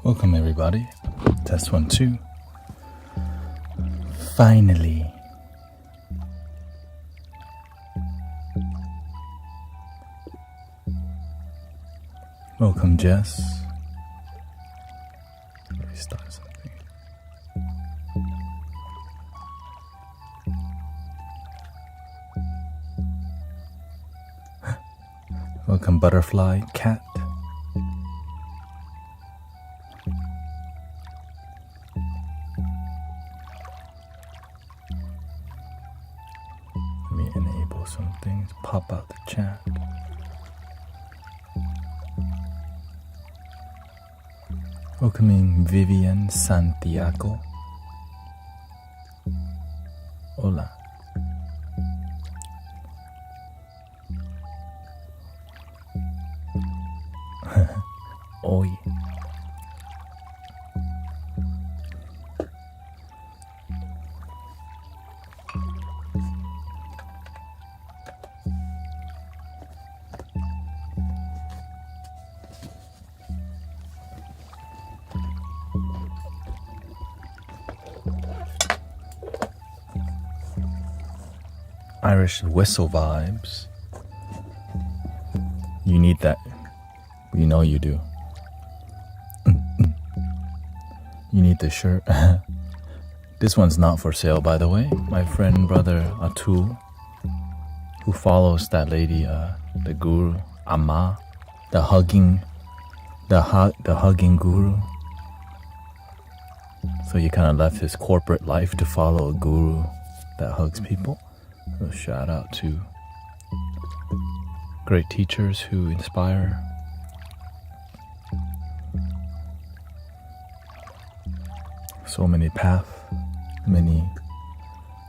Welcome everybody. Test 1, 2. Finally. Welcome Jess. Restart something. Welcome Butterfly Cat. Let me enable some things. Pop out the chat. Welcoming Vivian Santiago. Hola. Oi. Irish whistle vibes. You need that. We know you do. You need the shirt. This one's not for sale, by the way. My friend, brother Atul, who follows that lady, the guru, Amma, the hugging guru. So he kind of left his corporate life to follow a guru that hugs people. So shout out to great teachers who inspire. So many paths, many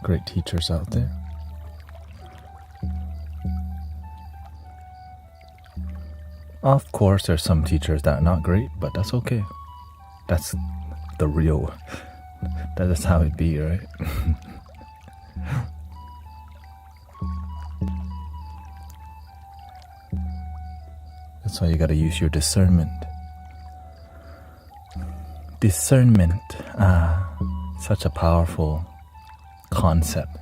great teachers out there. Of course, there's some teachers that are not great, but that's okay. That's the real, that is how it be, right? That's why you gotta use your discernment. Discernment, such a powerful concept.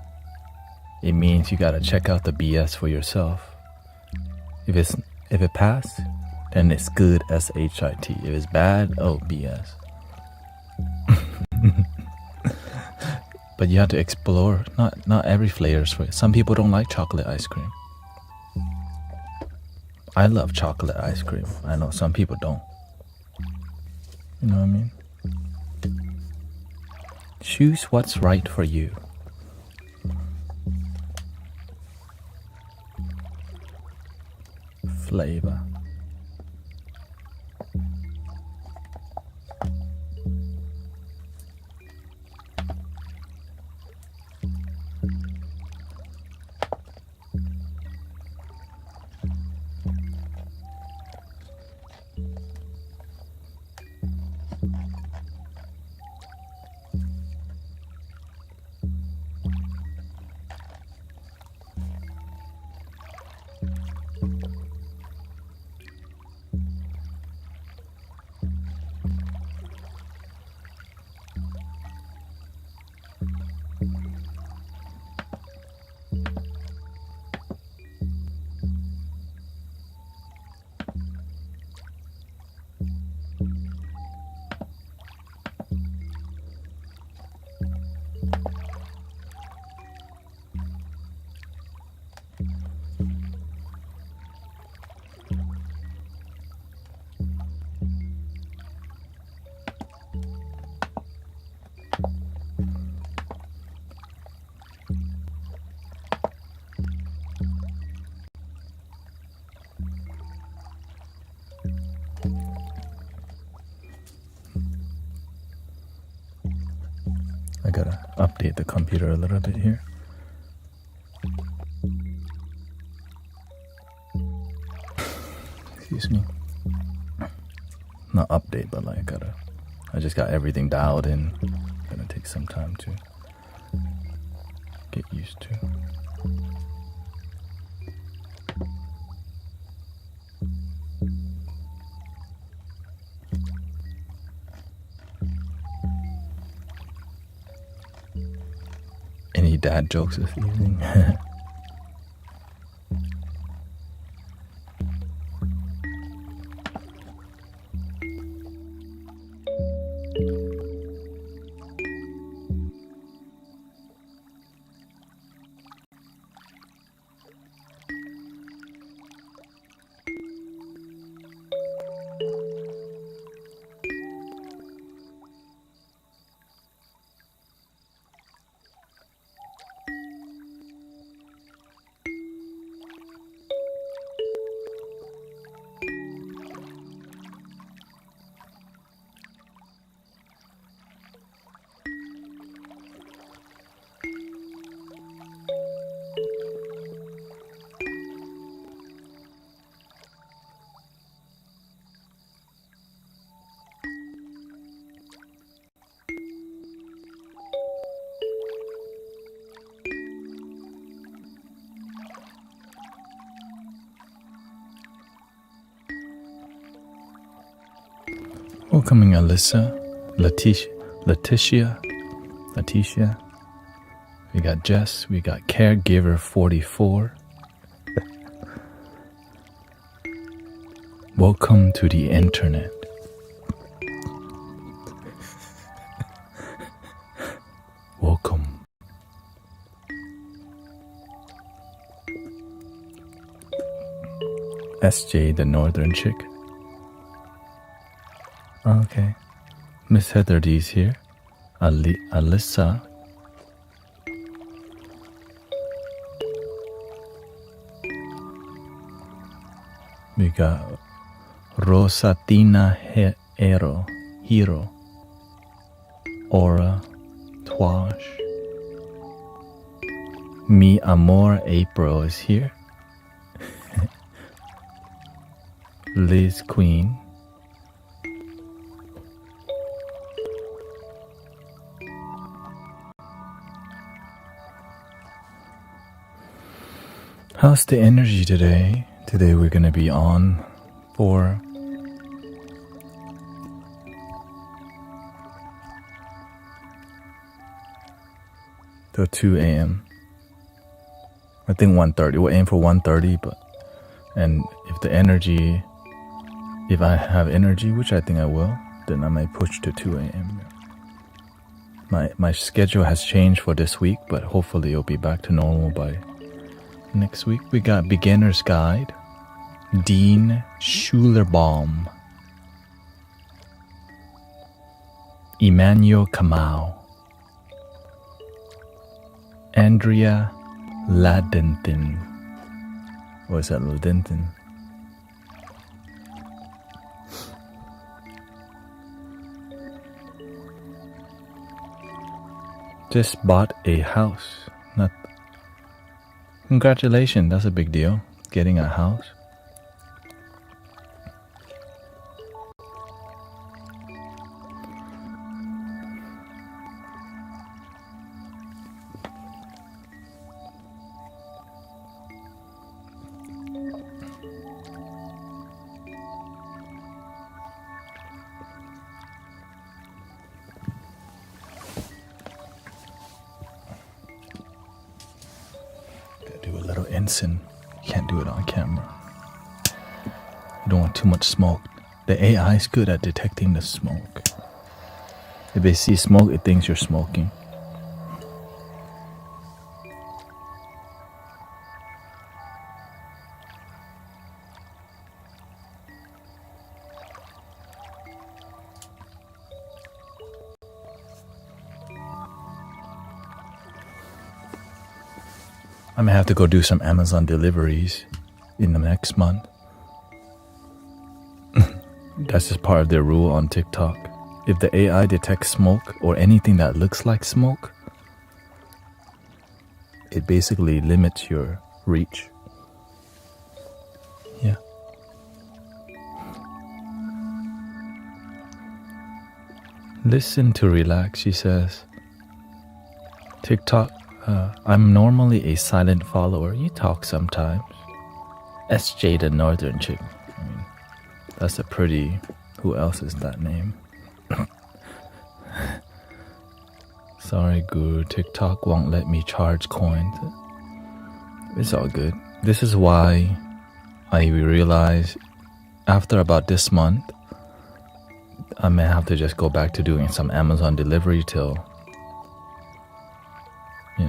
It means you gotta check out the BS for yourself. If it passed, then it's good, SHIT. If it's bad, oh, BS. But you have to explore. Not every flavor is for it. Some people don't like chocolate ice cream. I love chocolate ice cream. I know some people don't. You know what I mean? Choose what's right for you. Flavor. I gotta update the computer a little bit here. Excuse me. Not update, but like I just got everything dialed in. Gonna take some time to get used to. Any dad jokes this evening? Welcoming Alyssa, Letitia. We got Jess. We got Caregiver 44. Welcome to the internet. Welcome. SJ, the northern chick. Okay. Miss Heather D's here. Alyssa. We got Rosatina Hero. Aura. Twash. Mi Amor April is here. Liz Queen. How's the energy today? Today we're gonna be on for till 2 a.m. I think 1:30. We'll aim for 1:30, and if I have energy, which I think I will, then I might push to 2 a.m. My schedule has changed for this week, but hopefully it'll be back to normal by next week. We got Beginner's Guide, Dean Schulerbaum, Emmanuel Kamau, Andrea Ladentin. Or is that Ladentin? Just bought a house. Congratulations, that's a big deal. Getting a house. Ensign. You can't do it on camera. You don't want too much smoke. The AI is good at detecting the smoke. If they see smoke, it thinks you're smoking. I'm gonna have to go do some Amazon deliveries in the next month. That's just part of their rule on TikTok. If the AI detects smoke or anything that looks like smoke, it basically limits your reach. Yeah. Listen to relax, she says. TikTok. I'm normally a silent follower. You talk sometimes. SJ the northern chick. I mean, that's a pretty... Who else is that name? Sorry, Guru. TikTok won't let me charge coins. It's all good. This is why I realize after about this month, I may have to just go back to doing some Amazon delivery till, you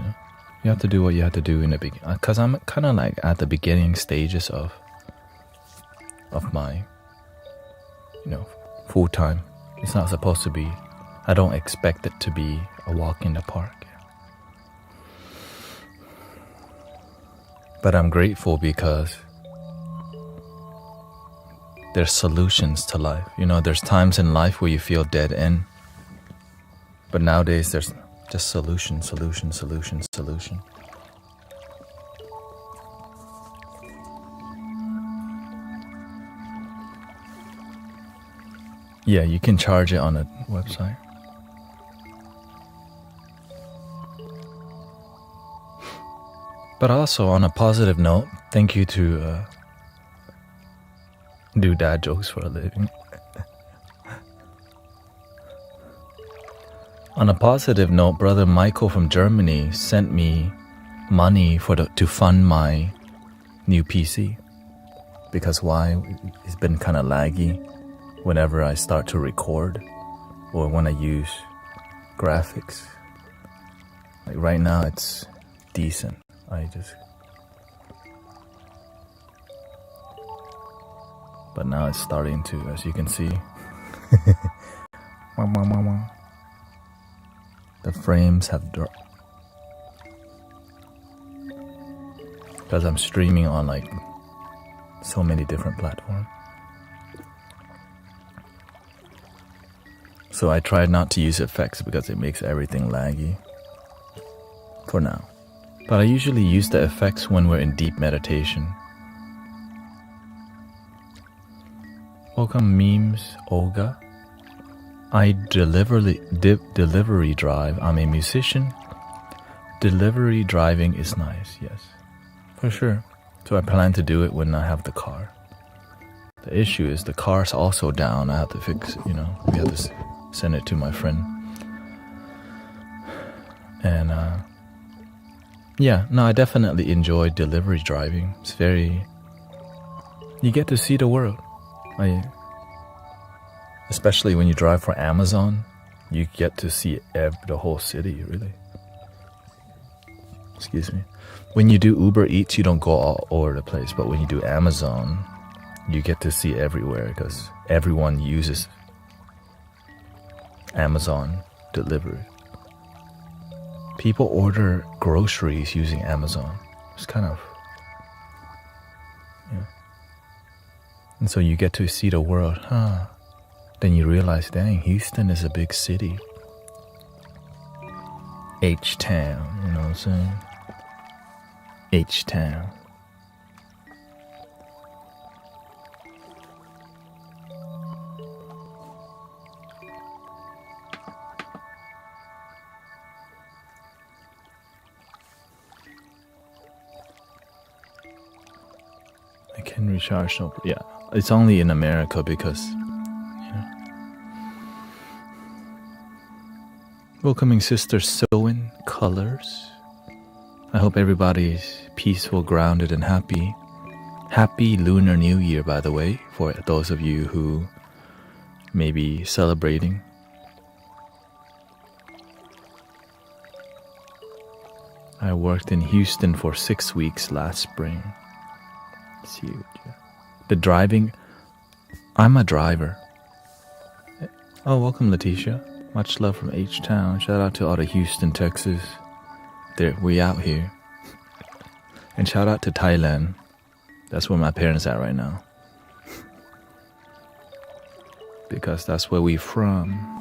have to do what you have to do in the beginning. Because I'm kind of like at the beginning stages of my, full time. It's not supposed to be, I don't expect it to be a walk in the park. But I'm grateful because there's solutions to life. There's times in life where you feel dead end. But nowadays there's just solution. Yeah, you can charge it on a website. But also on a positive note, thank you to do dad jokes for a living. On a positive note, brother Michael from Germany sent me money to fund my new PC. Because why? It's been kind of laggy whenever I start to record or when I use graphics. Like right now it's decent. But now it's starting to, as you can see, the frames have dropped. Because I'm streaming on like so many different platforms. So I tried not to use effects because it makes everything laggy. For now. But I usually use the effects when we're in deep meditation. Welcome memes, Olga. I delivery drive. I'm a musician. Delivery driving is nice, yes. For sure. So I plan to do it when I have the car. The issue is the car's also down. I have to fix it, we have to send it to my friend. And I definitely enjoy delivery driving. It's you get to see the world. Especially when you drive for Amazon, you get to see the whole city, really. Excuse me. When you do Uber Eats, you don't go all over the place. But when you do Amazon, you get to see everywhere because everyone uses Amazon delivery. People order groceries using Amazon. It's kind of, And so you get to see the world, Then you realize, dang, Houston is a big city. H-Town, you know what I'm saying? H-Town. I can recharge, yeah. It's only in America because, Welcoming Sister Sewin Colors. I hope everybody's peaceful, grounded, and happy. Happy Lunar New Year, by the way, for those of you who may be celebrating. I worked in Houston for 6 weeks last spring. It's huge. The driving, I'm a driver. Oh, welcome, Letitia. Much love from H-Town. Shout out to all the Houston, Texas. We out here. And shout out to Thailand. That's where my parents are right now. Because that's where we from.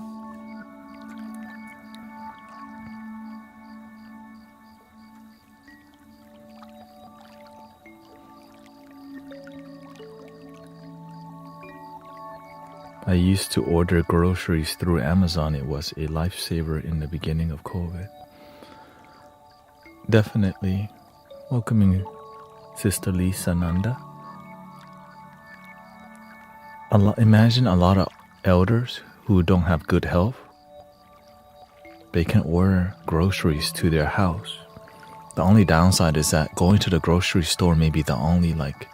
I used to order groceries through Amazon. It was a lifesaver in the beginning of COVID. Definitely. Welcoming Sister Lisa Nanda. Imagine a lot of elders who don't have good health they can order groceries to their house. The only downside is that going to the grocery store may be the only, like,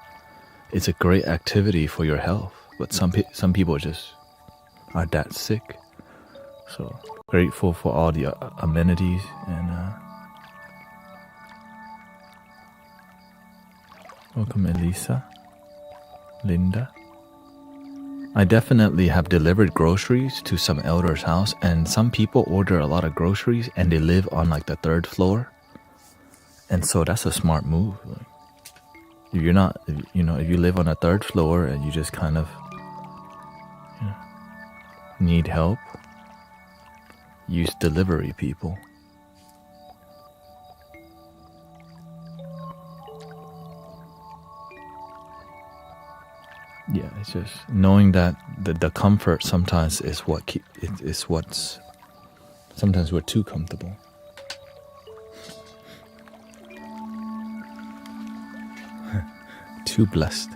it's a great activity for your health, but some people just are that sick. So grateful for all the amenities and welcome Elisa, Linda. I definitely have delivered groceries to some elders' house, and some people order a lot of groceries and they live on like the 3rd floor. And so that's a smart move. Like, if you're not, if you live on a 3rd floor and you just kind of need help, use delivery people. Yeah, it's just knowing that the comfort sometimes is what's sometimes we're too comfortable. Too blessed.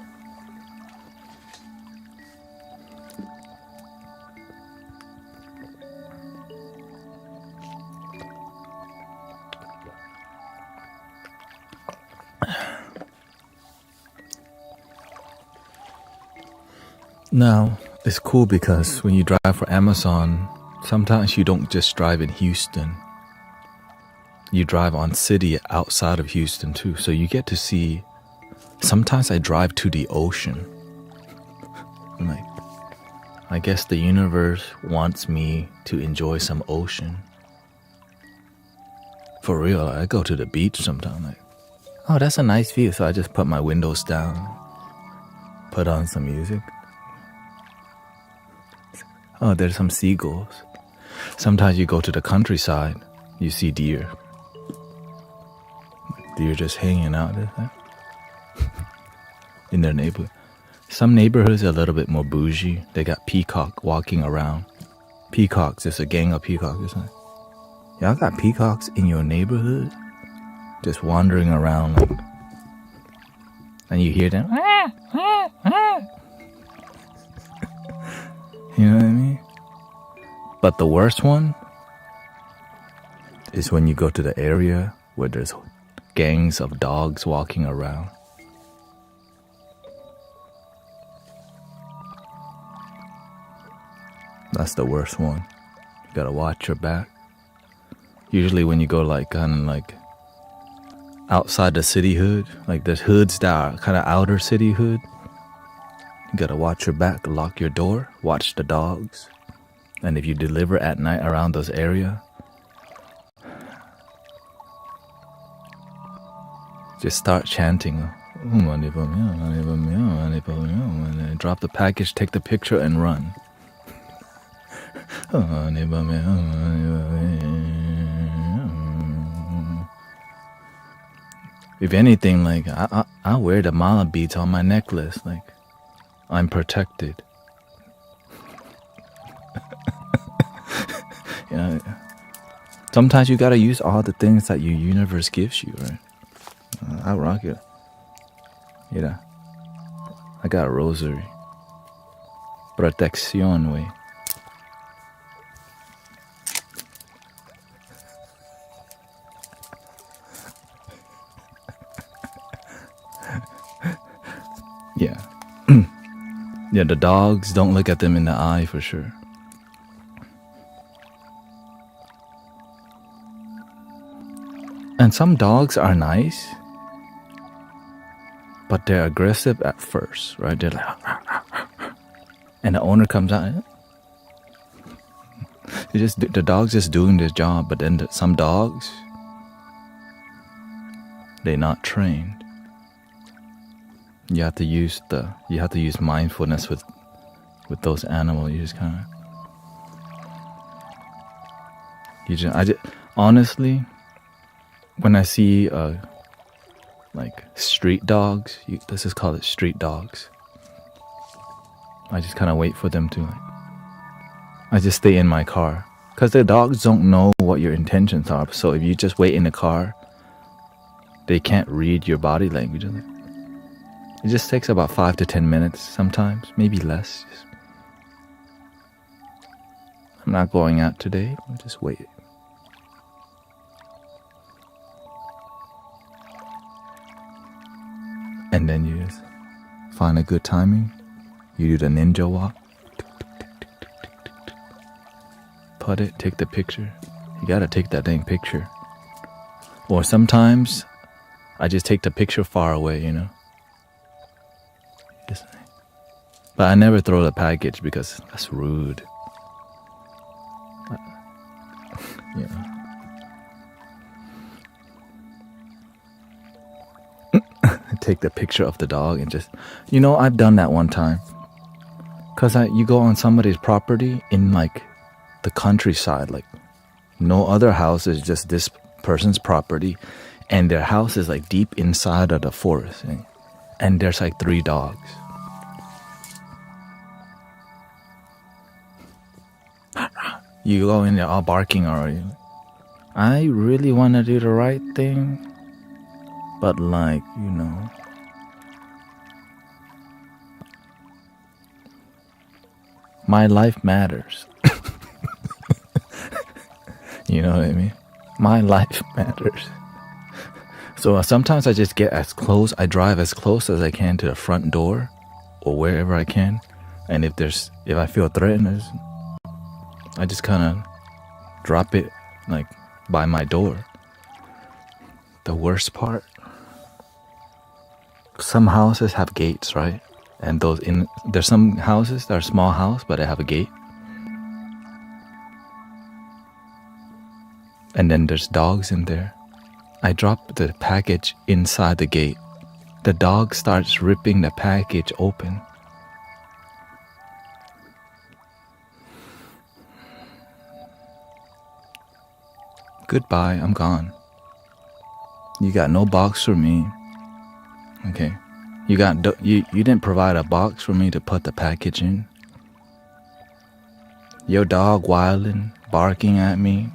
Now, it's cool because when you drive for Amazon, sometimes you don't just drive in Houston. You drive on city outside of Houston too. So you get to see, sometimes I drive to the ocean. I'm like, I guess the universe wants me to enjoy some ocean. For real, I go to the beach sometimes. Like, oh, that's a nice view. So I just put my windows down, put on some music. Oh, there's some seagulls. Sometimes you go to the countryside, you see deer. Deer just hanging out in their neighborhood. Some neighborhoods are a little bit more bougie. They got peacock walking around. Peacocks, there's a gang of peacocks. It's like, y'all got peacocks in your neighborhood? Just wandering around. Like, and you hear them. You know what I mean? But the worst one is when you go to the area where there's gangs of dogs walking around. That's the worst one. You gotta watch your back. Usually when you go like kind of like outside the city hood, like there's hoods that are kind of outer city hood. You gotta watch your back, lock your door, watch the dogs. And if you deliver at night around those areas, just start chanting. And then drop the package, take the picture and run. If anything, like I wear the mala beads on my necklace, like I'm protected. You know, sometimes you gotta use all the things that your universe gives you, right? I rock it. Yeah, I got a rosary. Protección, way. Yeah. Yeah, the dogs, don't look at them in the eye for sure. And some dogs are nice, but they're aggressive at first, right? They're like, and the owner comes out. The dog's just doing this job, but then some dogs, they're not trained. You have to use mindfulness with those animals. You just kind of, honestly, when I see like street dogs, let's just call it street dogs. I just kind of wait for them to. I just stay in my car because the dogs don't know what your intentions are. So if you just wait in the car, they can't read your body language. It just takes about 5 to 10 minutes sometimes, maybe less. I'm not going out today. I'll just wait. And then you just find a good timing. You do the ninja walk. Put it, take the picture. You gotta take that dang picture. Or sometimes I just take the picture far away, you know. But I never throw the package because that's rude. You know. Take the picture of the dog and just, you know, I've done that one time. Cause you go on somebody's property in like the countryside, like no other house is just this person's property, and their house is like deep inside of the forest, and there's like 3 dogs. You go in there all barking already. I really want to do the right thing, but like, you know, my life matters. You know what I mean? My life matters. So sometimes I just get as close, I drive as close as I can to the front door or wherever I can. And if I feel threatened, I just kind of drop it like by my door. The worst part, some houses have gates, right? And there's some houses that are small house, but they have a gate. And then there's dogs in there. I drop the package inside the gate. The dog starts ripping the package open. Goodbye, I'm gone. You got no box for me. Okay. You didn't provide a box for me to put the package in. Your dog wilding, barking at me.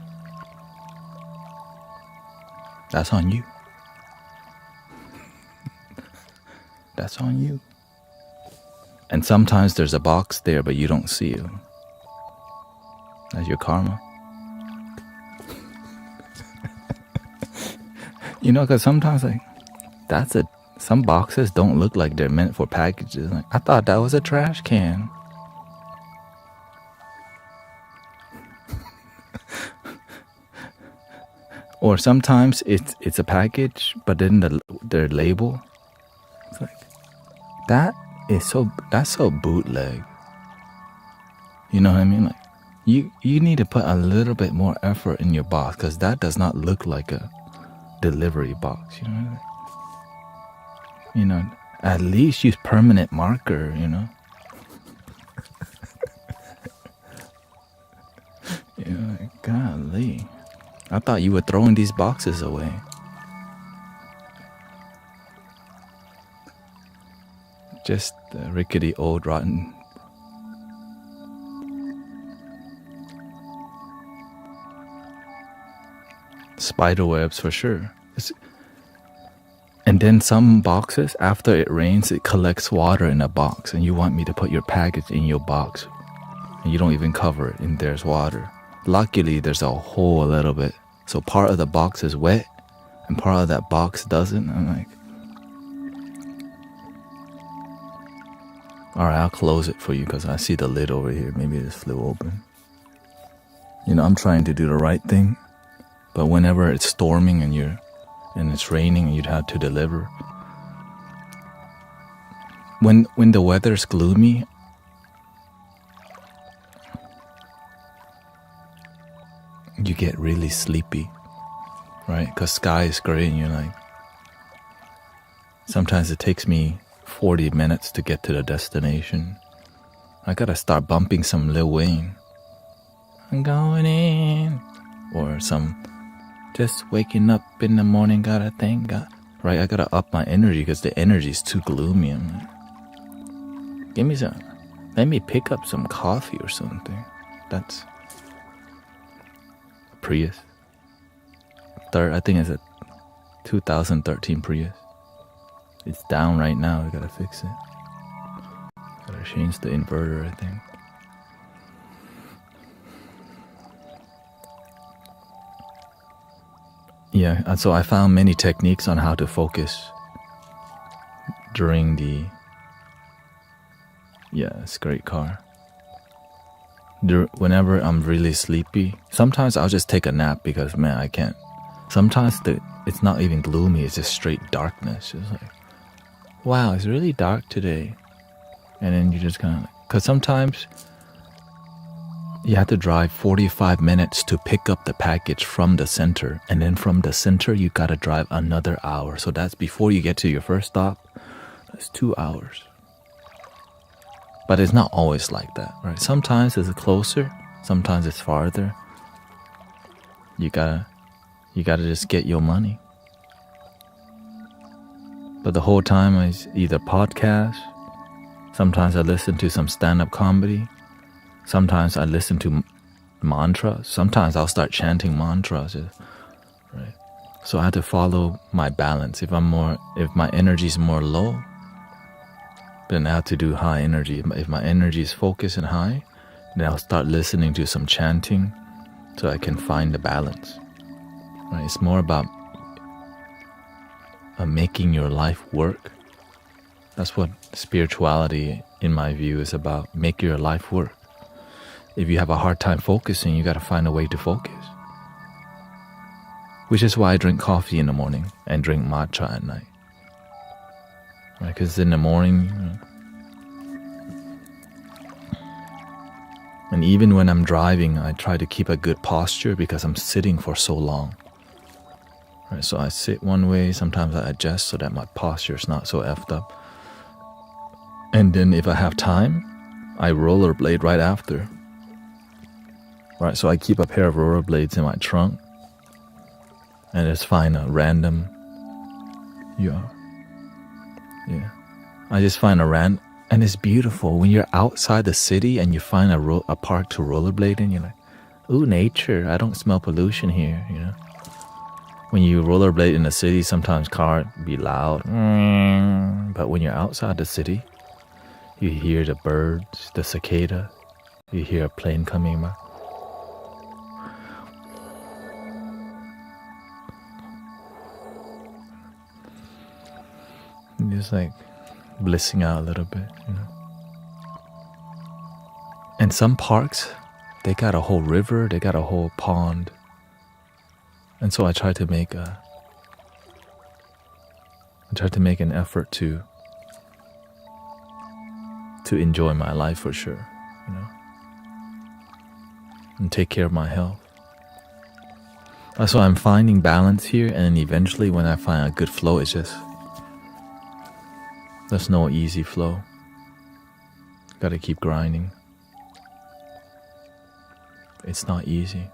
That's on you. That's on you. And sometimes there's a box there, but you don't see it. That's your karma. You know, because sometimes like some boxes don't look like they're meant for packages. Like, I thought that was a trash can. Or sometimes it's a package, but then their label, it's like that's so bootleg. You know what I mean? Like you need to put a little bit more effort in your box, because that does not look like a delivery box. You know what I mean? You know, at least use permanent marker. You know. You know, like, golly. I thought you were throwing these boxes away. Just rickety old rotten. Spider webs for sure. And then some boxes, after it rains, it collects water in a box, and you want me to put your package in your box, and you don't even cover it, and there's water. Luckily, there's a hole a little bit. So part of the box is wet and part of that box doesn't. I'm like, all right, I'll close it for you because I see the lid over here. Maybe it just flew open. You know, I'm trying to do the right thing, but whenever it's storming and it's raining and you'd have to deliver, when the weather's gloomy, you get really sleepy, right? Because sky is gray and you're like, sometimes it takes me 40 minutes to get to the destination. I gotta start bumping some Lil Wayne. I'm going in. Or some just waking up in the morning, gotta thank God. Right? I gotta up my energy because the energy's too gloomy. I'm like, give me some, let me pick up some coffee or something. That's Prius. I think it's a 2013 Prius. It's down right now. We gotta fix it. Gotta change the inverter, I think. Yeah, so I found many techniques on how to focus during the... Yeah, it's a great car. Whenever I'm really sleepy, sometimes I'll just take a nap because, man, I can't. Sometimes it's not even gloomy, it's just straight darkness. It's like, wow, it's really dark today. And then you just kind of... Because sometimes you have to drive 45 minutes to pick up the package from the center. And then from the center, you got to drive another hour. So that's before you get to your first stop. That's 2 hours. But it's not always like that, right? Sometimes it's closer, sometimes it's farther. You gotta just get your money. But the whole time I either podcast, sometimes I listen to some stand-up comedy, sometimes I listen to mantras, sometimes I'll start chanting mantras, right? So I have to follow my balance. If my energy is more low, then I have to do high energy. If my energy is focused and high, then I'll start listening to some chanting so I can find the balance. Right? It's more about making your life work. That's what spirituality, in my view, is about. Make your life work. If you have a hard time focusing, you got to find a way to focus. Which is why I drink coffee in the morning and drink matcha at night. Because in the morning, and even when I'm driving, I try to keep a good posture because I'm sitting for so long. Right, so I sit one way, sometimes I adjust so that my posture is not so effed up. And then if I have time, I rollerblade right after. Right, so I keep a pair of rollerblades in my trunk and just find a random... Yeah. I just find and it's beautiful when you're outside the city and you find a park to rollerblade in. You're like, ooh, nature. I don't smell pollution here. When you rollerblade in the city, sometimes cars be loud. But when you're outside the city, you hear the birds, the cicada. You hear a plane coming by. And just like blissing out a little bit, And some parks, they got a whole river, they got a whole pond. And so I try to make an effort to enjoy my life for sure, and take care of my health. So I'm finding balance here, and eventually when I find a good flow, it's just... There's no easy flow. Gotta keep grinding. It's not easy.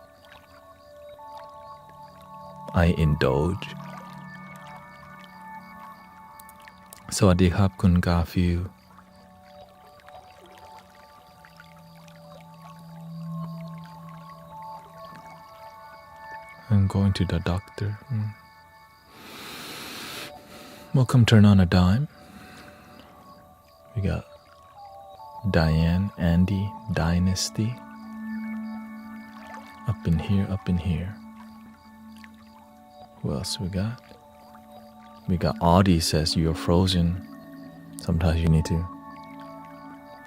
I indulge. Sawadee krap kun Garfield. I'm going to the doctor. Welcome, turn on a dime. We got Diane, Andy, Dynasty. Up in here. Who else we got? We got Audie says you're frozen. Sometimes you need to.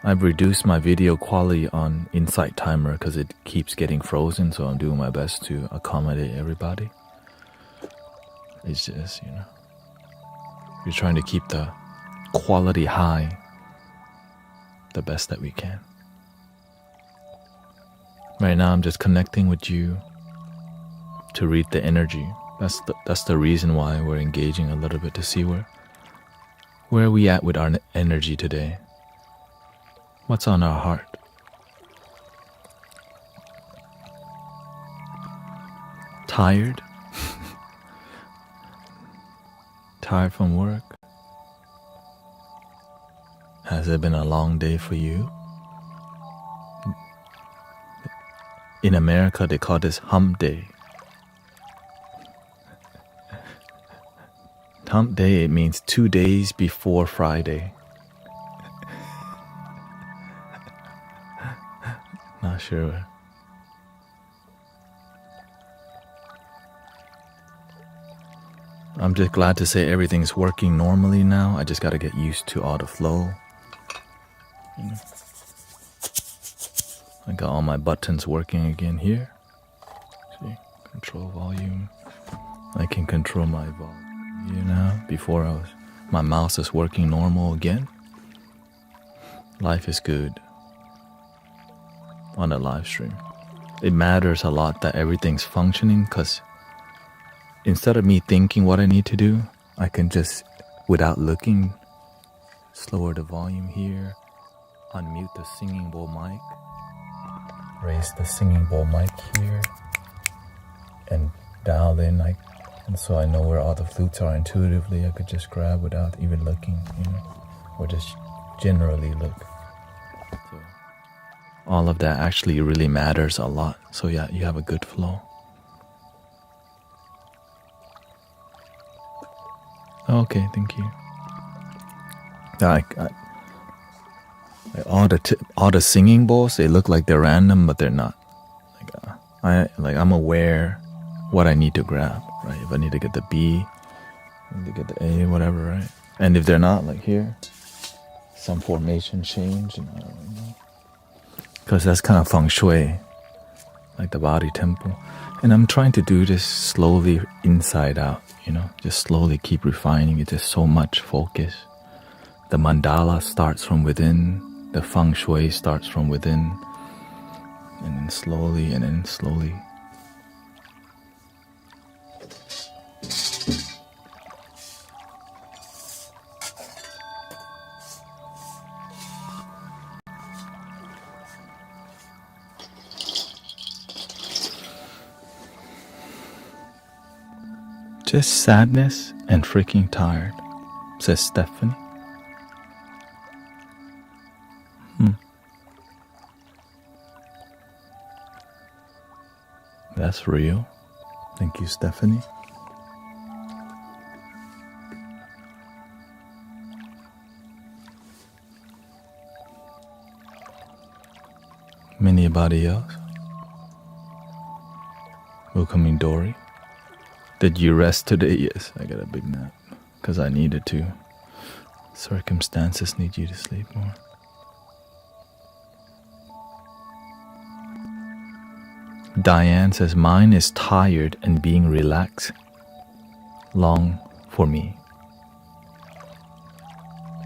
I've reduced my video quality on Insight Timer because it keeps getting frozen, so I'm doing my best to accommodate everybody. It's just, we're trying to keep the quality high the best that we can. Right now I'm just connecting with you to read the energy. That's the reason why we're engaging a little bit, to see where are we at with our energy today. What's on our heart? Tired? Tired from work? Has it been a long day for you? In America, they call this hump day. Hump day, it means 2 days before Friday. Not sure. I'm just glad to say everything's working normally now. I just got to get used to all the flow. I got all my buttons working again here. See, control volume. I can control my volume now. Before my mouse is working normal again. Life is good on a live stream. It matters a lot that everything's functioning, because instead of me thinking what I need to do, I can just, without looking, lower the volume here, unmute the singing bowl mic, raise the singing bowl mic here, and dial in, and so I know where all the flutes are intuitively. I could just grab without even looking, or just generally look. So all of that actually really matters a lot. So yeah, you have a good flow. Okay, thank you. All the singing bowls, they look like they're random, but they're not. I'm aware what I need to grab, right? If I need to get the B, I need to get the A, whatever, right? And if they're not, like here, some formation change, and I don't know, because that's kind of feng shui, like the body temple. And I'm trying to do this slowly inside out, just slowly keep refining it. Just so much focus. The mandala starts from within, the feng shui starts from within, and then slowly, Just sadness and freaking tired, says Stephanie. That's real. Thank you, Stephanie. Anybody else? Welcoming Dory. Did you rest today? Yes, I got a big nap because I needed to. Circumstances need you to sleep more. Diane says, mine is tired and being relaxed. Long for me.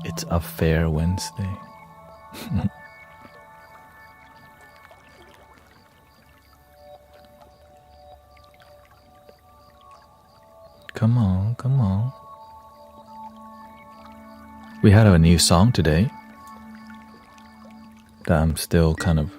It's a fair Wednesday. Come on. We had a new song today that I'm still kind of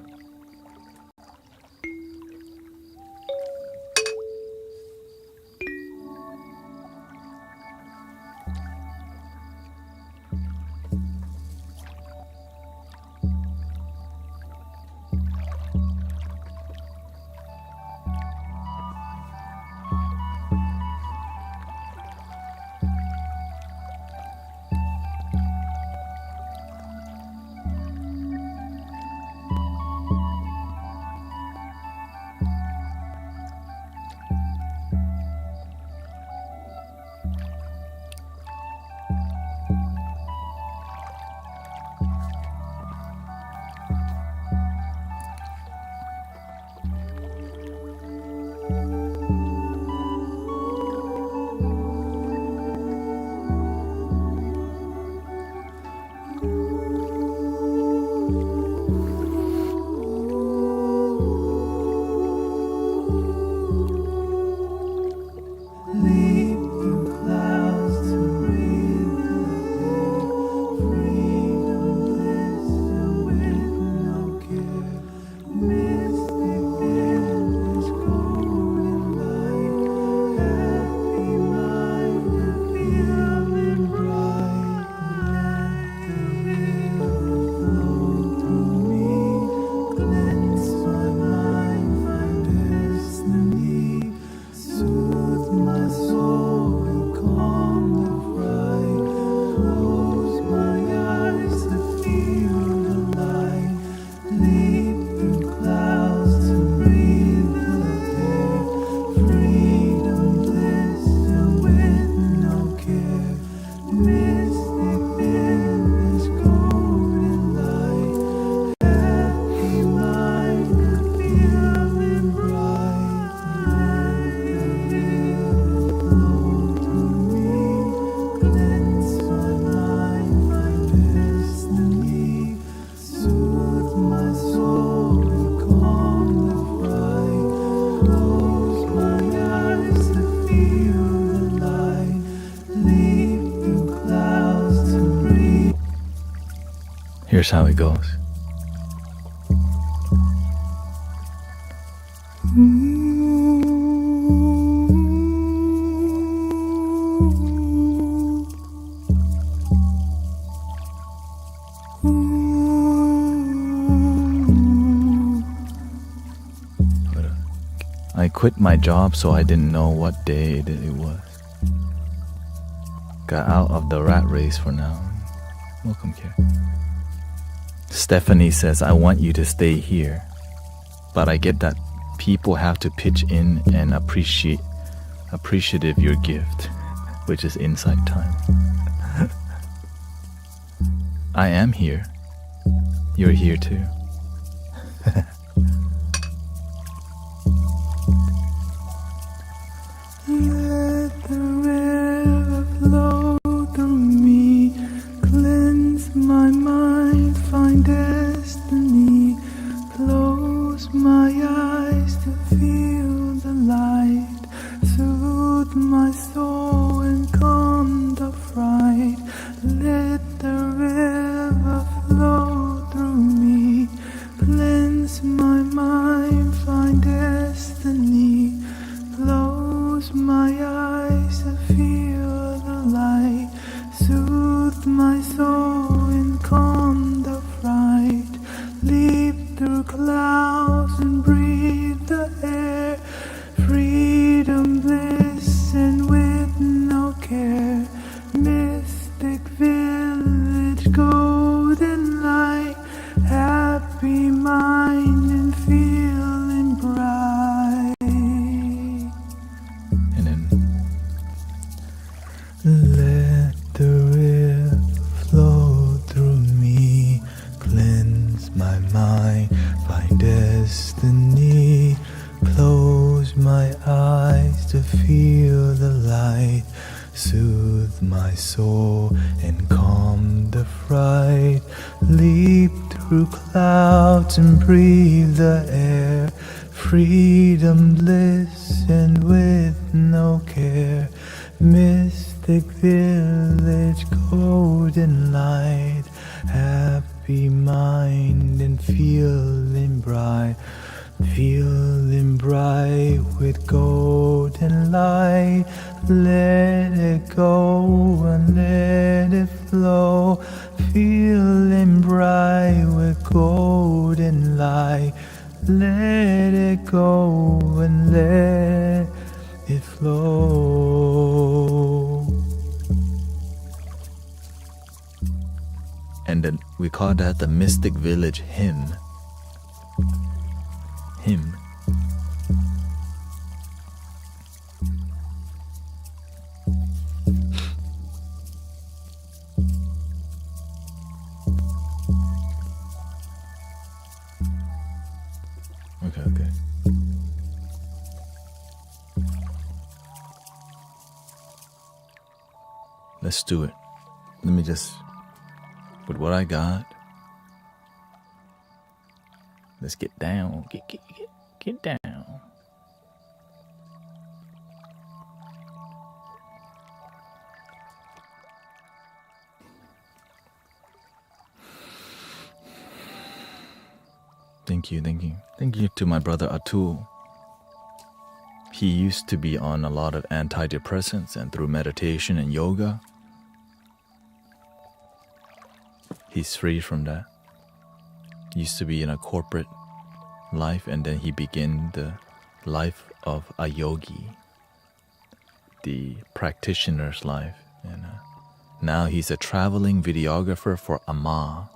Here's how it goes. I quit my job, so I didn't know what day it was. Got out of the rat race for now. Welcome, Kier. Stephanie says, I want you to stay here, but I get that people have to pitch in and appreciative your gift, which is insight time. I am here. You're here too. Let the river flow through me, cleanse my mind, find destiny, close my eyes to feel the light, soothe my soul and calm the fright. Let the river flow through me, cleanse my mind, find destiny, close my eyes to feel the light, soothe my soul and calm the fright. Leap through clouds and breathe the air, freedom, bliss, and with no care. Mystic village, golden light, happy mind and feeling bright. And then let the river flow through me, cleanse my mind, find destiny, close my eyes to feel the light, soothe my soul and calm the fright. Leap through clouds and breathe the air, freedom, bliss, and with no care. Mystic village, golden light, happy mind and feeling bright. Feeling bright with golden light. Let it go and let it flow. Feeling bright with golden light. Let it go and let it flow. And then we call that the Mystic Village hymn. Hymn. Okay. Let's do it. Let me just, with what I got, let's get down. Get down. Thank you. Thank you to my brother Atul. He used to be on a lot of antidepressants, and through meditation and yoga, he's free from that. He used to be in a corporate life, and then he began the life of a yogi, the practitioner's life, and now he's a traveling videographer for Amma,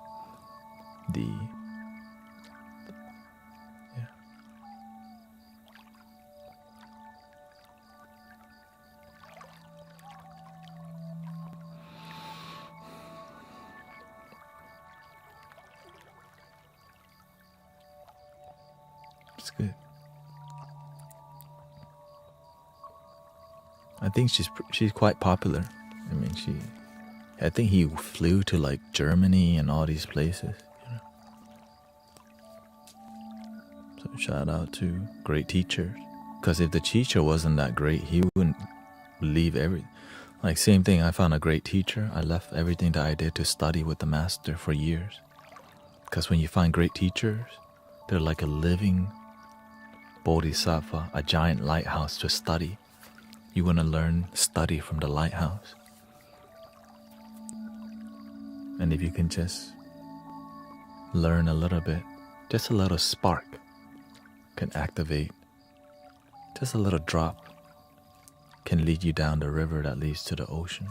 It's good. I think she's quite popular. I mean, I think he flew to like Germany and all these places, you know. So shout out to great teachers. Because if the teacher wasn't that great, he wouldn't leave everything. Like same thing, I found a great teacher. I left everything that I did to study with the master for years. Because when you find great teachers, they're like a living bodhisattva, a giant lighthouse to study. You want to learn, study from the lighthouse. And if you can just learn a little bit, just a little spark can activate, just a little drop can lead you down the river that leads to the ocean.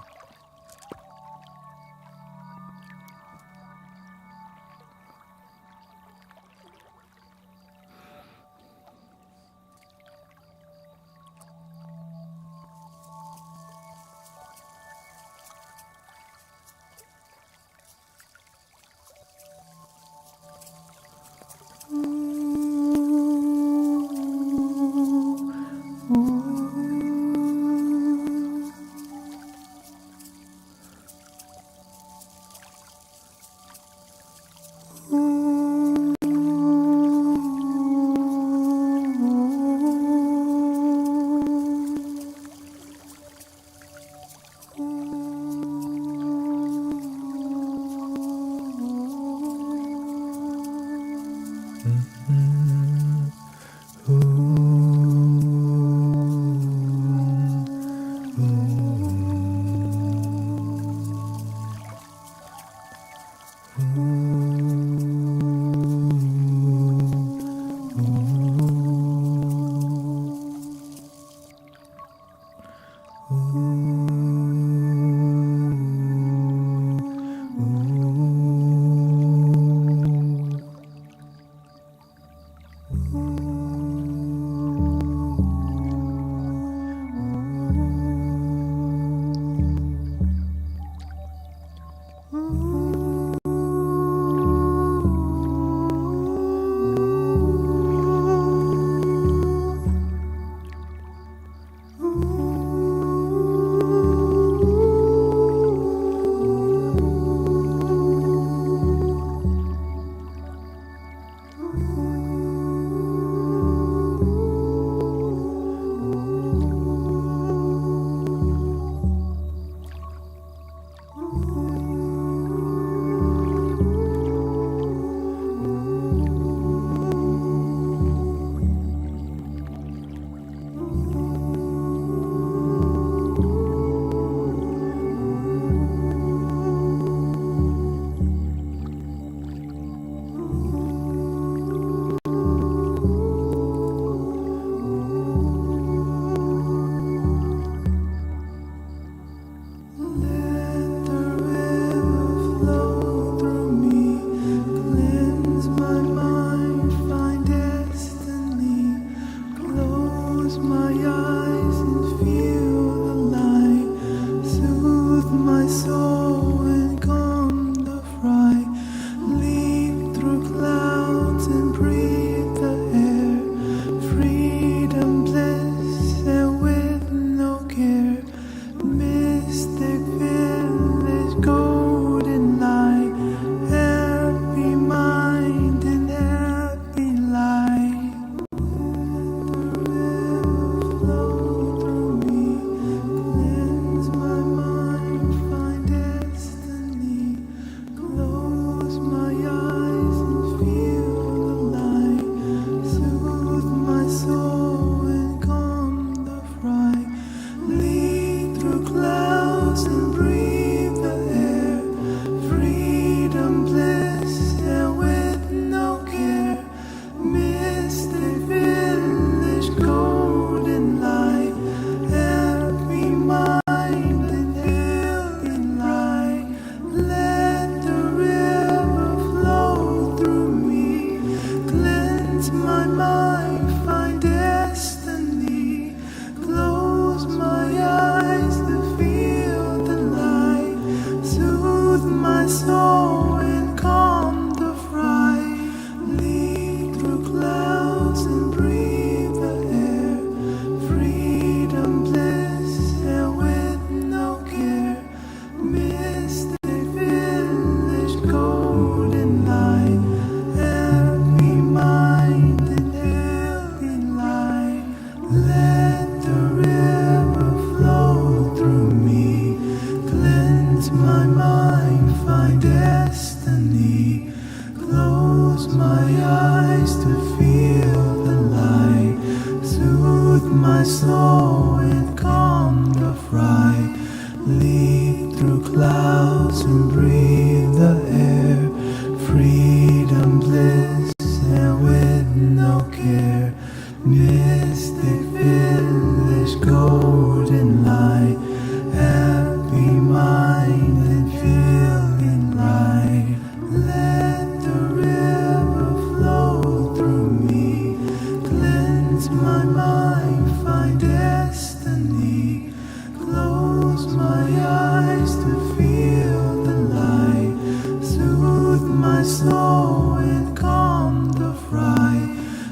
soul and calm the fright.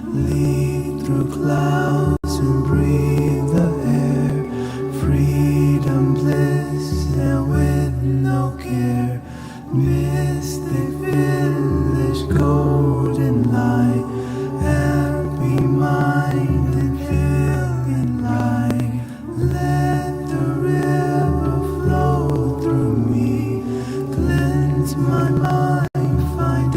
Lead through clouds and breathe the air. Freedom, bliss, and with no care. Mystic village, golden light. Happy mind and feeling light. Let the river flow through me. Cleanse my mind, find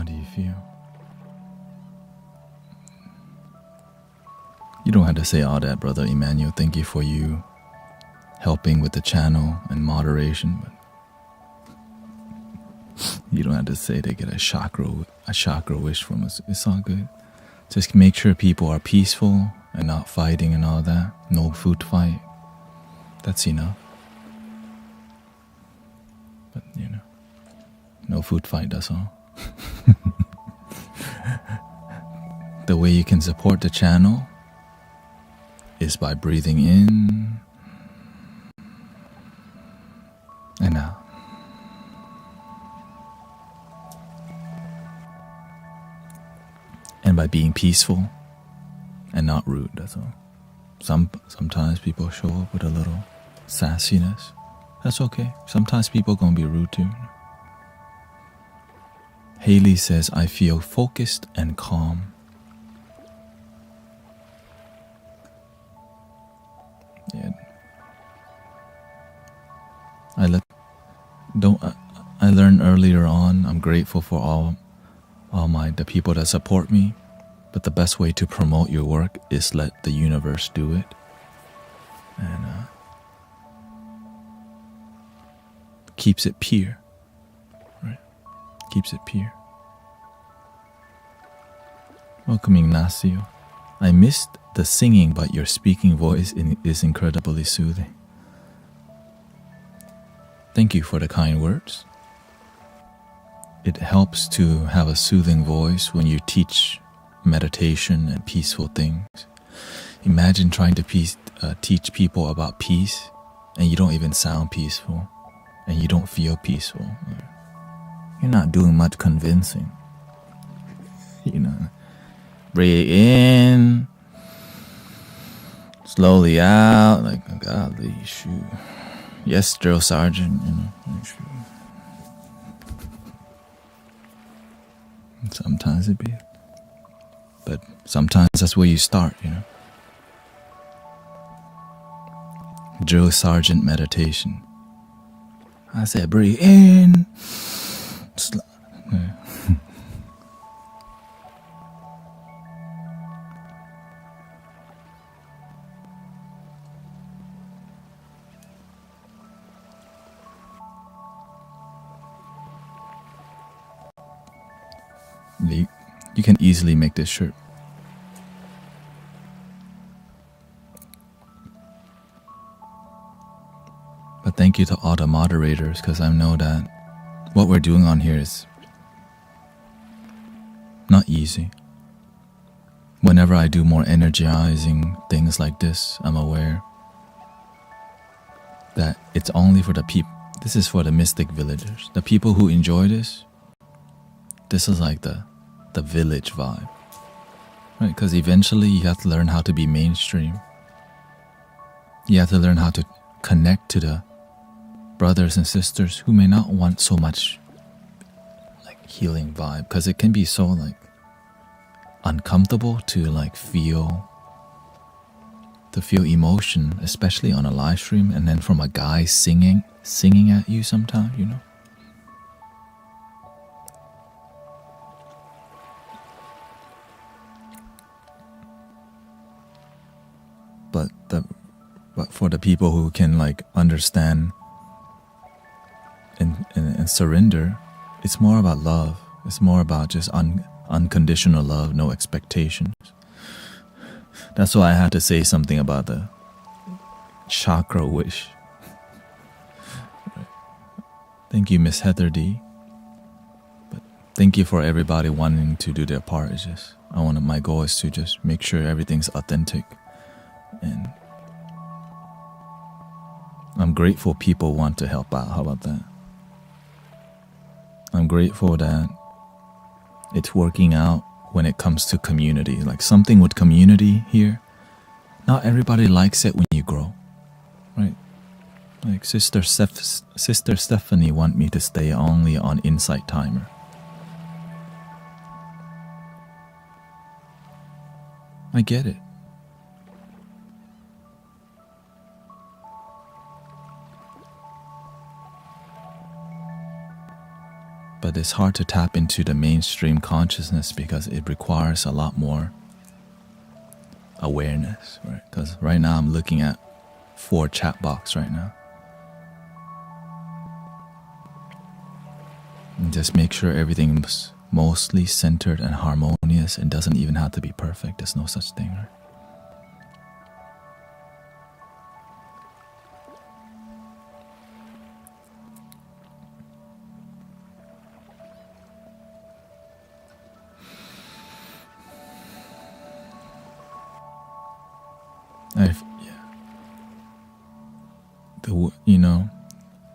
How do you feel? You don't have to say all that, Brother Emmanuel. Thank you for you helping with the channel and moderation, but you don't have to say they get a chakra wish from us. It's all good. Just make sure people are peaceful and not fighting and all that. No food fight. That's enough. But no food fight, that's all. The way you can support the channel is by breathing in and out. And by being peaceful and not rude, that's all. Sometimes people show up with a little sassiness. That's okay. Sometimes people gonna be rude too. Haley says, I feel focused and calm. Yeah. I learned earlier on, I'm grateful for all the people that support me, but the best way to promote your work is let the universe do it. And keeps it pure, right? Keeps it pure. Welcome, Ignacio. I missed the singing, but your speaking voice is incredibly soothing. Thank you for the kind words. It helps to have a soothing voice when you teach meditation and peaceful things. Imagine trying to teach people about peace and you don't even sound peaceful and you don't feel peaceful. You're not doing much convincing. Breathe in, slowly out, like, golly, shoot. Yes, drill sergeant, Sometimes it be, but sometimes that's where you start, Drill sergeant meditation. I said, breathe in. You can easily make this shirt. But thank you to all the moderators, because I know that what we're doing on here is not easy. Whenever I do more energizing things like this, I'm aware that it's only for the people. This is for the mystic villagers. The people who enjoy this, this is like the village vibe, right? Because eventually you have to learn how to be mainstream. You have to learn how to connect to the brothers and sisters who may not want so much like healing vibe, because it can be so like uncomfortable to like feel emotion, especially on a live stream, and then from a guy singing at you sometimes, But for the people who can like understand and surrender, it's more about love. It's more about just unconditional love, no expectations. That's why I had to say something about the chakra wish. Thank you, Miss Heather D. But thank you for everybody wanting to do their part. It's just my goal is to just make sure everything's authentic, and I'm grateful people want to help out. How about that? I'm grateful that it's working out when it comes to community. Like something with community here, not everybody likes it when you grow, right? Like Sister Stephanie want me to stay only on Insight Timer. I get it. But it's hard to tap into the mainstream consciousness because it requires a lot more awareness, right? Because right now I'm looking at 4 chat box right now. And just make sure everything's mostly centered and harmonious. It doesn't even have to be perfect. There's no such thing, right?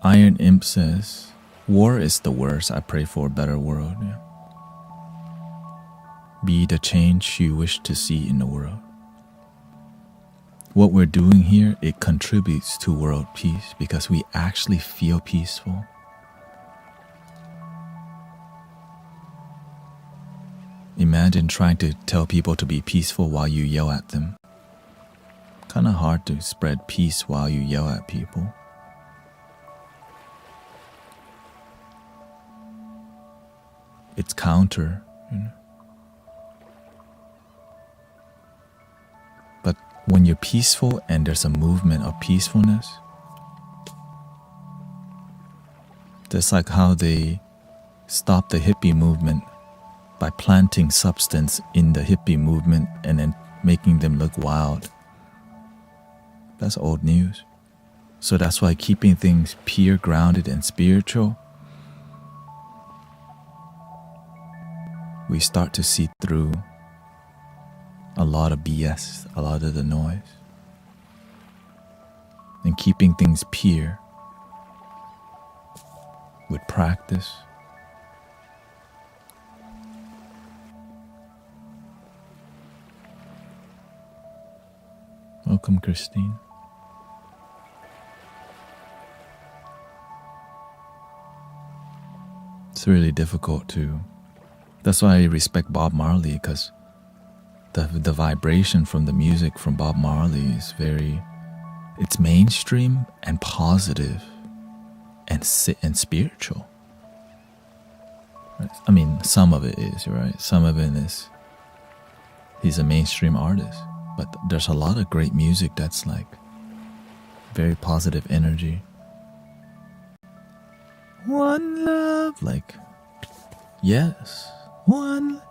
Iron Imp says, war is the worst. I pray for a better world. Yeah. Be the change you wish to see in the world. What we're doing here, it contributes to world peace because we actually feel peaceful. Imagine trying to tell people to be peaceful while you yell at them. Kind of hard to spread peace while you yell at people. It's counter, But when you're peaceful and there's a movement of peacefulness, just like how they stopped the hippie movement by planting substance in the hippie movement and then making them look wild. That's old news. So that's why keeping things pure, grounded, and spiritual, we start to see through a lot of BS, a lot of the noise. And keeping things pure with practice. Welcome, Christine. It's really difficult to. That's why I respect Bob Marley, because the vibration from the music from Bob Marley is it's mainstream and positive and spiritual. Right? I mean, some of it is, right? Some of it is, he's a mainstream artist, but there's a lot of great music that's like very positive energy. One love, like, yes. One,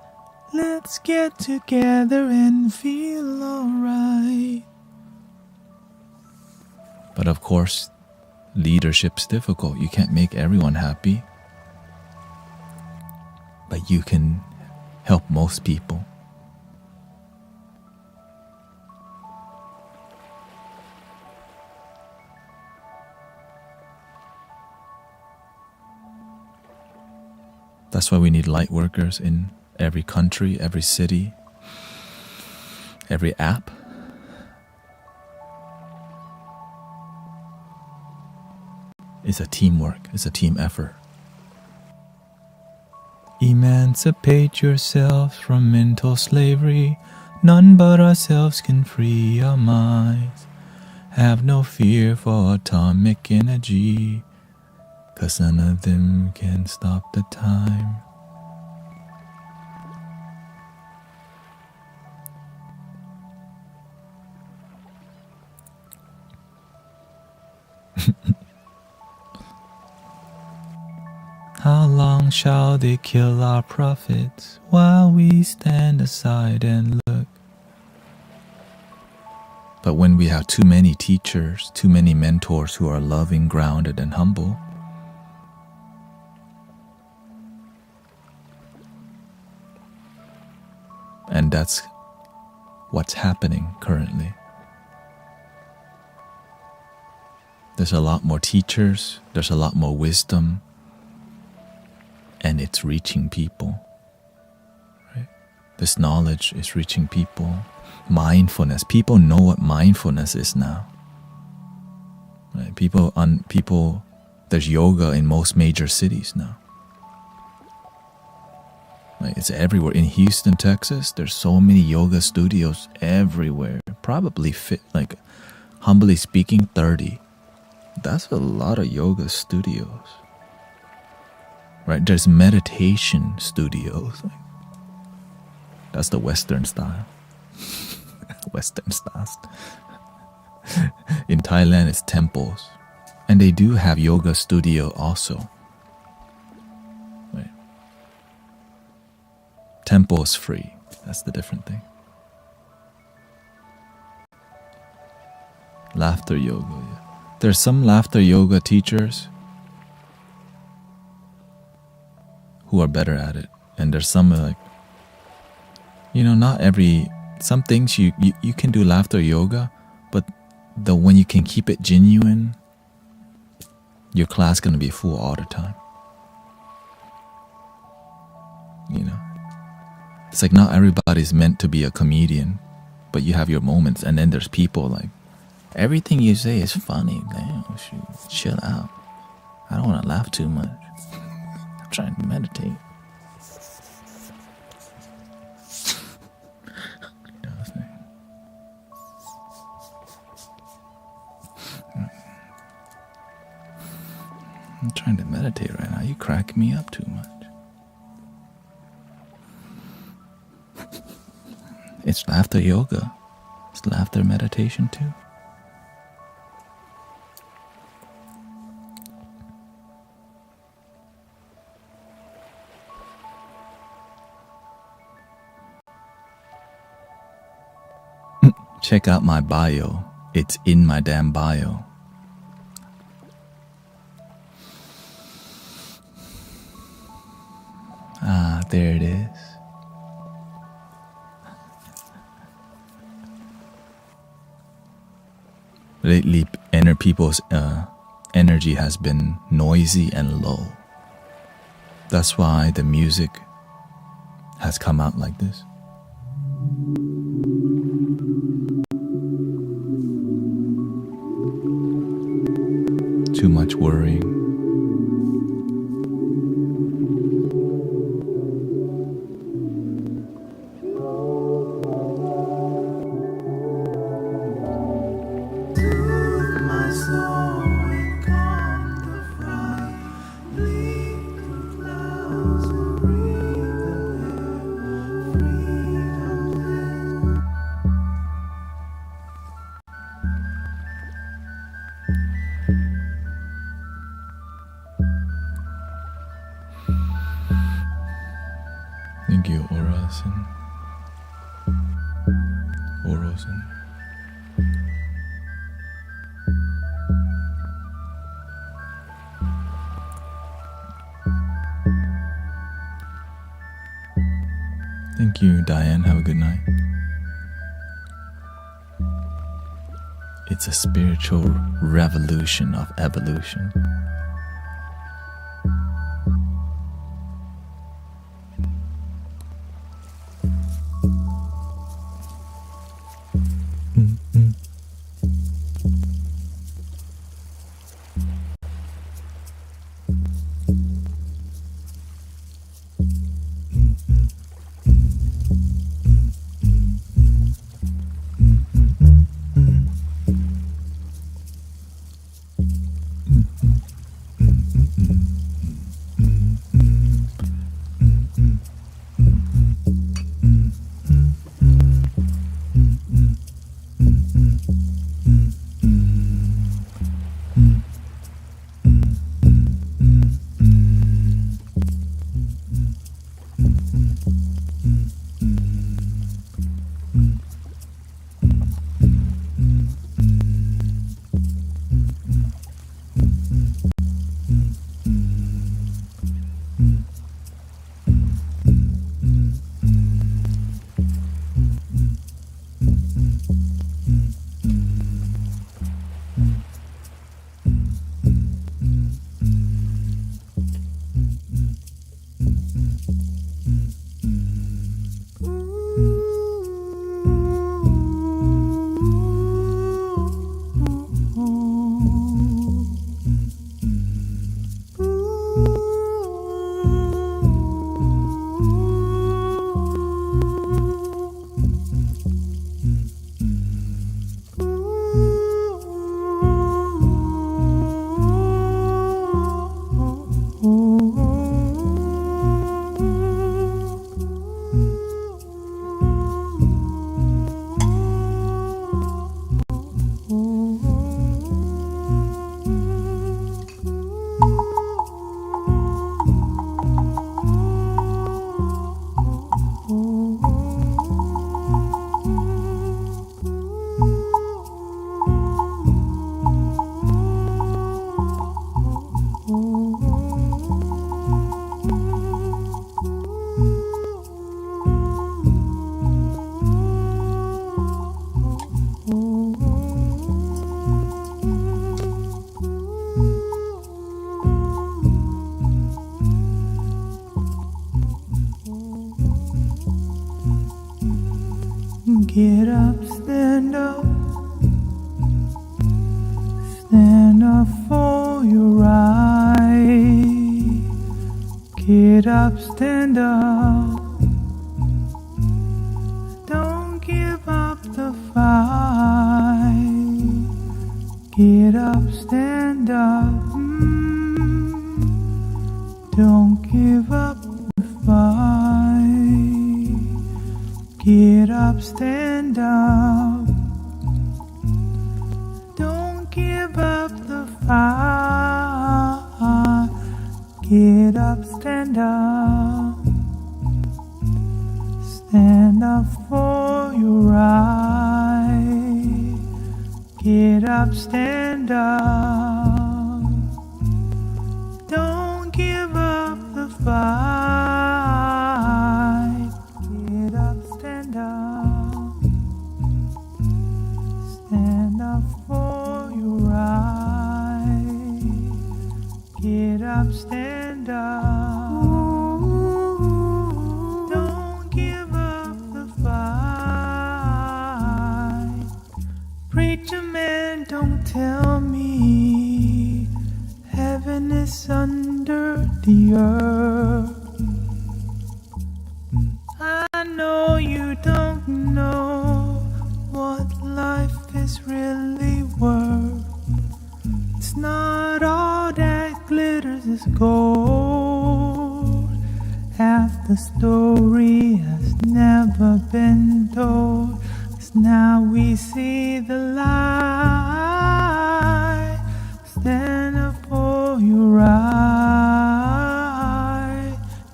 let's get together and feel alright. But of course, leadership's difficult. You can't make everyone happy. But you can help most people. That's why we need light workers in every country, every city, every app. It's a teamwork, it's a team effort. Emancipate yourselves from mental slavery. None but ourselves can free our minds. Have no fear for atomic energy, 'cause none of them can stop the time. How long shall they kill our prophets while we stand aside and look? But when we have too many teachers, too many mentors who are loving, grounded, and humble, and that's what's happening currently. There's a lot more teachers, there's a lot more wisdom, and it's reaching people. Right? This knowledge is reaching people. Mindfulness, people know what mindfulness is now. Right? People, there's yoga in most major cities now. Right? It's everywhere. In Houston, Texas, there's so many yoga studios everywhere. Probably fit, like, humbly speaking, 30. That's a lot of yoga studios. right? There's meditation studios. That's the Western style. Western style. In Thailand, it's temples. And they do have yoga studio also. Right. Temple is free. That's the different thing. Laughter yoga. Yeah. There's some laughter yoga teachers who are better at it. And there's some like, not every, some things you can do laughter yoga, but when you can keep it genuine, your class gonna be full all the time. It's like not everybody's meant to be a comedian, but you have your moments, and then there's people like, everything you say is funny. Damn, shoot, chill out. I don't want to laugh too much. I'm trying to meditate. I'm trying to meditate right now. You crack me up too much. It's laughter yoga. It's laughter meditation too. Check out my bio. It's in my damn bio. Ah, there it is. Lately, inner people's energy has been noisy and low. That's why the music has come out like this. Too much worrying. Thank you, Orasan. Orosan. Thank you, Diane. Have a good night. It's a spiritual revolution of evolution. Get up, stand up. Don't give up the fight. Get up, stand up. Don't give up the fight. Get up, stand up. Don't give up the fight. Get up, stand up. Stand up for your right. Get up, stand up. Don't give up the fight. Get up, stand up. Stand up for your right. Get up, stand up. Don't give up the fight. Preacher man, don't tell me heaven is under the earth. I know you don't know what life is really worth. It's not all that glitters is gold. Half the story has never been told. 'Cause now we see the light. Stand up for your right.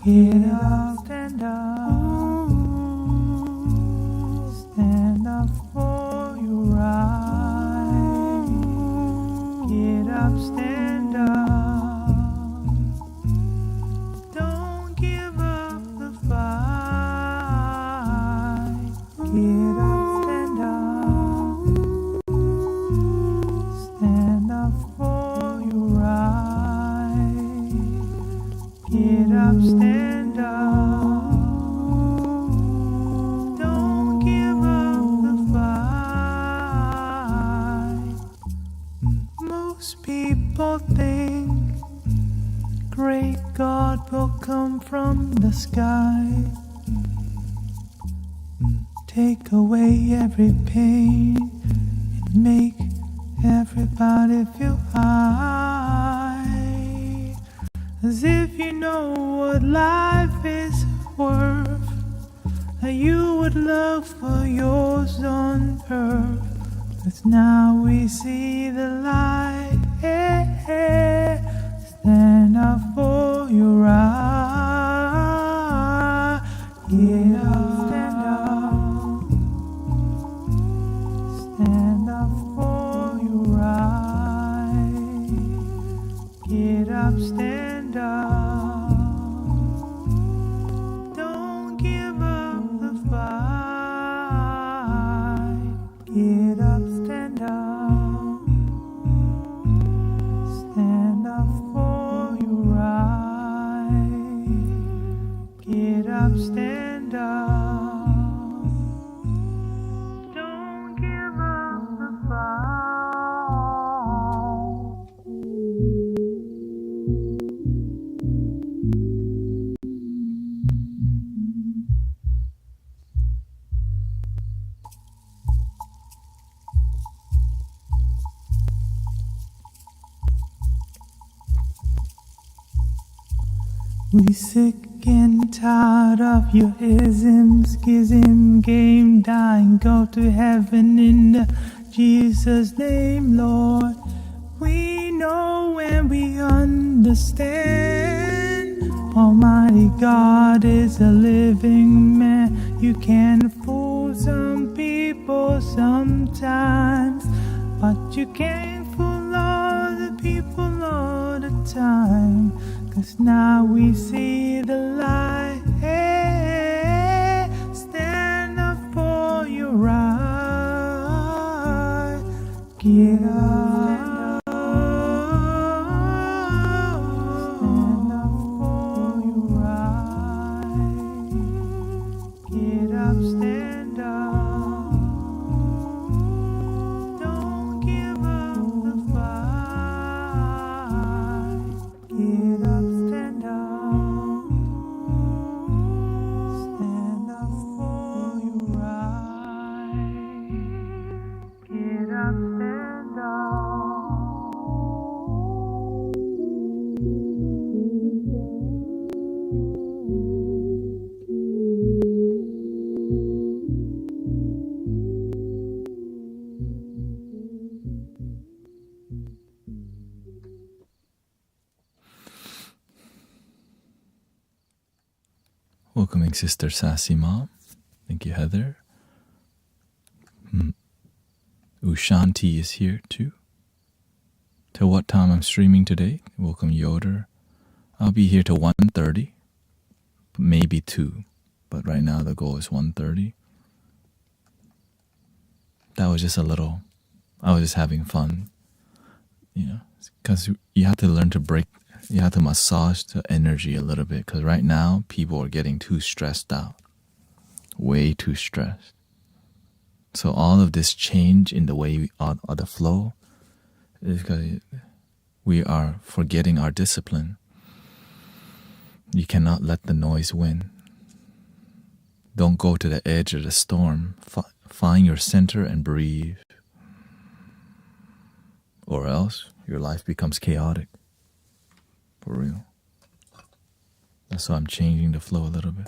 Get up, stand up. Stand up for your right. Get up, stand up. Don't give up the fight. Get up, stand up. Stand up for your right. Get up, stand up. Don't give up the fight. Most people think great God will come from the sky, take away every pain and make everybody feel high. As if you know what life is worth, you would look for yours on earth. 'Cause now we see the light. Stand up for your right. Get up, stand up. Stand up for your right. Get up, stand up. Don't give up the fight. Get up, stand up. Stand up for your right. Get up, stand up. Don't give up the fight. We sick and tired of your ism, schism, game, dying, go to heaven in the Jesus' name, Lord. We know and we understand Almighty God is a living man. You can fool some people sometimes, but you can't fool all the people all the time. 'Cause now we see the light. Stand up for your right. Get up. Stand up for your right. Get up, stand up. Don't give up the fight. Get up, stand up. Welcoming Sister Sassy Mom. Thank you, Heather. Ushanti is here too. Till what time I'm streaming today? Welcome Yoder. I'll be here till 1:30, maybe 2, but right now the goal is 1:30. That was just a little, I was just having fun, because you have to learn to break, you have to massage the energy a little bit, because right now people are getting too stressed out, way too stressed. So all of this change in the way we are the flow is because we are forgetting our discipline. You cannot let the noise win. Don't go to the edge of the storm. Find your center and breathe. Or else your life becomes chaotic. For real. That's why I'm changing the flow a little bit.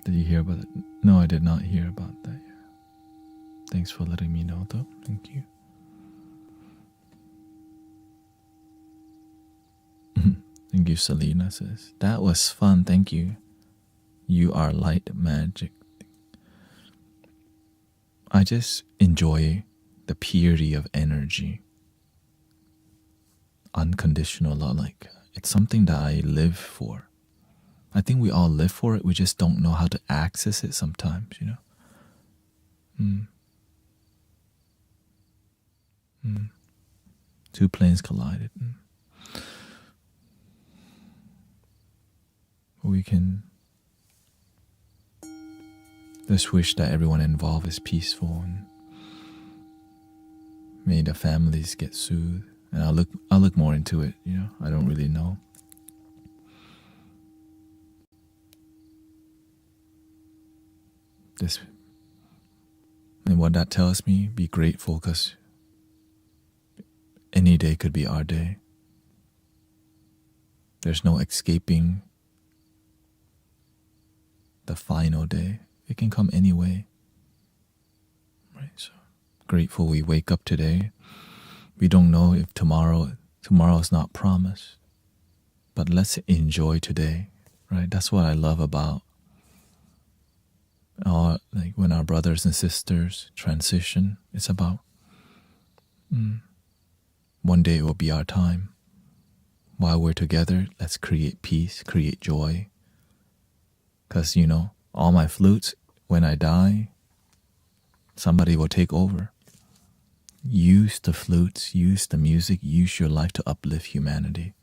Did you hear about it? No, I did not hear about that yet. Thanks for letting me know though. Thank you. Thank you, Selena says. That was fun, thank you. You are light magic. I just enjoy the purity of energy. Unconditional love, like it's something that I live for. I think we all live for it, we just don't know how to access it sometimes, Two planes collided. We can just wish that everyone involved is peaceful and may the families get soothed. And I'll look more into it, I don't really know. And what that tells me, be grateful, because any day could be our day. There's no escaping the final day. It can come any way. Right? So grateful we wake up today. We don't know if tomorrow's not promised. But let's enjoy today. Right? That's what I love about like when our brothers and sisters transition. It's about one day it will be our time. While we're together, let's create peace, create joy. Because, all my flutes, when I die, somebody will take over. Use the flutes, use the music, use your life to uplift humanity.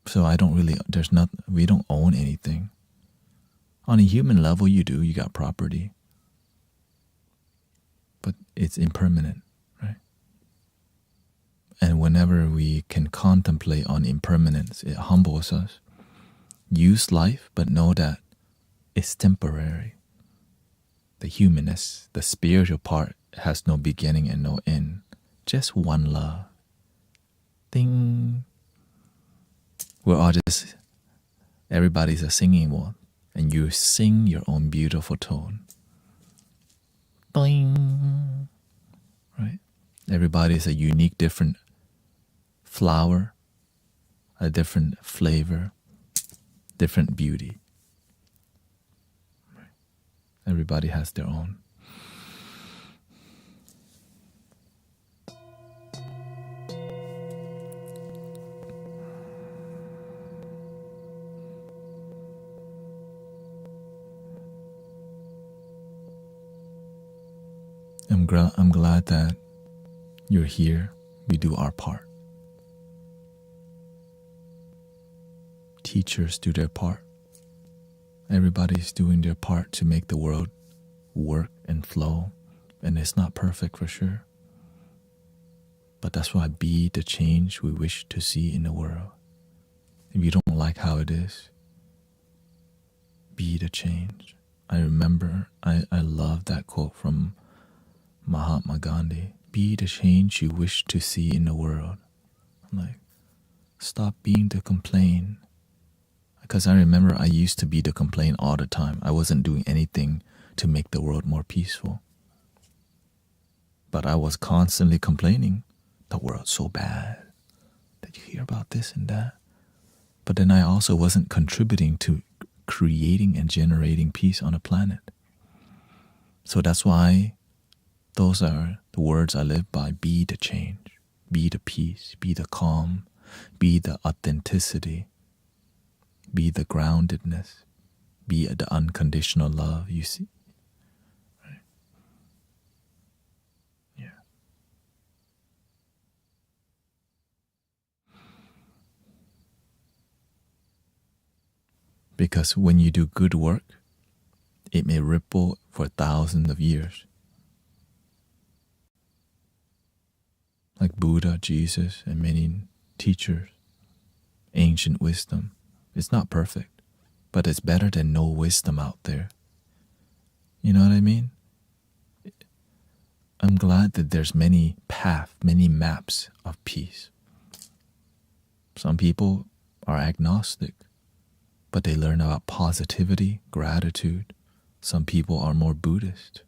So we don't own anything. On a human level, you got property. But it's impermanent, right? And whenever we can contemplate on impermanence, it humbles us. Use life, but know that it's temporary. The humanness, the spiritual part has no beginning and no end. Just one love. Ding. We're all everybody's a singing one. And you sing your own beautiful tone. Ding. Right? Everybody's a unique, different flower, a different flavor, different beauty. Right? Everybody has their own. I'm glad that you're here. We do our part. Teachers do their part. Everybody's doing their part to make the world work and flow. And it's not perfect for sure. But that's why be the change we wish to see in the world. If you don't like how it is, be the change. I remember, I love that quote from Mahatma Gandhi. Be the change you wish to see in the world. I'm like, stop being the complaint. Because I remember I used to be the complaint all the time. I wasn't doing anything to make the world more peaceful. But I was constantly complaining. The world's so bad. The did you hear about this and that? But then I also wasn't contributing to creating and generating peace on a planet. So that's why those are the words I live by. Be the change, be the peace, be the calm, be the authenticity, be the groundedness, be the unconditional love, you see. Right? Yeah. Because when you do good work, it may ripple for thousands of years. Like Buddha, Jesus, and many teachers, ancient wisdom. It's not perfect, but it's better than no wisdom out there. You know what I mean? I'm glad that there's many paths, many maps of peace. Some people are agnostic, but they learn about positivity, gratitude. Some people are more Buddhist,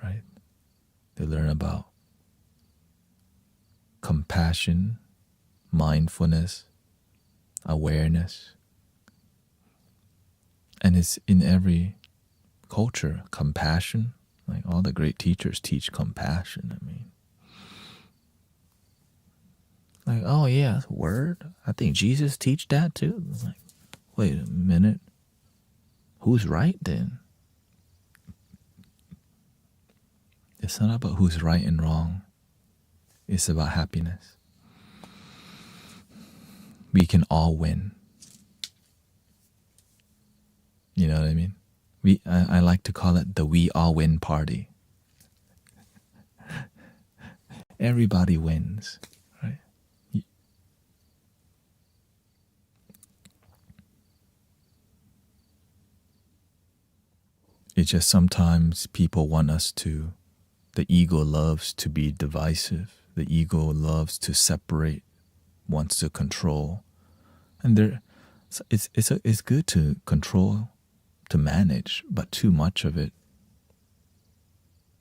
right? They learn about compassion, mindfulness, awareness. And it's in every culture, compassion. Like all the great teachers teach compassion. I mean, like, oh yeah, word. I think Jesus teach that too. Like, wait a minute. Who's right then? It's not about who's right and wrong. It's about happiness. We can all win. You know what I mean? I like to call it the we all win party. Everybody wins, right? It's just sometimes people want us to, the ego loves to be divisive. The ego loves to separate, wants to control. And it's good to control, to manage, but too much of it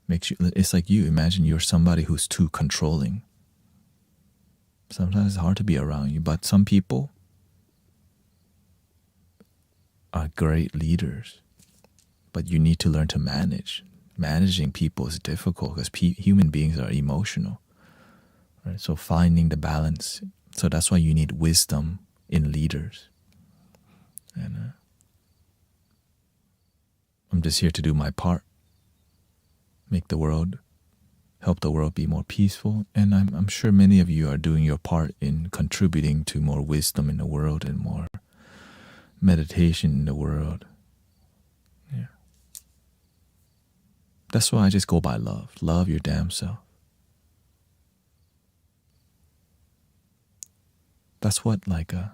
makes you, it's like you imagine you're somebody who's too controlling. Sometimes it's hard to be around you, but some people are great leaders, but you need to learn to manage. Managing people is difficult because human beings are emotional, right? So finding the balance. So that's why you need wisdom in leaders. And I'm just here to do my part, help the world be more peaceful. And I'm sure many of you are doing your part in contributing to more wisdom in the world and more meditation in the world. Yeah. That's why I just go by love. Love your damn self. That's what yeah.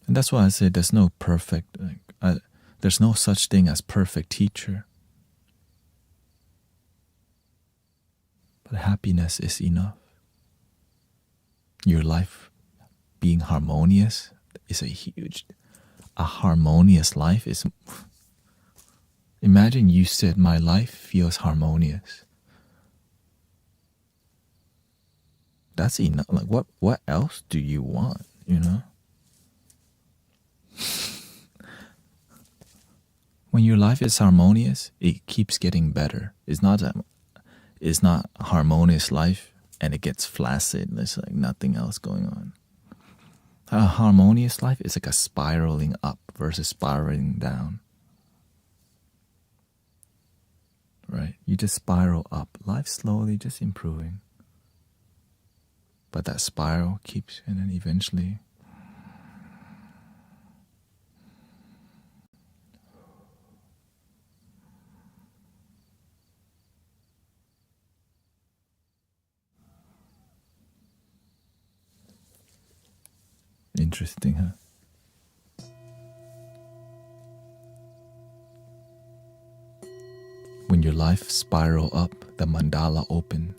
And that's why I say there's no perfect, there's no such thing as perfect teacher. But happiness is enough. Your life being harmonious is a harmonious life is, imagine you said my life feels harmonious. That's enough. Like what else do you want, you know? When your life is harmonious, it keeps getting better. It's not a harmonious life and it gets flaccid. There's like nothing else going on. A harmonious life is like a spiraling up versus spiraling down. Right? You just spiral up. Life slowly just improving. But that spiral keeps, and then eventually interesting, huh? When your life spiral up, the mandala open.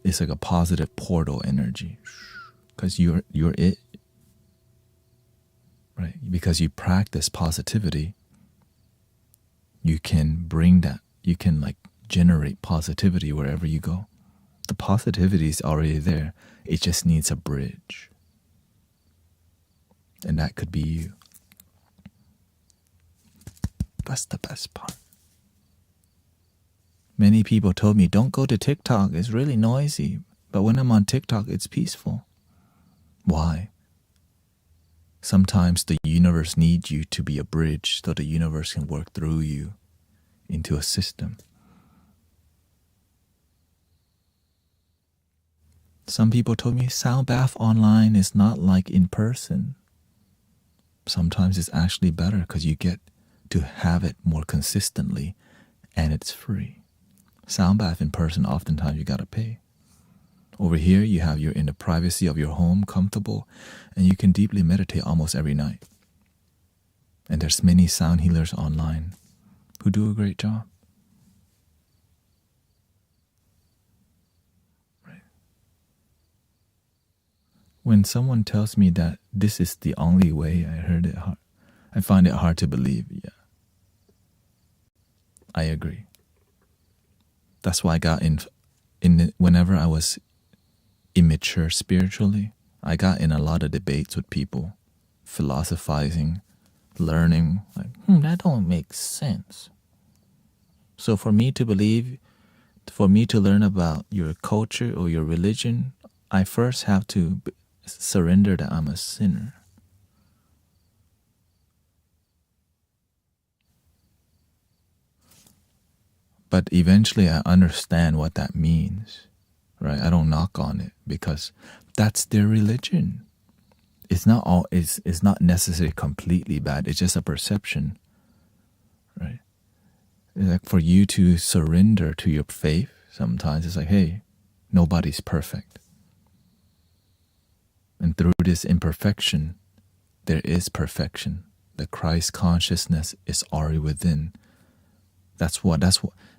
It's like a positive portal energy, because you're it, right? Because you practice positivity, you can bring that, you can like generate positivity wherever you go. The positivity is already there. It just needs a bridge. And that could be you. That's the best part. Many people told me, don't go to TikTok, it's really noisy. But when I'm on TikTok, it's peaceful. Why? Sometimes the universe needs you to be a bridge so the universe can work through you into a system. Some people told me sound bath online is not like in person. Sometimes it's actually better because you get to have it more consistently and it's free. Sound bath in person, oftentimes you gotta pay. Over here, you have you're in the privacy of your home, comfortable, and you can deeply meditate almost every night. And there's many sound healers online who do a great job. Right. When someone tells me that this is the only way, I find it hard to believe. Yeah, I agree. That's why I got whenever I was immature spiritually, I got in a lot of debates with people, philosophizing, learning, like, that don't make sense. So for me to learn about your culture or your religion, I first have to surrender that I'm a sinner. But eventually I understand what that means. Right? I don't knock on it because that's their religion. It's not necessarily completely bad. It's just a perception. Right? It's like for you to surrender to your faith, sometimes it's like, hey, nobody's perfect. And through this imperfection, there is perfection. The Christ consciousness is already within. That's what,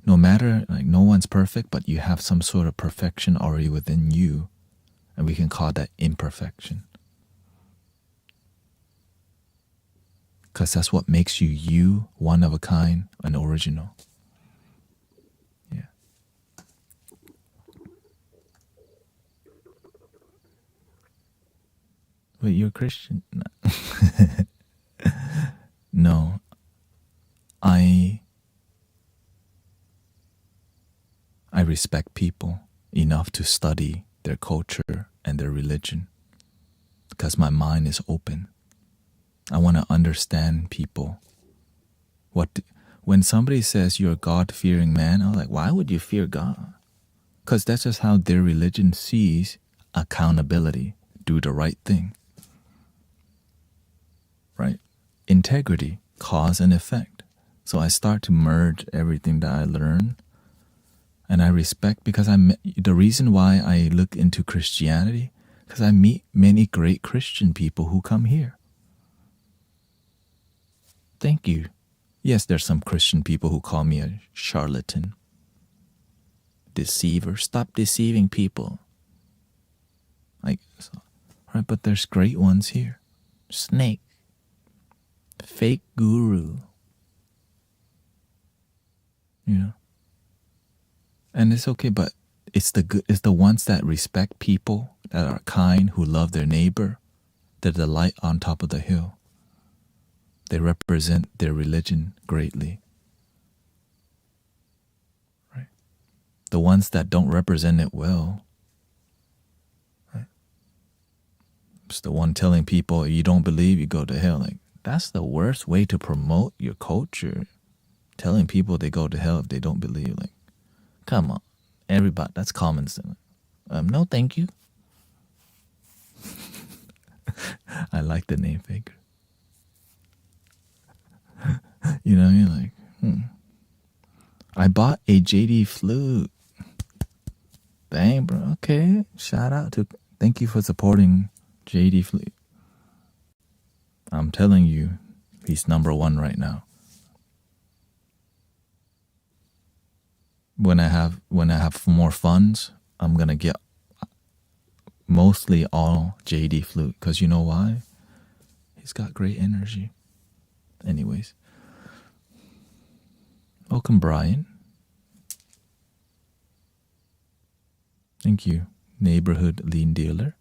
no matter, like no one's perfect, but you have some sort of perfection already within you. And we can call that imperfection. Because that's what makes you you, one of a kind, and original. Yeah. Wait, you're a Christian? No. I respect people enough to study their culture and their religion because my mind is open. I want to understand people. When somebody says you're a God-fearing man, I'm like, why would you fear God? Because that's just how their religion sees accountability. Do the right thing. Right? Integrity, cause and effect. So I start to merge everything that I learn. And I respect because the reason why I look into Christianity, because I meet many great Christian people who come here. Thank you. Yes, there's some Christian people who call me a charlatan. Deceiver. Stop deceiving people. Like, right, but there's great ones here. Snake. Fake guru. You know? And it's okay, but it's the ones that respect people, that are kind, who love their neighbor. They're the light on top of the hill. They represent their religion greatly. Right? The ones that don't represent it well. Right? It's the one telling people, you don't believe, you go to hell. Like, that's the worst way to promote your culture. Telling people they go to hell if they don't believe. Like, come on, everybody, that's common sense. No, thank you. I like the name faker. You know what I mean? Like, I bought a JD Flute. Dang, bro. Okay, thank you for supporting JD Flute. I'm telling you, he's number one right now. When I have more funds, I'm gonna get mostly all JD Flute, because you know why? He's got great energy. Anyways, Welcome, Brian. Thank you, neighborhood lean dealer.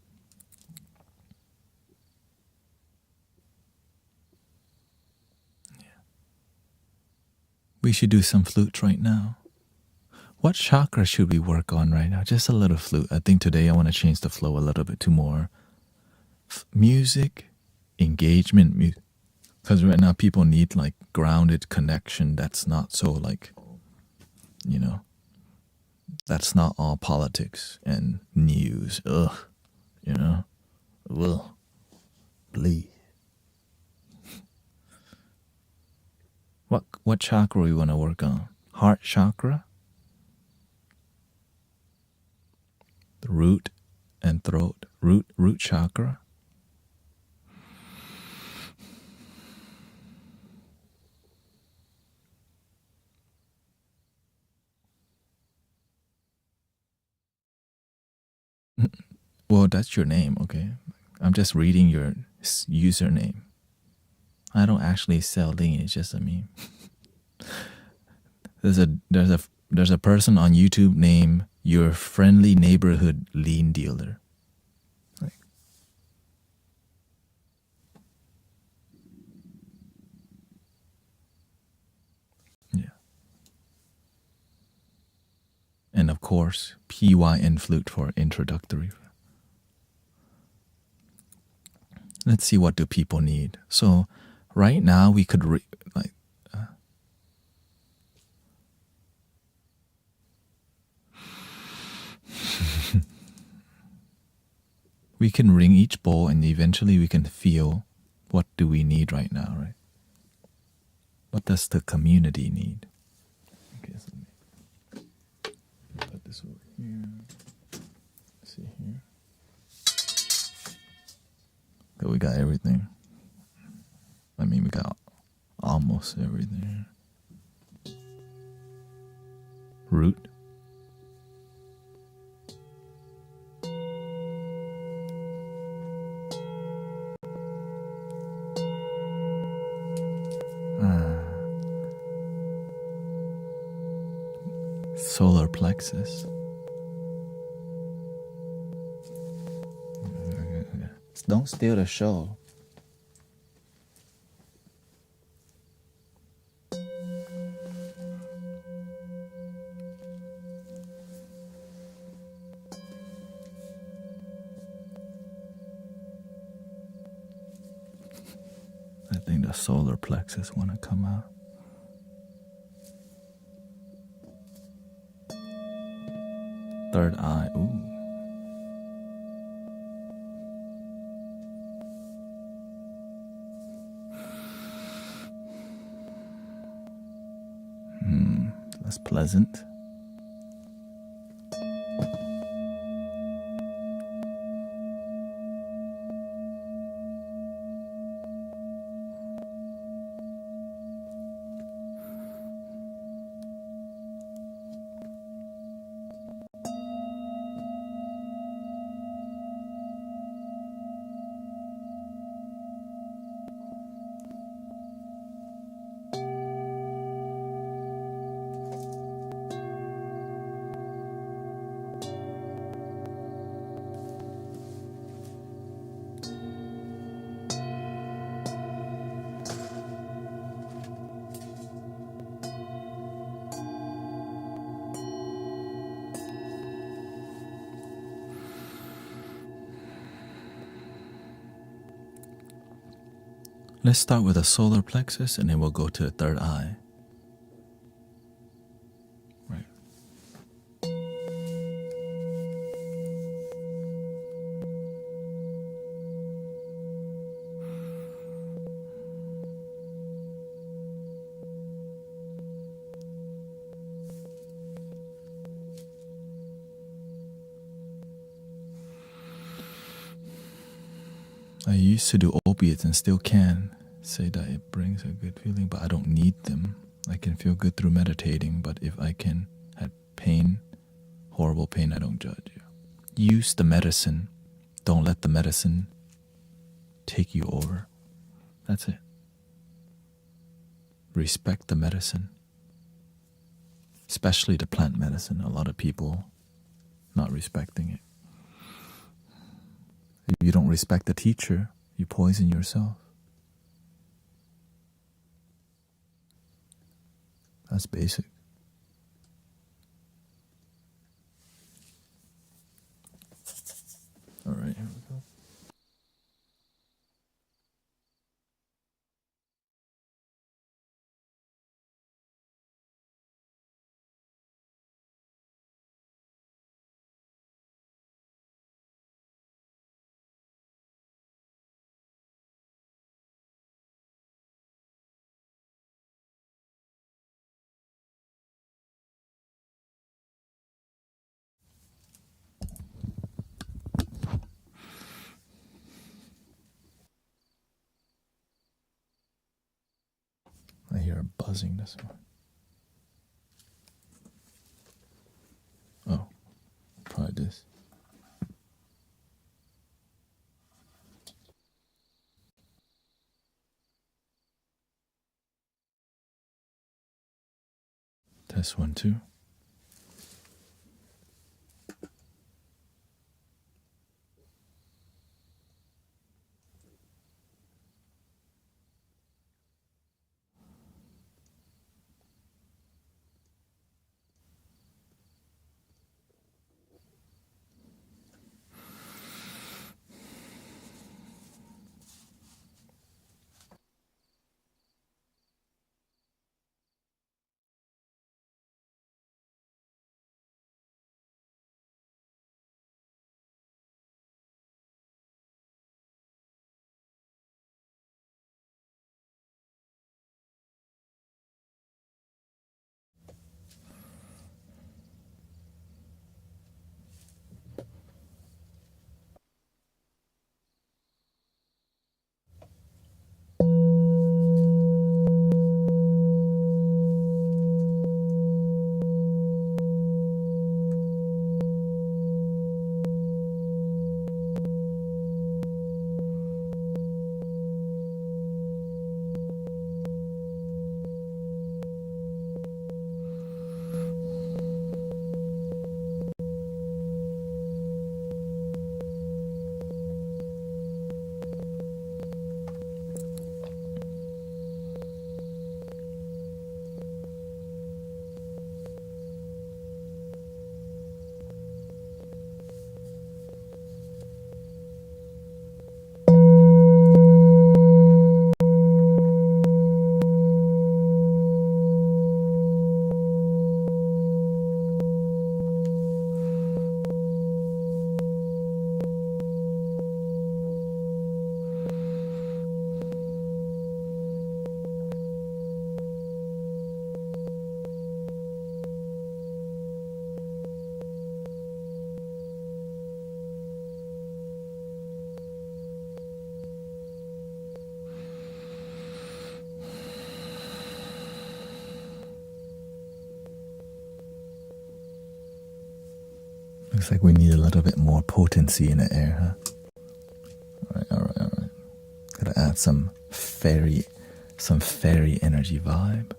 We should do some flutes right now. What chakra should we work on right now? Just a little flute. I think today I want to change the flow a little bit to more music, engagement music. Because right now people need like grounded connection that's not so like, you know, that's not all politics and news. Ugh, you know? Ugh. Please. What chakra we want to work on? Heart chakra? The root and throat. Root chakra? Well, that's your name, okay? I'm just reading your username. I don't actually sell lean, it's just a meme. There's a person on YouTube named Your Friendly Neighborhood Lean Dealer. Like, yeah. And of course, PYN Flute for introductory. Let's see, what do people need? So right now we could we can ring each bowl and eventually we can feel what do we need right now, right? What does the community need? Okay, so let me put this over here. Let's see here. Okay, we got everything. I mean, we got almost everything. Root. Solar plexus. Don't steal the show. I think the solar plexus want to come out. Third eye. Ooh. That's pleasant. Let's start with the solar plexus and then we'll go to the third eye. Right. I used to do opiates and still can say that it brings a good feeling, but I don't need them. I can feel good through meditating, but if I can have pain, horrible pain, I don't judge. Use the medicine. Don't let the medicine take you over. That's it. Respect the medicine. especially the plant medicine. A lot of people not respecting it. If you don't respect the teacher, you poison yourself. That's basic. All right, here we go. I hear a buzzing this one. Oh, probably this. Test 1, 2. Looks like we need a little bit more potency in the air, huh? All right. Gotta add some fairy energy vibe.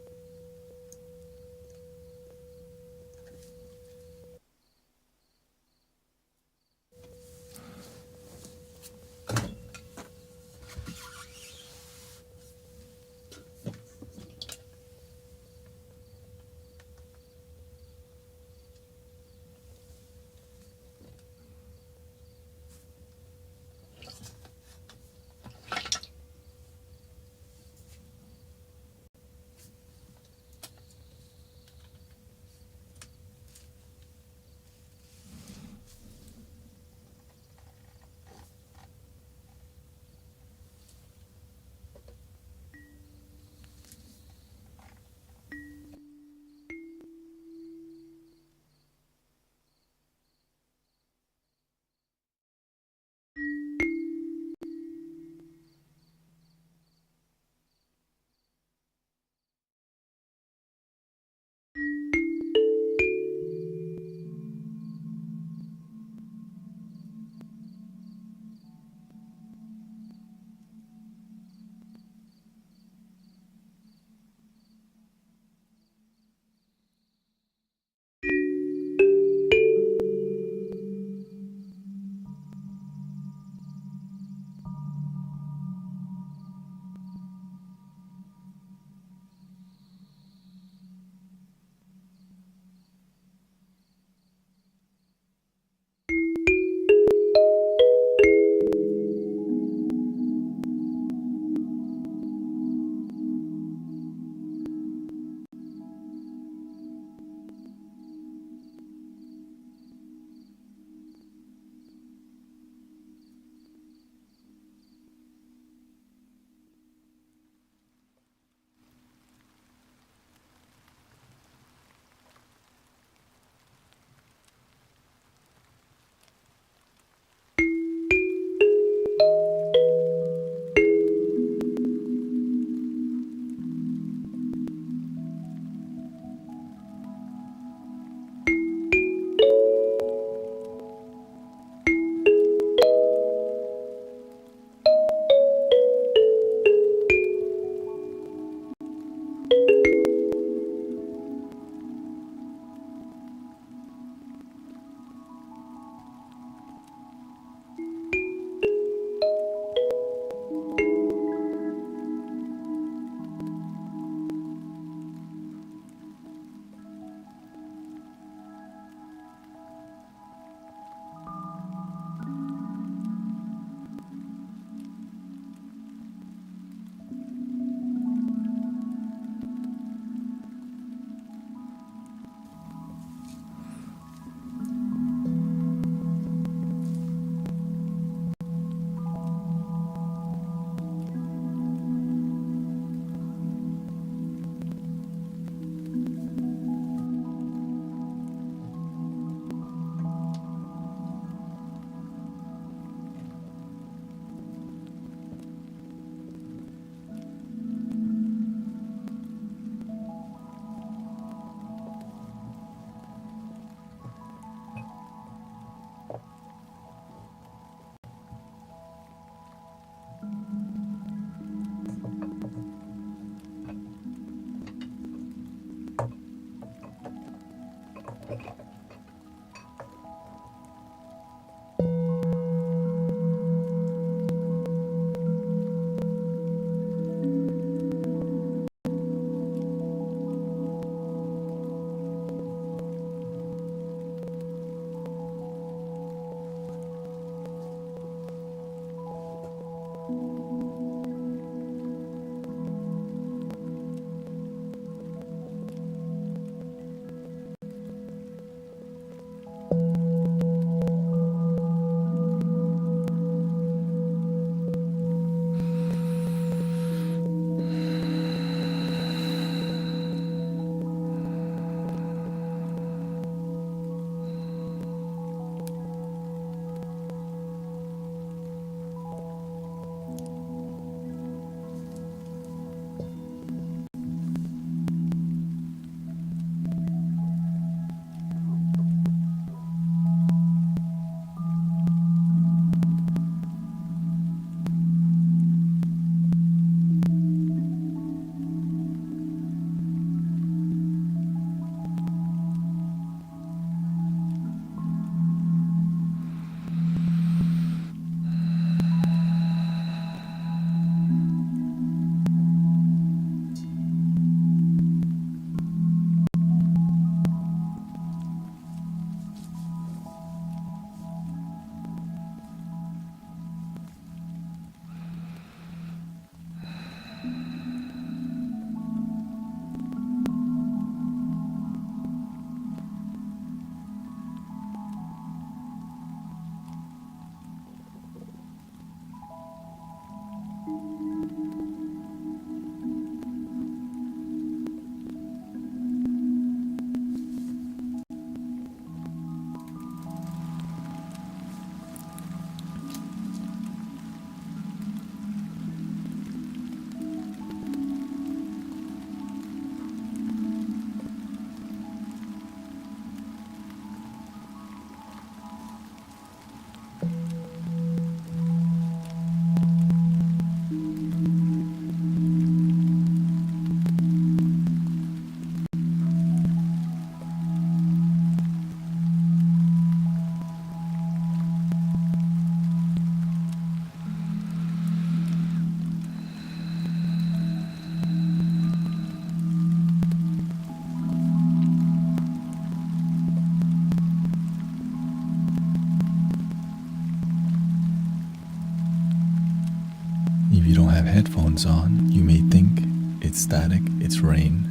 have headphones on, you may think it's static, it's rain.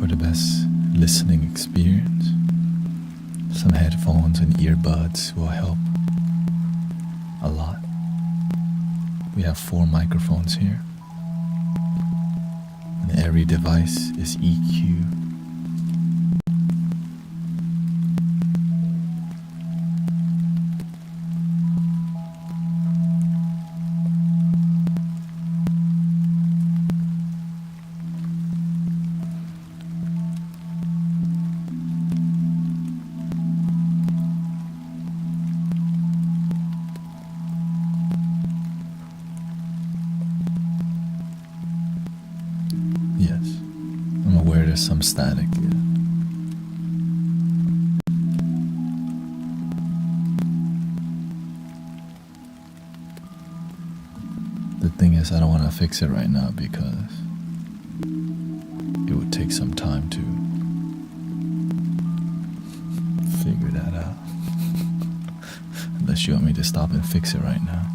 For the best listening experience, some headphones and earbuds will help a lot. We have 4 microphones here, and every device is EQ. Yes, I'm aware there's some static. Yeah. The thing is, I don't want to fix it right now because it would take some time to figure that out. Unless you want me to stop and fix it right now.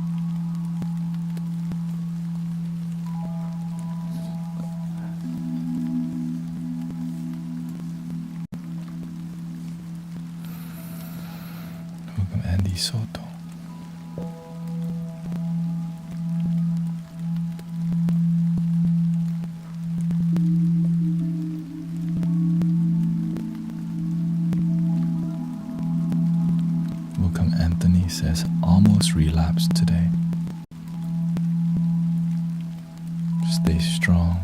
Welcome, Andy Soto. Welcome, Anthony says, almost relapsed today. Stay strong.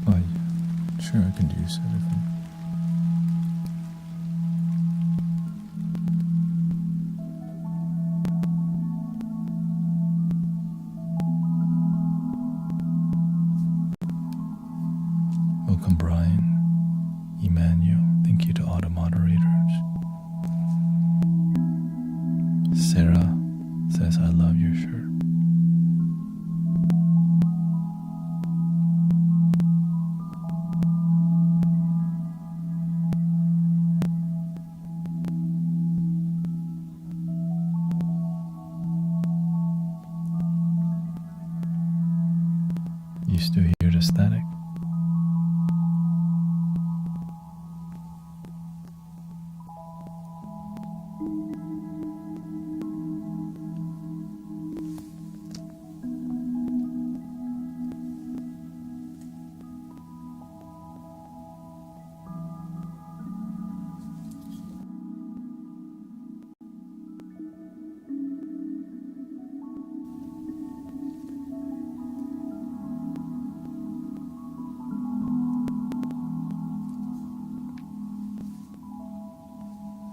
Oh, yeah. Sure, I can use everything. Welcome, Brian, Emmanuel. Thank you to all the moderators. Sarah says, I love your shirt. You still hear the static?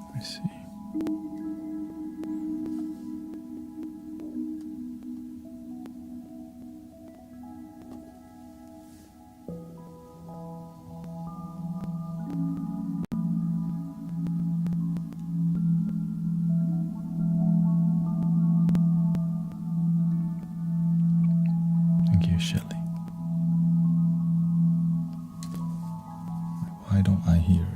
Let me see. Thank you, Shelley. Why don't I hear it?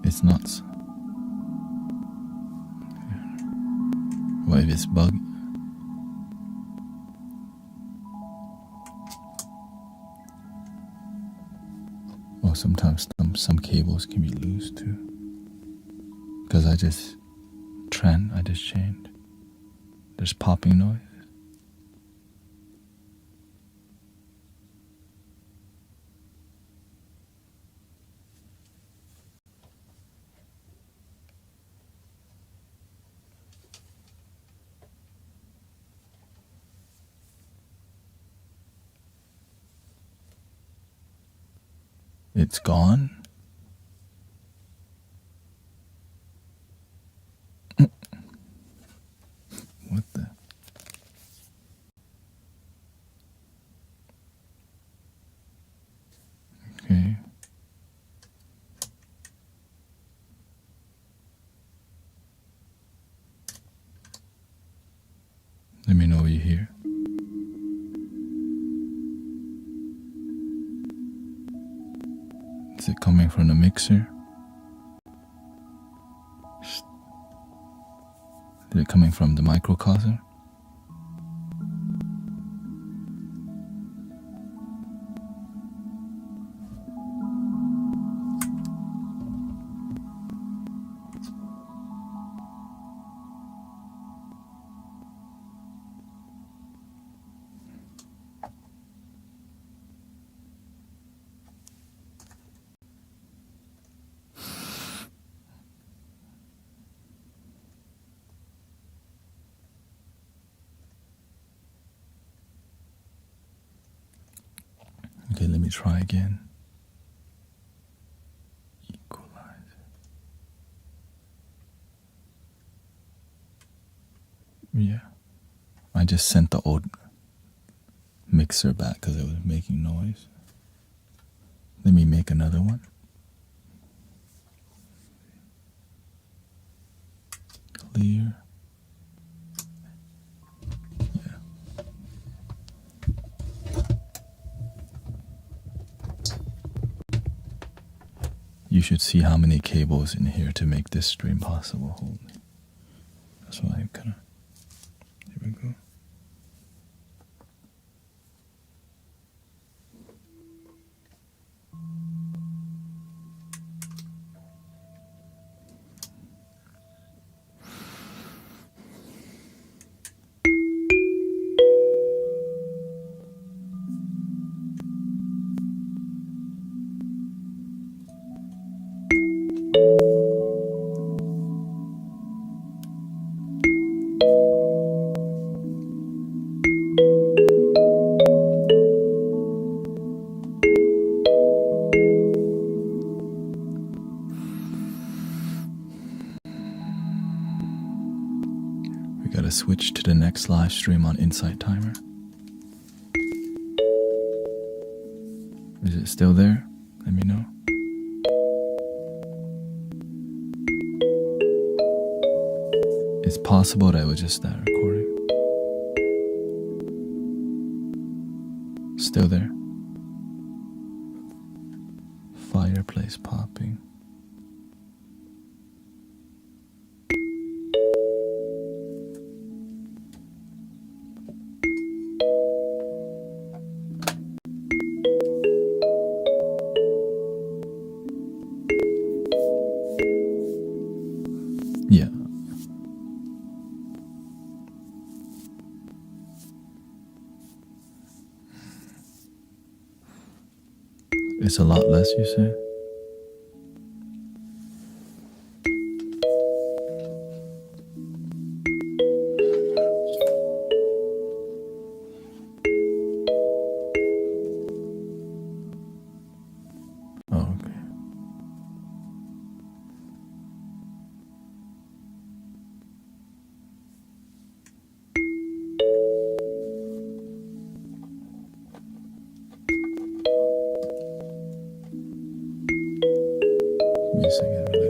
It's nuts. What if it's bug? Well, sometimes some cables can be loose too. Because I just changed. There's popping noise. It's gone? What the? Okay. Let me know what you hear. Is it coming from the mixer? Is it coming from the microcosm? Okay, let me try again. Equalize. Yeah. I just sent the old mixer back because it was making noise. Let me make another one. Clear. Yeah. You should see how many cables in here to make this stream possible. Holy. That's why I kind of. Here we go. We gotta switch to the next live stream on Insight Timer. Is it still there? Let me know. It's possible that it was just that recording. Still there? Fireplace popping. Yeah. It's a lot less, you say? Oh, okay. Give me a second, really.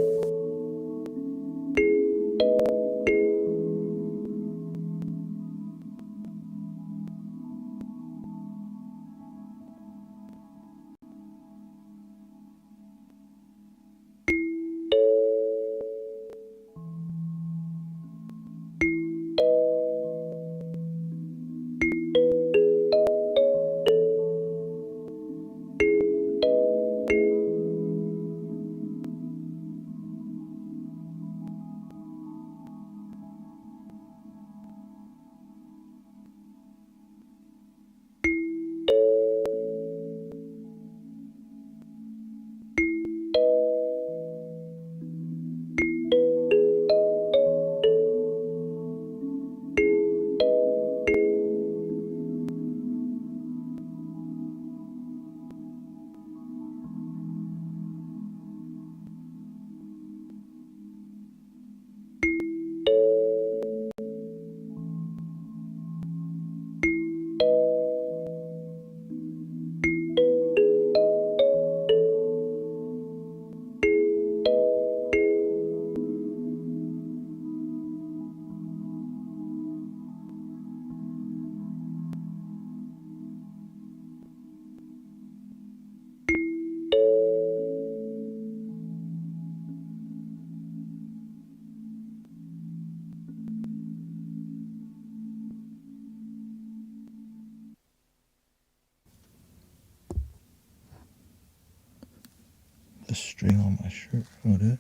the string on my shirt. What is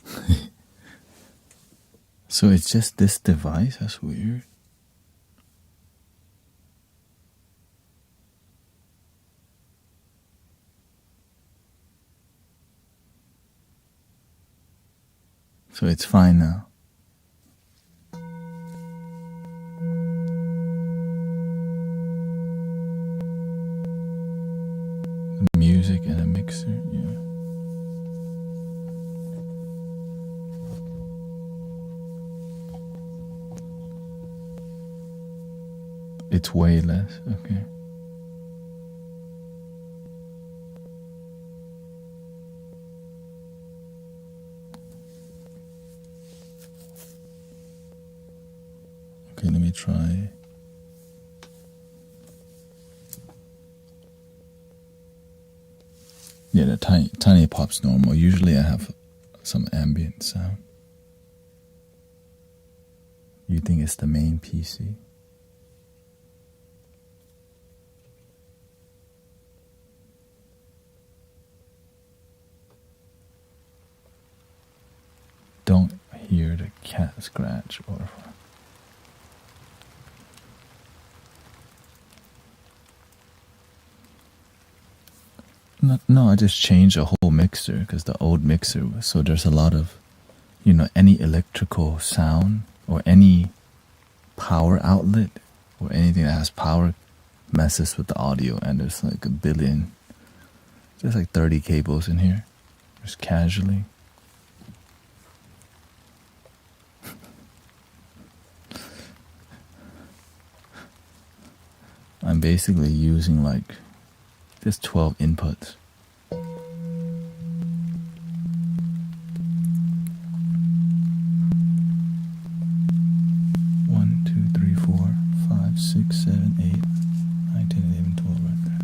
it? So it's just this device? That's weird. So it's fine now. The music and a mixer, yeah. It's way less, okay. Okay, let me try. Yeah, the tiny pop's normal. Usually I have some ambient sound. You think it's the main PC? Don't hear the cat scratch or... No, I just changed the whole mixer because the old mixer was, so there's a lot of, any electrical sound or any power outlet or anything that has power messes with the audio, and there's like a billion, there's like 30 cables in here, just casually. I'm basically using like just 12 inputs. One, 2, 3, 4, 5, 6, 7, 8, 9, 10, 11, 12 right there.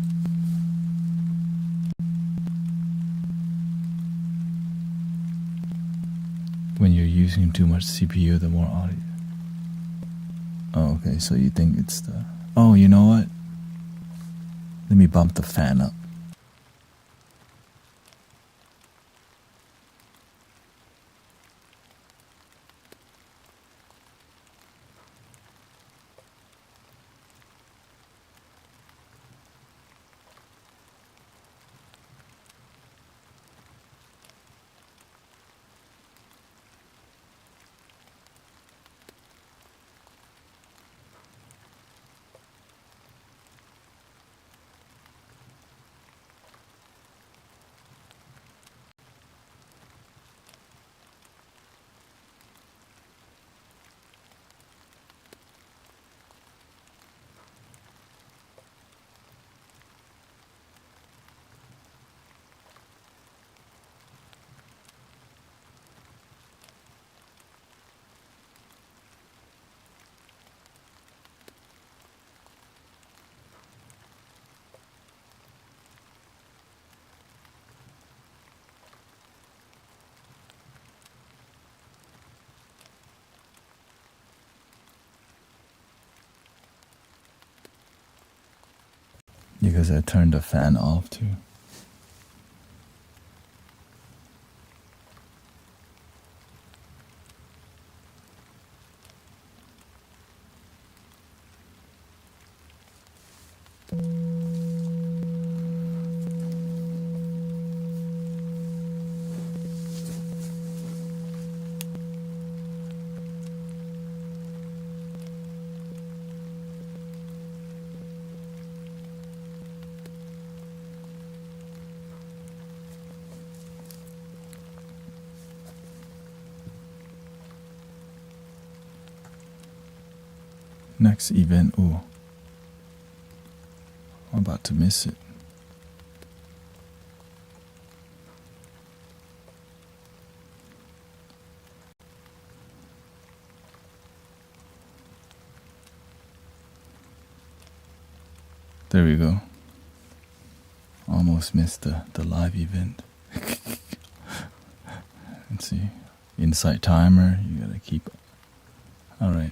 When you're using too much CPU, the more audio. Oh, okay, so you think it's the... Oh, you know what? Let me bump the fan up. Because I turned the fan off too. Next event, oh, I'm about to miss it. There we go. Almost missed the live event. Let's see. Insight timer, you gotta keep. Alright.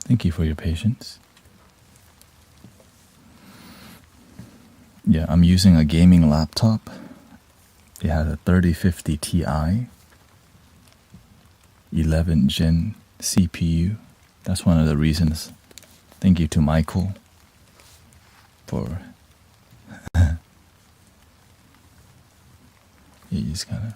Thank you for your patience. Yeah, I'm using a gaming laptop. It has a 3050 Ti, 11 Gen CPU. That's one of the reasons. Thank you to Michael for... You just kind of...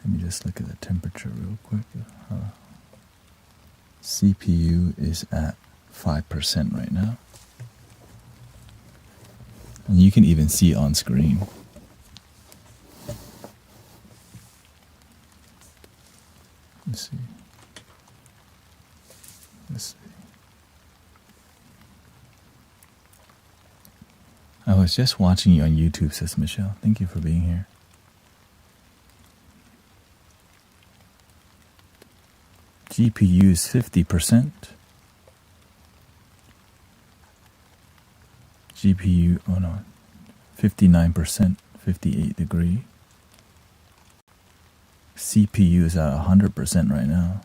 Let me just look at the temperature real quick. CPU is at 5% right now. And you can even see on screen. Let's see. Let's see. I was just watching you on YouTube, says Michelle. Thank you for being here. GPU is 50%. GPU, oh no, 59%, 58 degree. CPU is at 100% right now.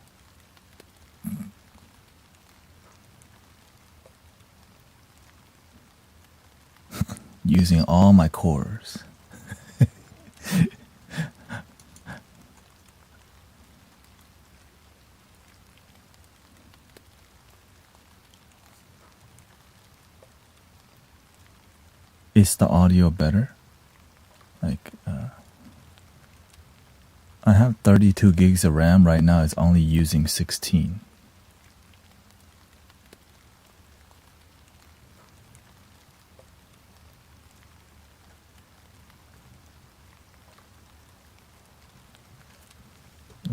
Using all my cores. Is the audio better? Like, I have 32 gigs of RAM right now. It's only using 16.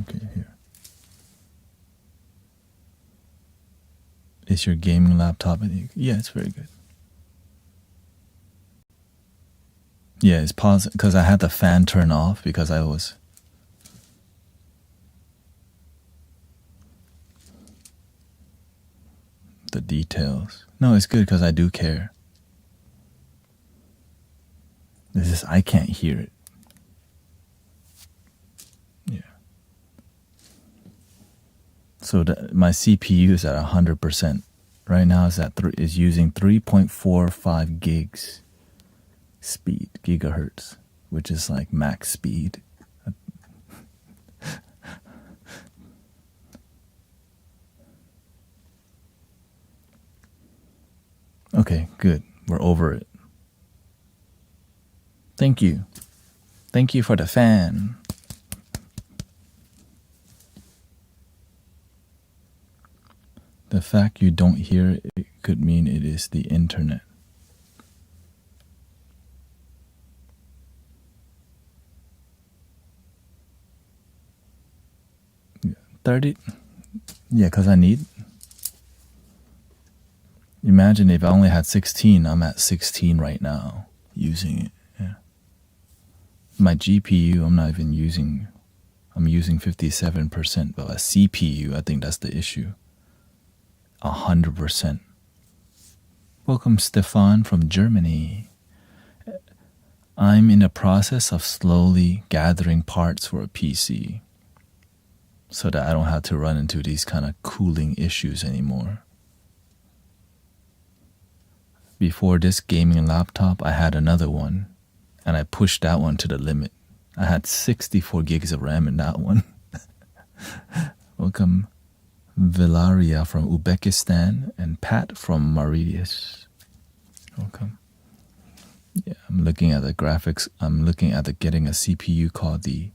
Okay, here. Is your gaming laptop? Yeah, it's very good. Yeah, it's paused because I had the fan turn off because I was... The details. No, it's good because I do care. This is, I can't hear it. Yeah. So my CPU is at 100%. Right now it's at is using 3.45 gigs. Speed, gigahertz, which is like max speed. Okay, good. We're over it. Thank you. Thank you for the fan. The fact you don't hear it could mean it is the internet. Yeah, 30. Yeah, because I need. Imagine if I only had 16, I'm at 16 right now using it. Yeah. My GPU, I'm not even using, I'm using 57%, but a CPU, I think that's the issue. 100%. Welcome, Stefan from Germany. I'm in the process of slowly gathering parts for a PC so that I don't have to run into these kind of cooling issues anymore. Before this gaming laptop, I had another one, and I pushed that one to the limit. I had 64 gigs of RAM in that one. Welcome, Vilaria from Uzbekistan, and Pat from Mauritius. Welcome. Yeah, I'm looking at the graphics. I'm looking at getting a CPU called the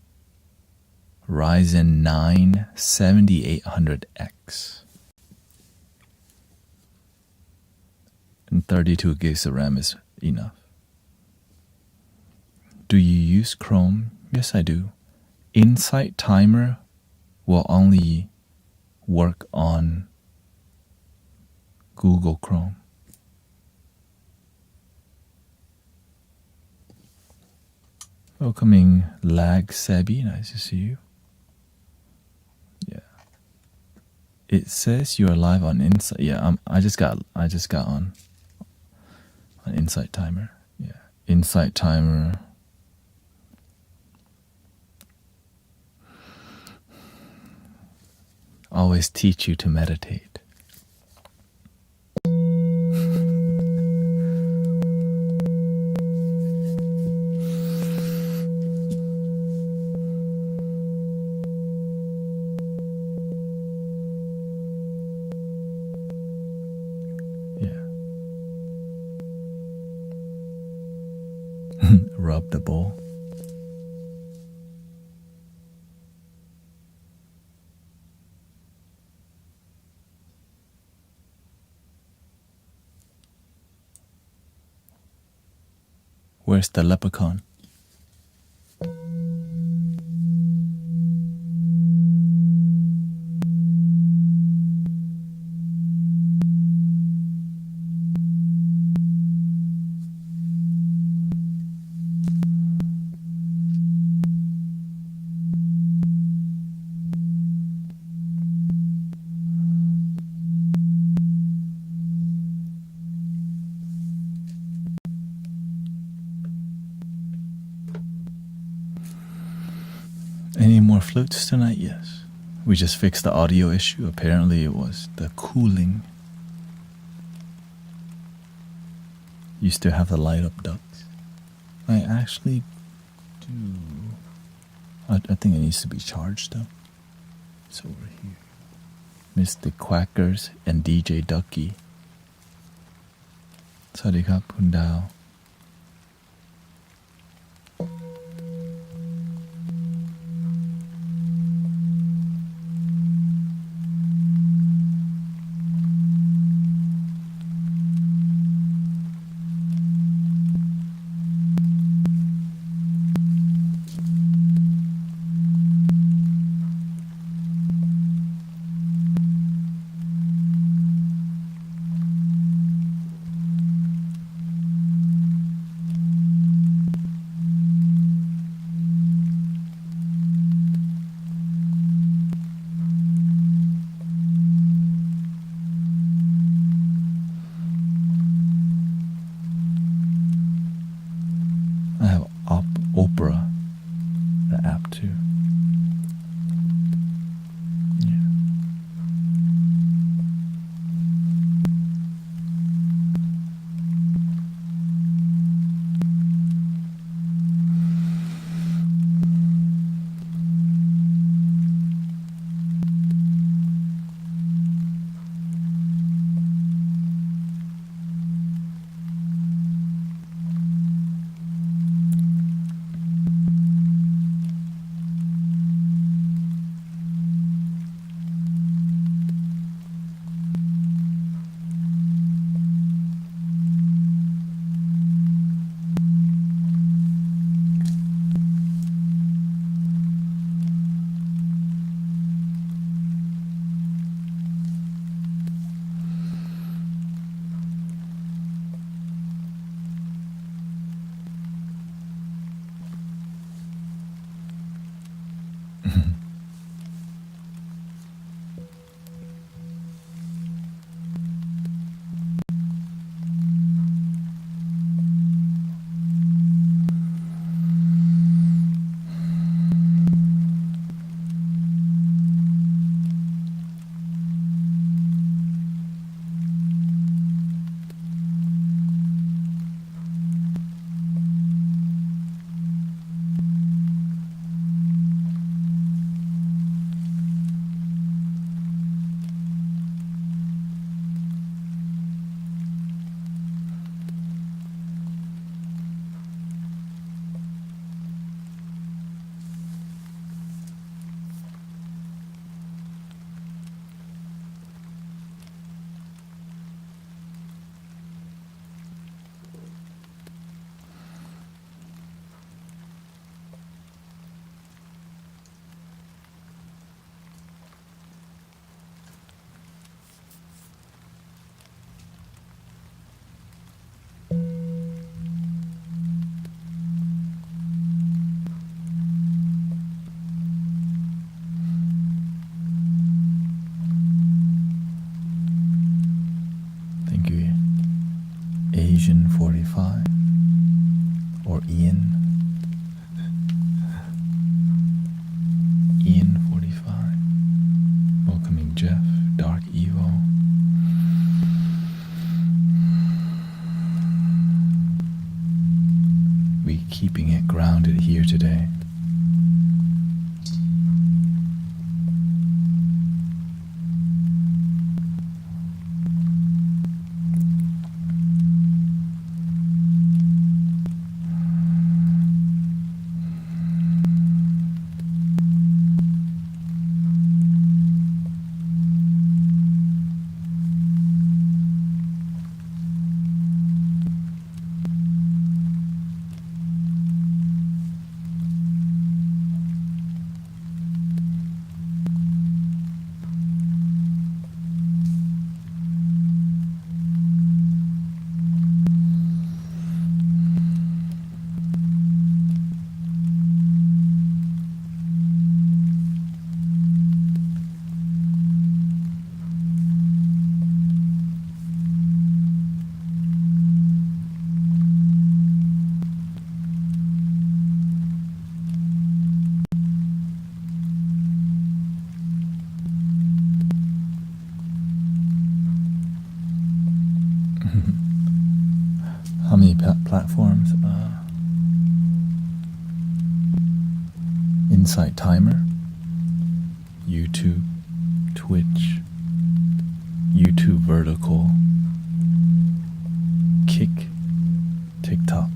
Ryzen 9 7800X. And 32 gigs of RAM is enough. Do you use Chrome? Yes, I do. Insight Timer will only work on Google Chrome. Welcoming Lag Sebi, nice to see you. Yeah. It says you are live on Insight. Yeah, I just got on Insight Timer. Yeah. Insight Timer. always teach you to meditate. Yeah. Rub the bowl. Where's the leprechaun? Any more flutes tonight? Yes. We just fixed the audio issue. Apparently it was the cooling. Used to have the light up ducts. I actually do. I think it needs to be charged though. It's over here. Mr. Quackers and DJ Ducky. สวัสดีครับคุณดาว I have Opera, the app too. Yeah. Asian 45 or Ian 45 welcoming we keeping it grounded here today? How many platforms? Insight Timer, YouTube, Twitch, YouTube Vertical, Kick, TikTok.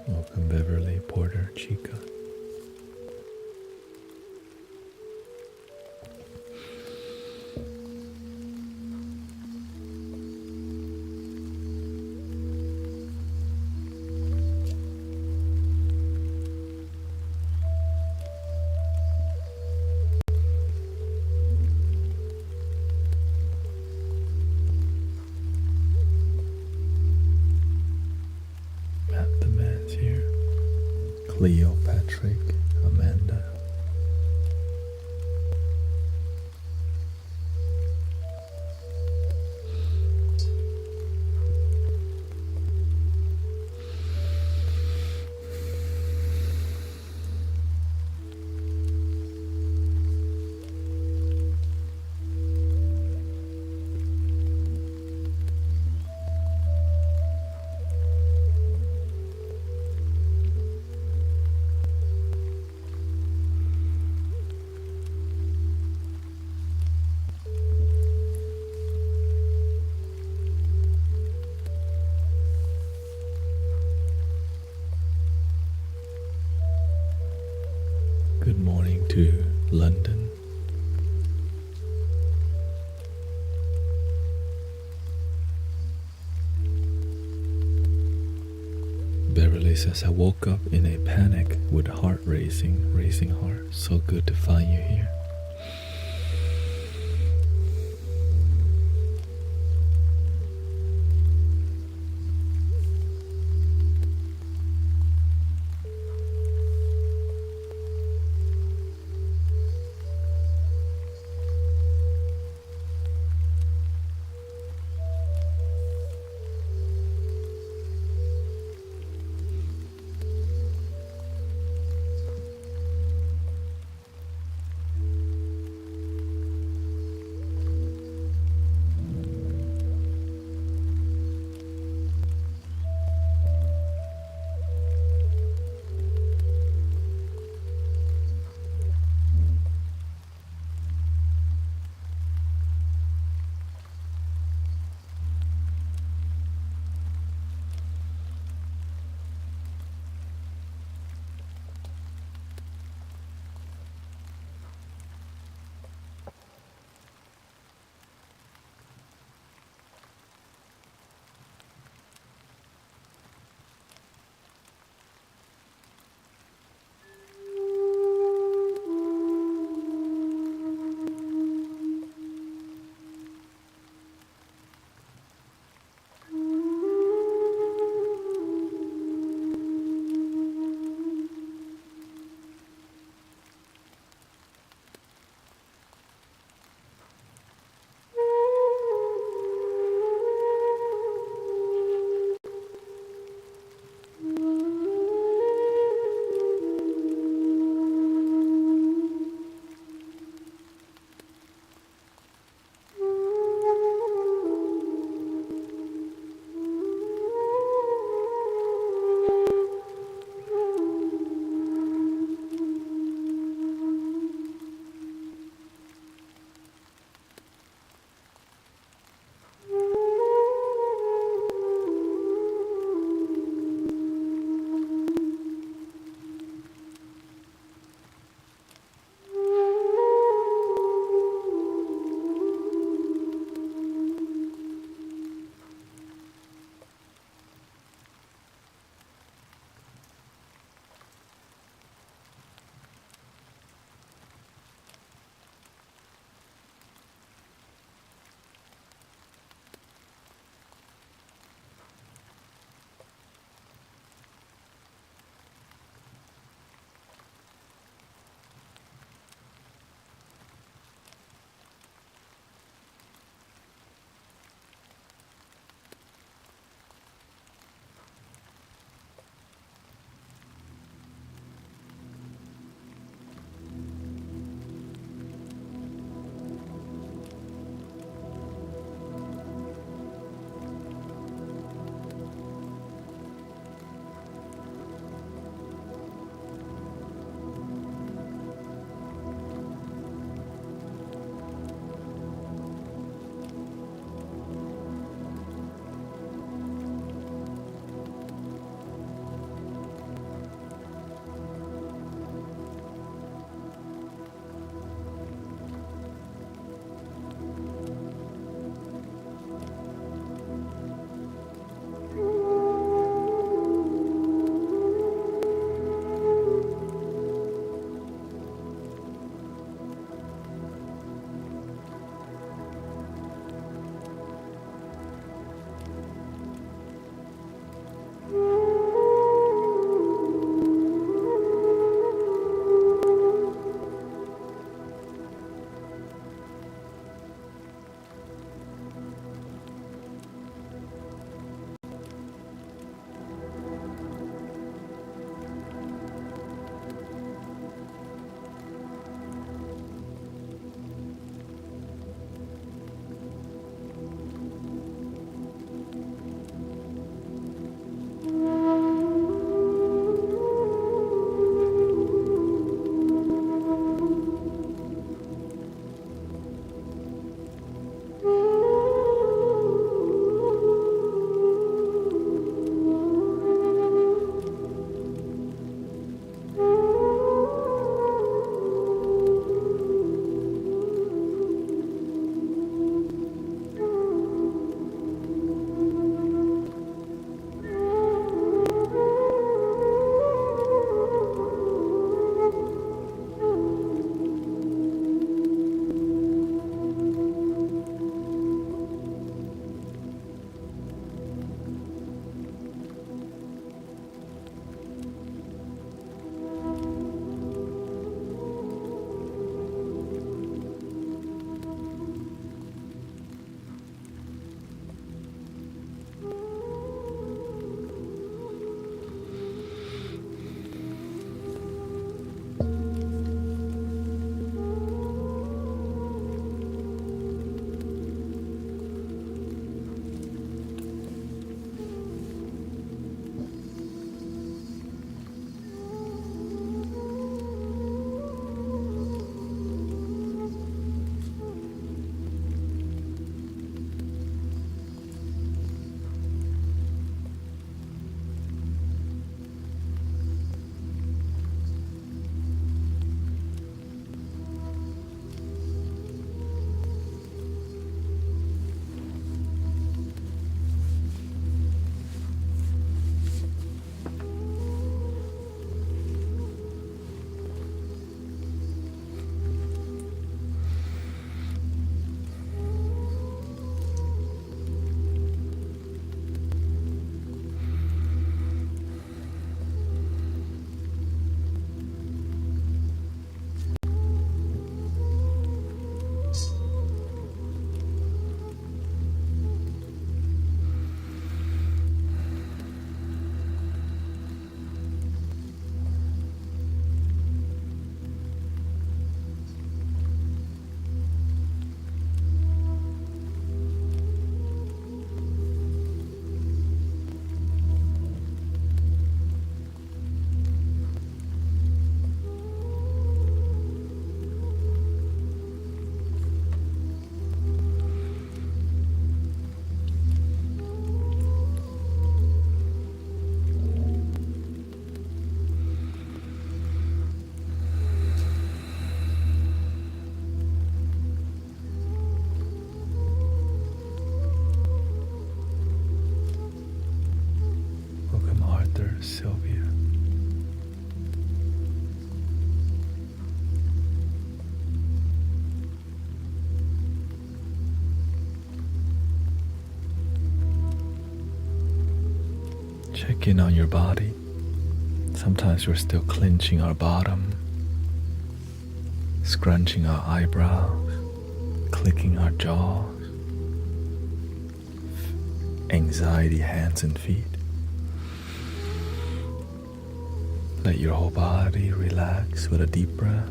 Welcome, Beverly Porter Chica. Matt the Man's here. Cleo, Patrick, Amanda. Good morning to London. Beverly says, I woke up in a panic with heart racing heart. So good to find you here. Check in on your body. Sometimes we're still clenching our bottom, scrunching our eyebrows, clicking our jaws, anxiety hands and feet. Let your whole body relax with a deep breath.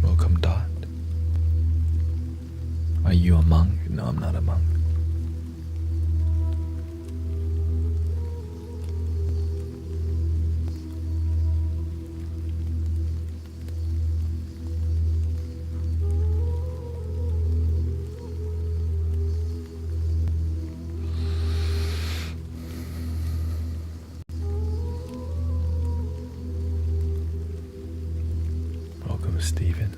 Welcome, Dot. Are you a monk? No, I'm not a monk. Welcome, Stephen.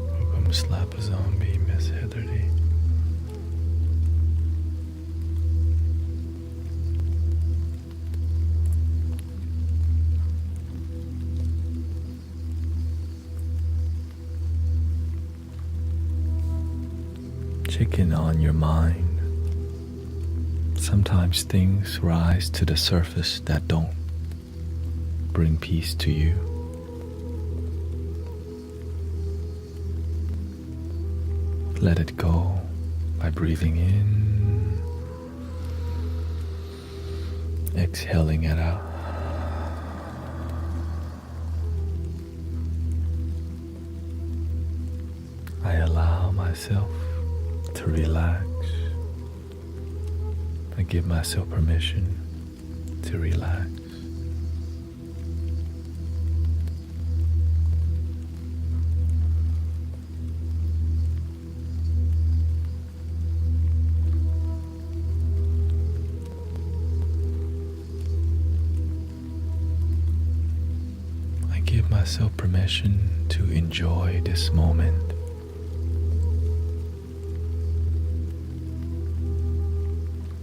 Welcome, Slap a Zombie, Miss Heatherly. Check in on your mind. Sometimes things rise to the surface that don't bring peace to you. Let it go by breathing in, exhaling it out. I allow myself to relax. I give myself permission to relax. I give myself permission to enjoy this moment.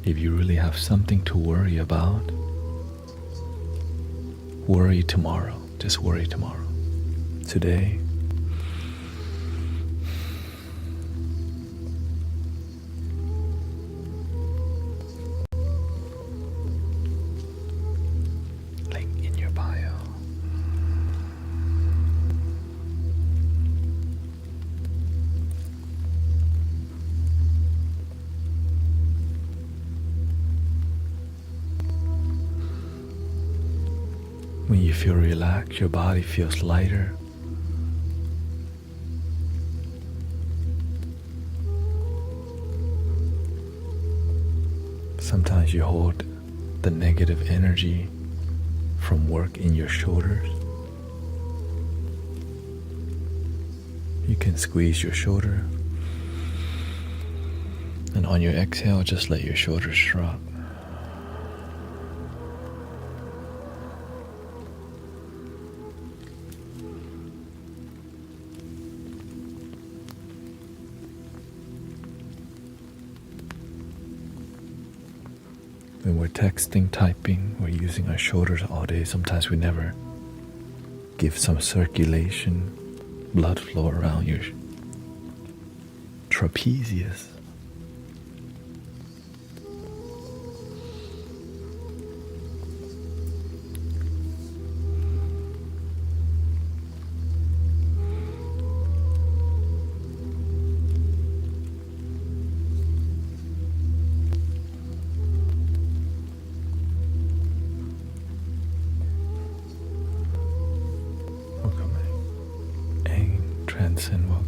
If you really have something to worry about, worry tomorrow. Just worry tomorrow. Today, link in your bio. When you feel relaxed, your body feels lighter. Sometimes you hold the negative energy from work in your shoulders. You can squeeze your shoulder, and on your exhale, just let your shoulders drop. When we're texting, typing, we're using our shoulders all day. Sometimes we never give some circulation, blood flow around your trapezius. And welcome.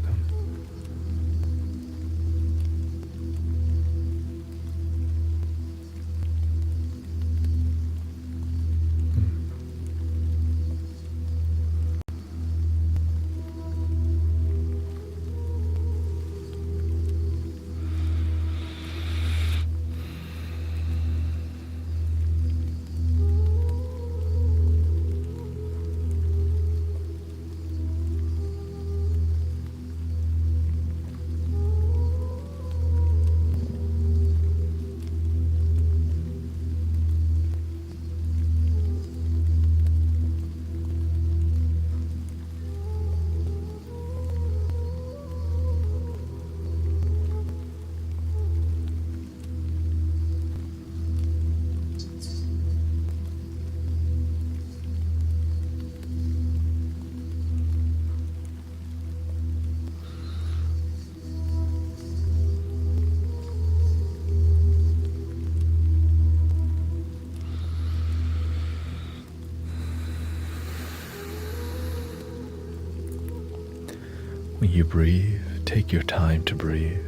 you breathe, take your time to breathe.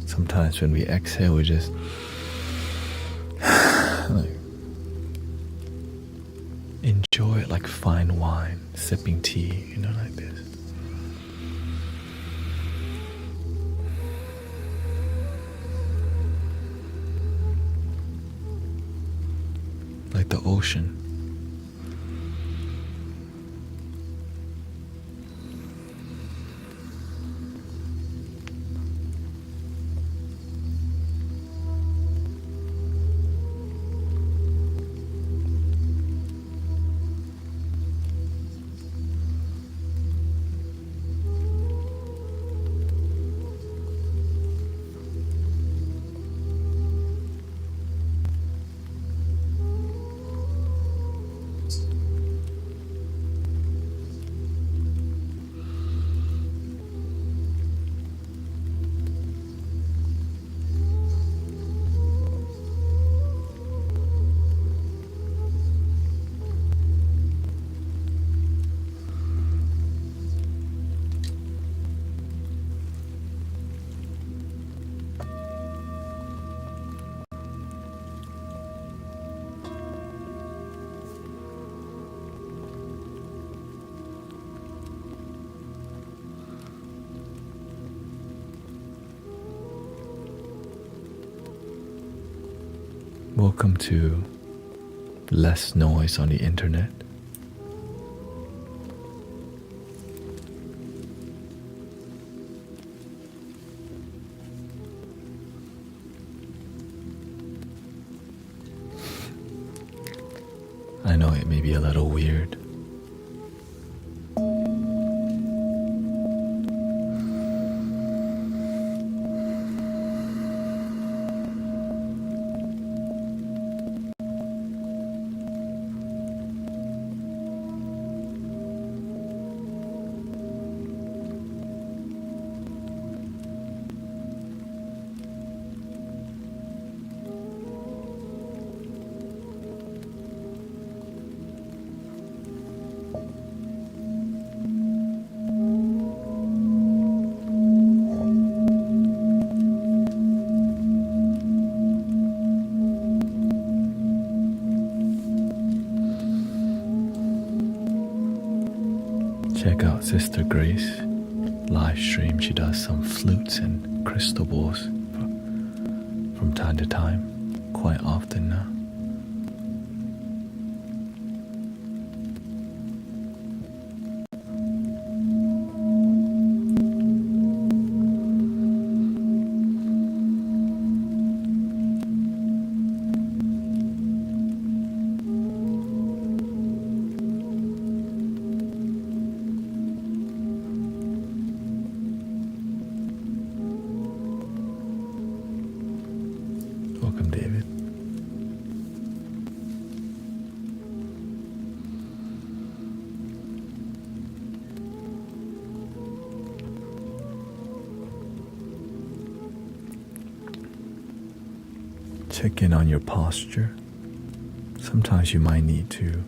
Sometimes when we exhale, we just like, enjoy it like fine wine, sipping tea, like this. Like the ocean. Welcome to less noise on the internet. I know it may be a little weird. Check out Sister Grace live stream. She does some flutes and crystal balls from time to time, quite often now. Welcome, David. Check in on your posture. Sometimes you might need to.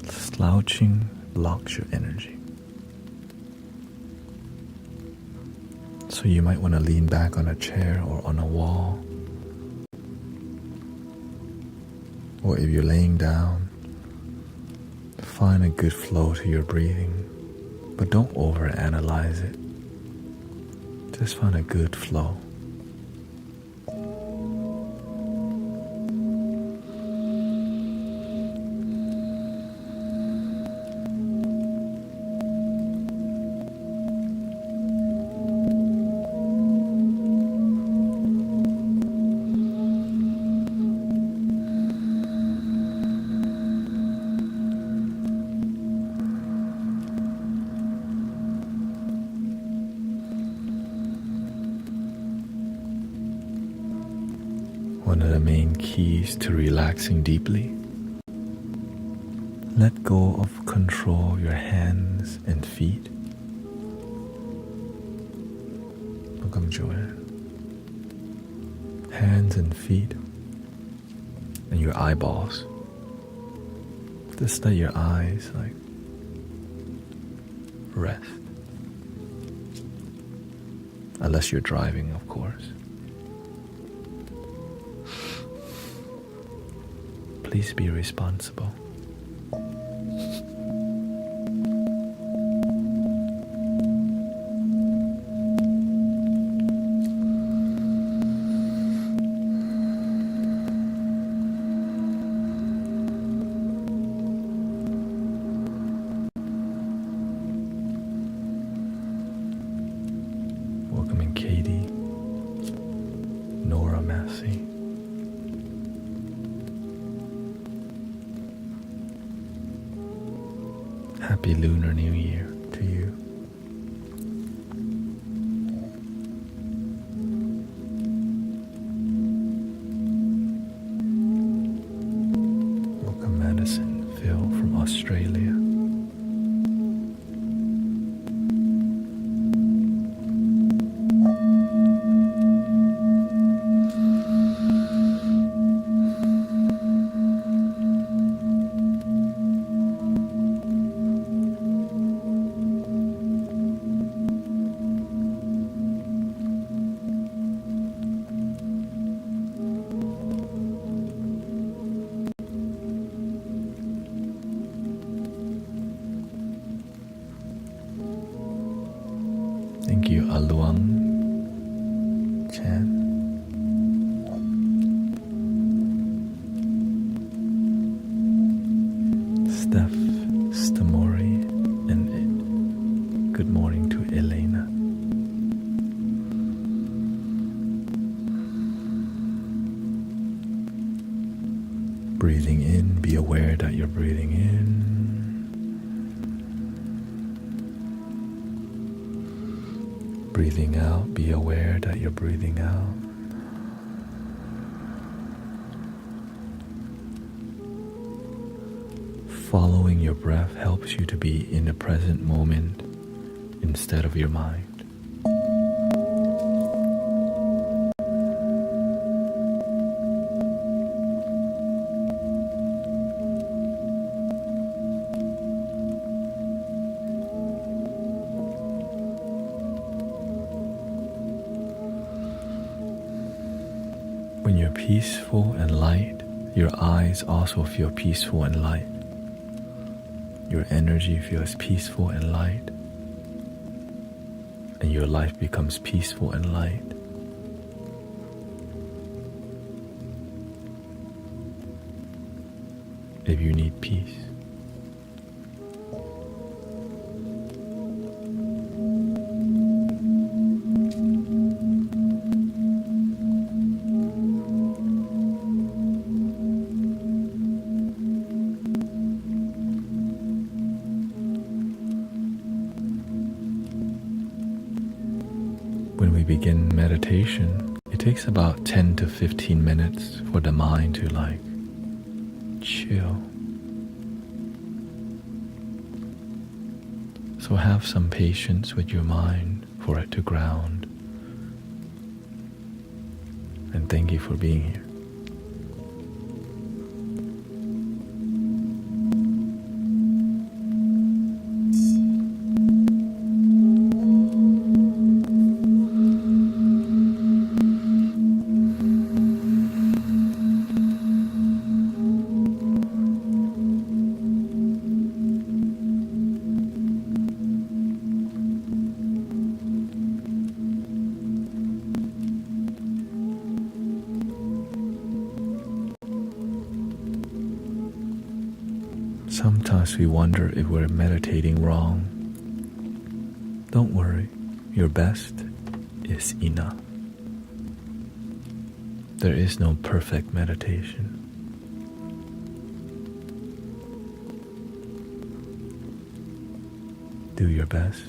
Slouching blocks your energy. So you might want to lean back on a chair or on a wall. Or if you're laying down, find a good flow to your breathing, but don't overanalyze it. Just find a good flow. One of the main keys to relaxing deeply. Let go of control your hands and feet. Welcome, Joanne. Hands and feet and your eyeballs. Just let your eyes rest. unless you're driving, of course. Please be responsible. Welcoming Katie, Nora Massey. Happy Lunar New Year to you. Welcome Madison, Phil from Australia. Thank you, Aluang Chan. Steph Stamori, and good morning to Elena. Breathing in, be aware that you're breathing in. Breathing out, be aware that you're breathing out. Following your breath helps you to be in the present moment instead of your mind. When you're peaceful and light, your eyes also feel peaceful and light. Your energy feels peaceful and light, and your life becomes peaceful and light. If you need peace, when we begin meditation, it takes about 10 to 15 minutes for the mind to chill. So have some patience with your mind for it to ground. And thank you for being here. Sometimes we wonder if we're meditating wrong. Don't worry, your best is enough. There is no perfect meditation. Do your best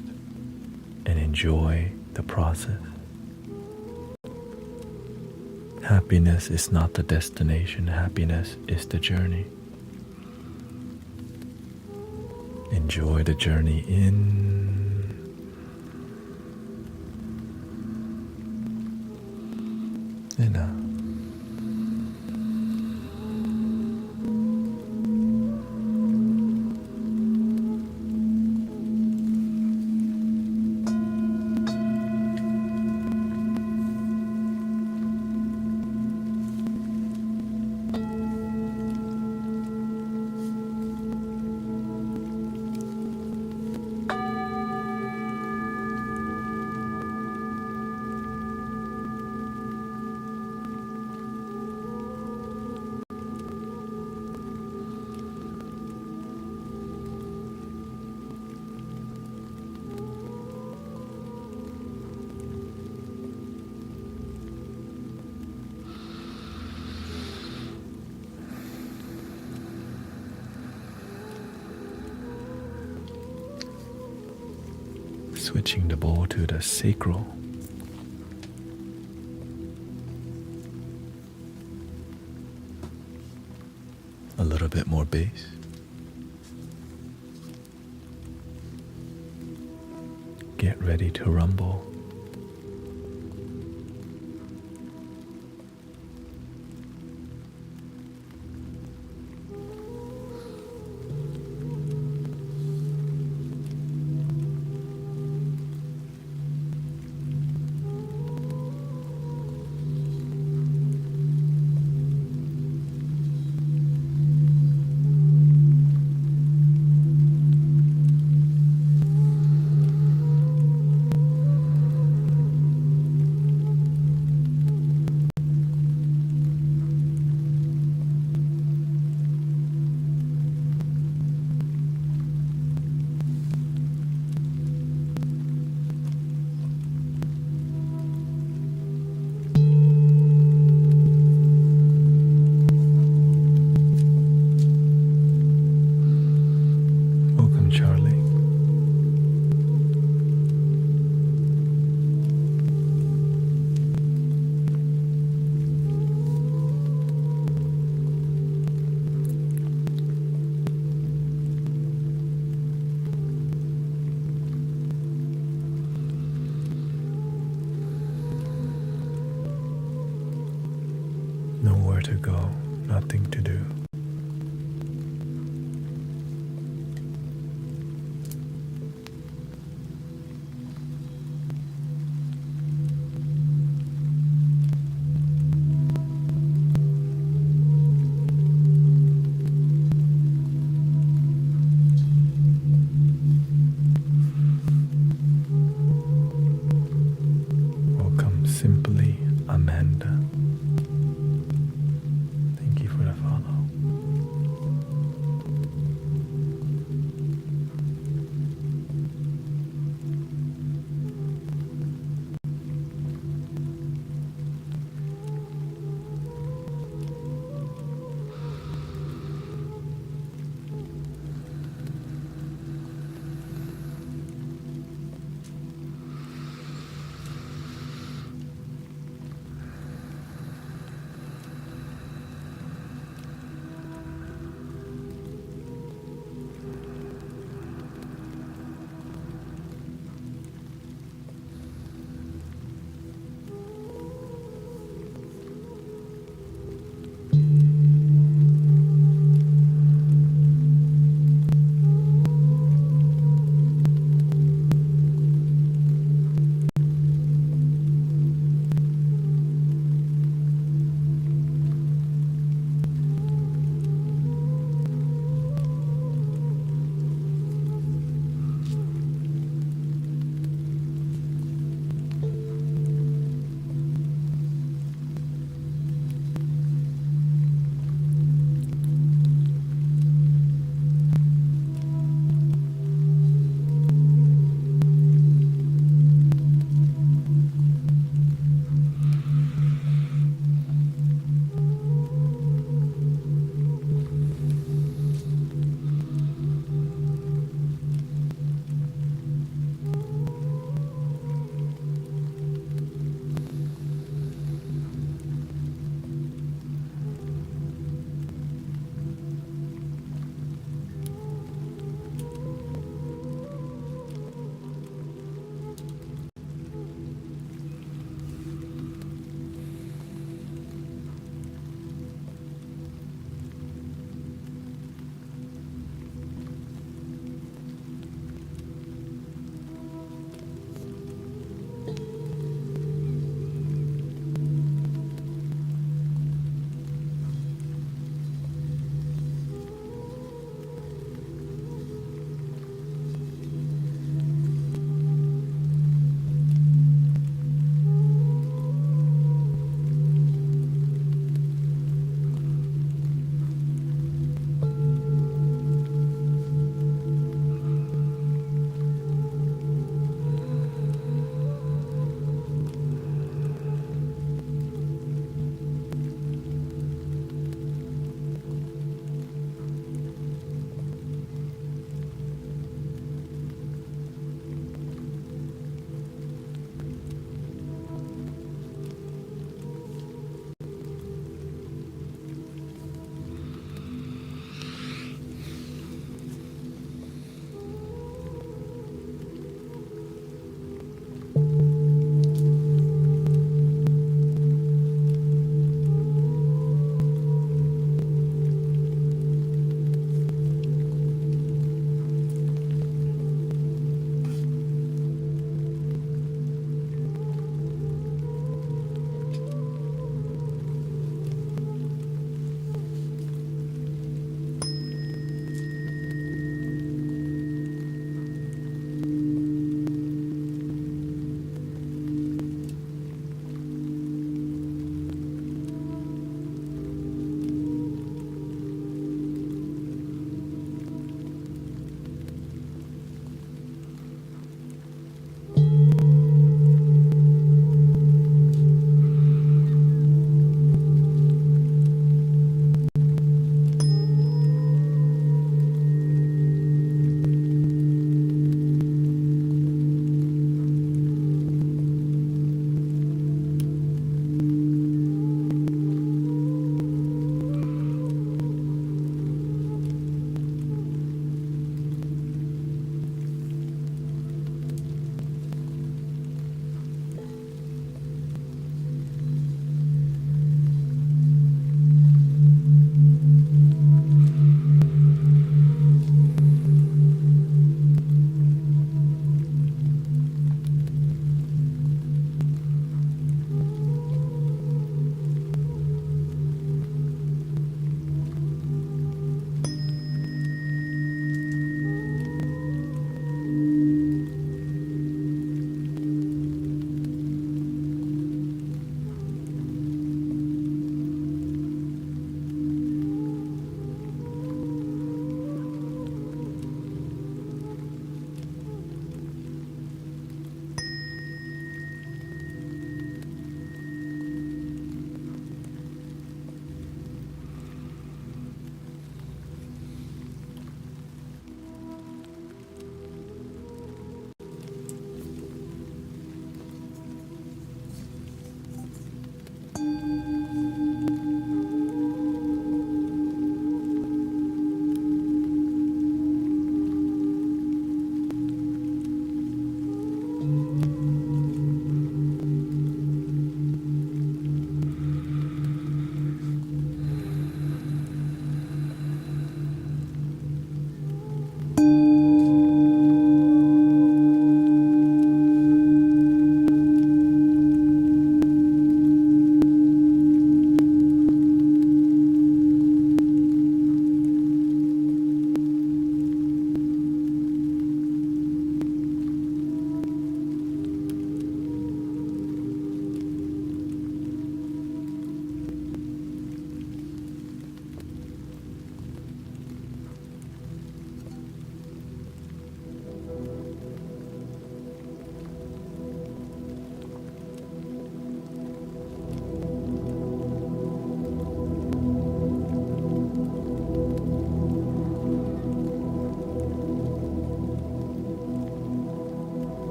and enjoy the process. Happiness is not the destination, happiness is the journey. Enjoy the journey in and out. switching the bow to the sacral. A little bit more bass. Get ready to rumble. Nowhere to go, nothing to do. Welcome, Simply Amanda. Thank you for the follow.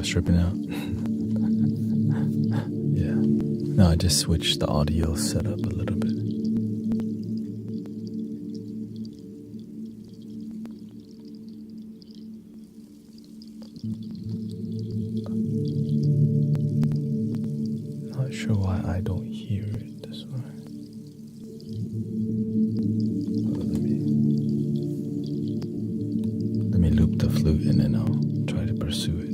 Stripping out. Yeah. No, I just switched the audio setup a little bit. Not sure why I don't hear it this way. Let me loop the flute and then I'll try to pursue it.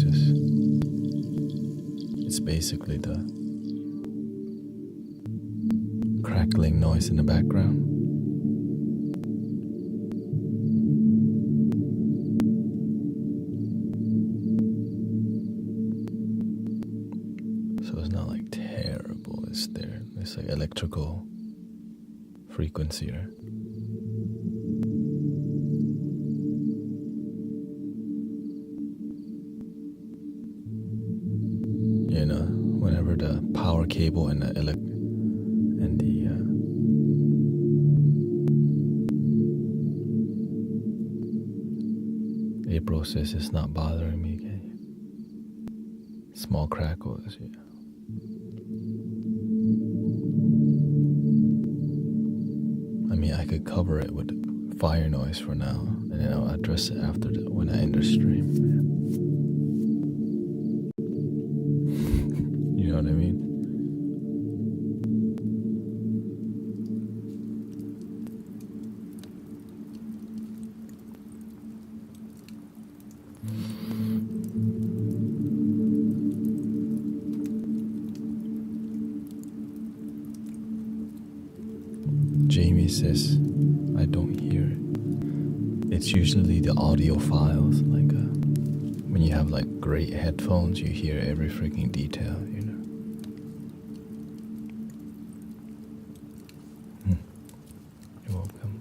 noises. It's basically the crackling noise in the background. So it's not like terrible, it's there. It's like electrical frequency, right? You know, whenever the power cable and the April says it's not bothering me. Okay? Small crackles, yeah. I mean, I could cover it with fire noise for now, and then I'll address it after when I end the stream. You know what I mean? Jamie says, I don't hear it. It's usually the audio files, like when you have like great headphones, you hear every freaking detail, you know. You're welcome.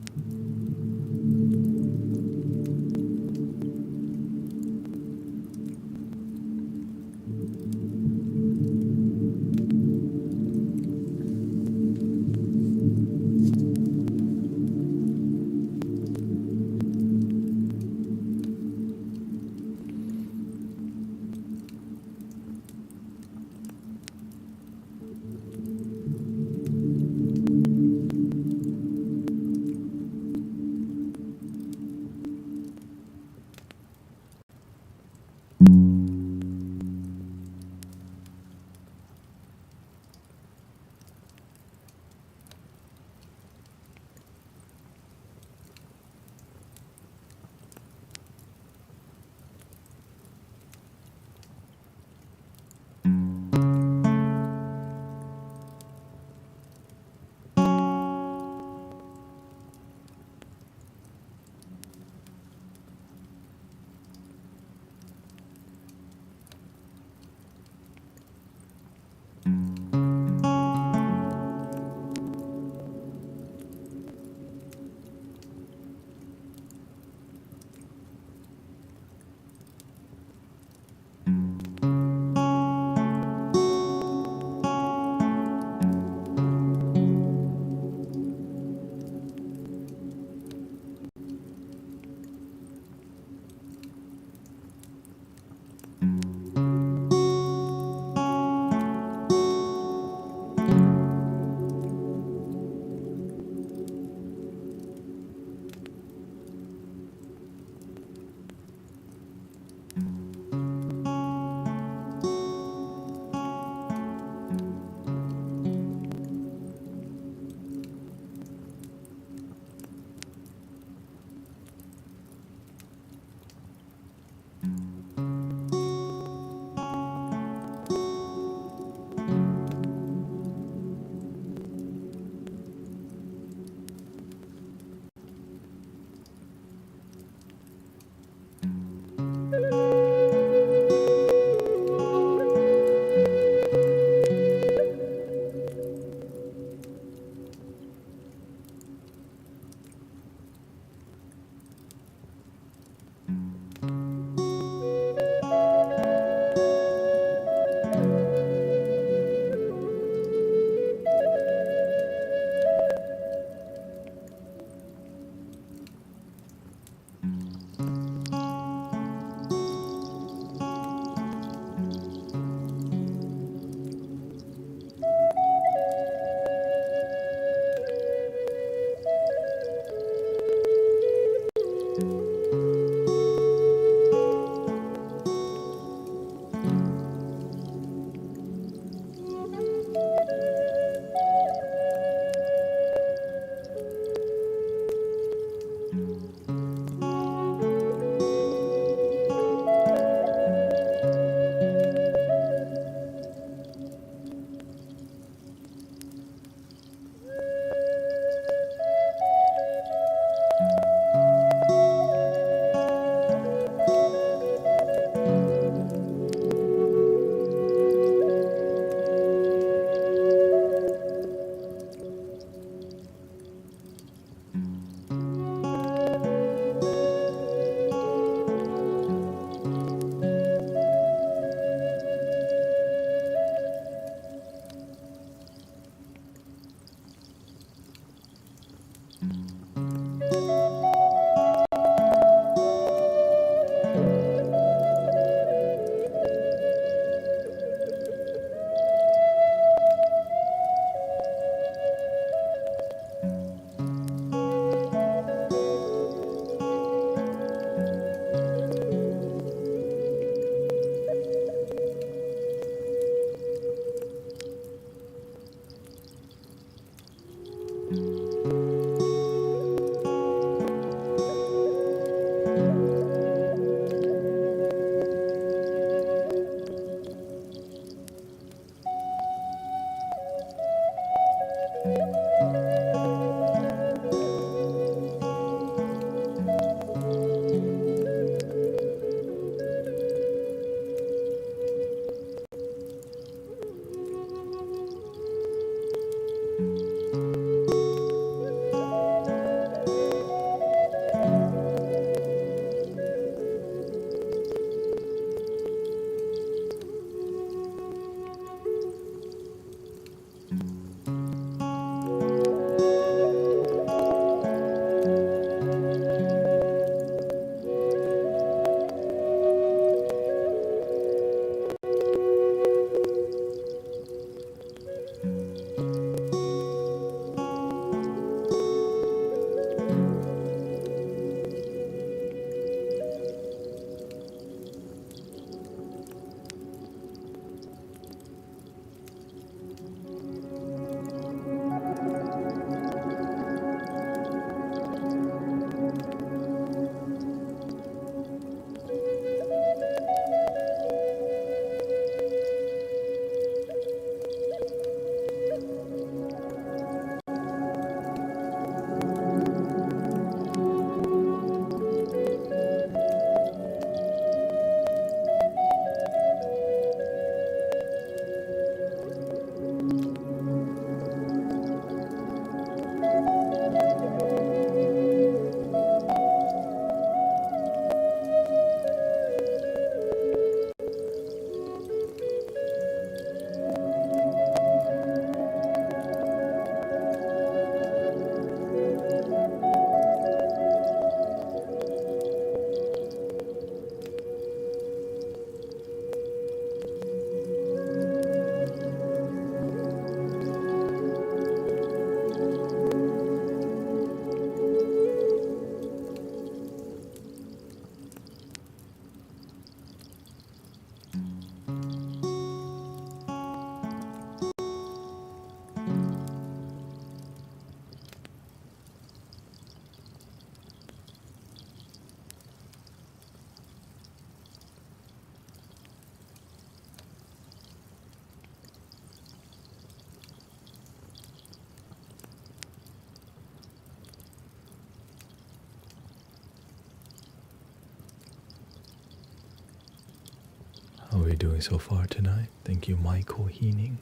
How are we doing so far tonight? Thank you, Michael Heening.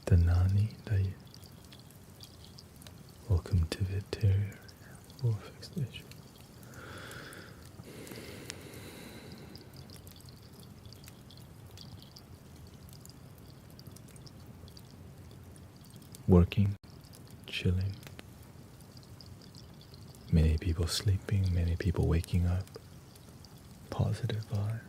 Danani Day. Welcome to Victoria. Station. Working, chilling. Many people sleeping, many people waking up. Positive vibe.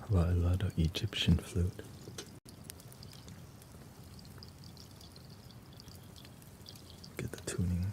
How about a lot of Egyptian flute? Get the tuning.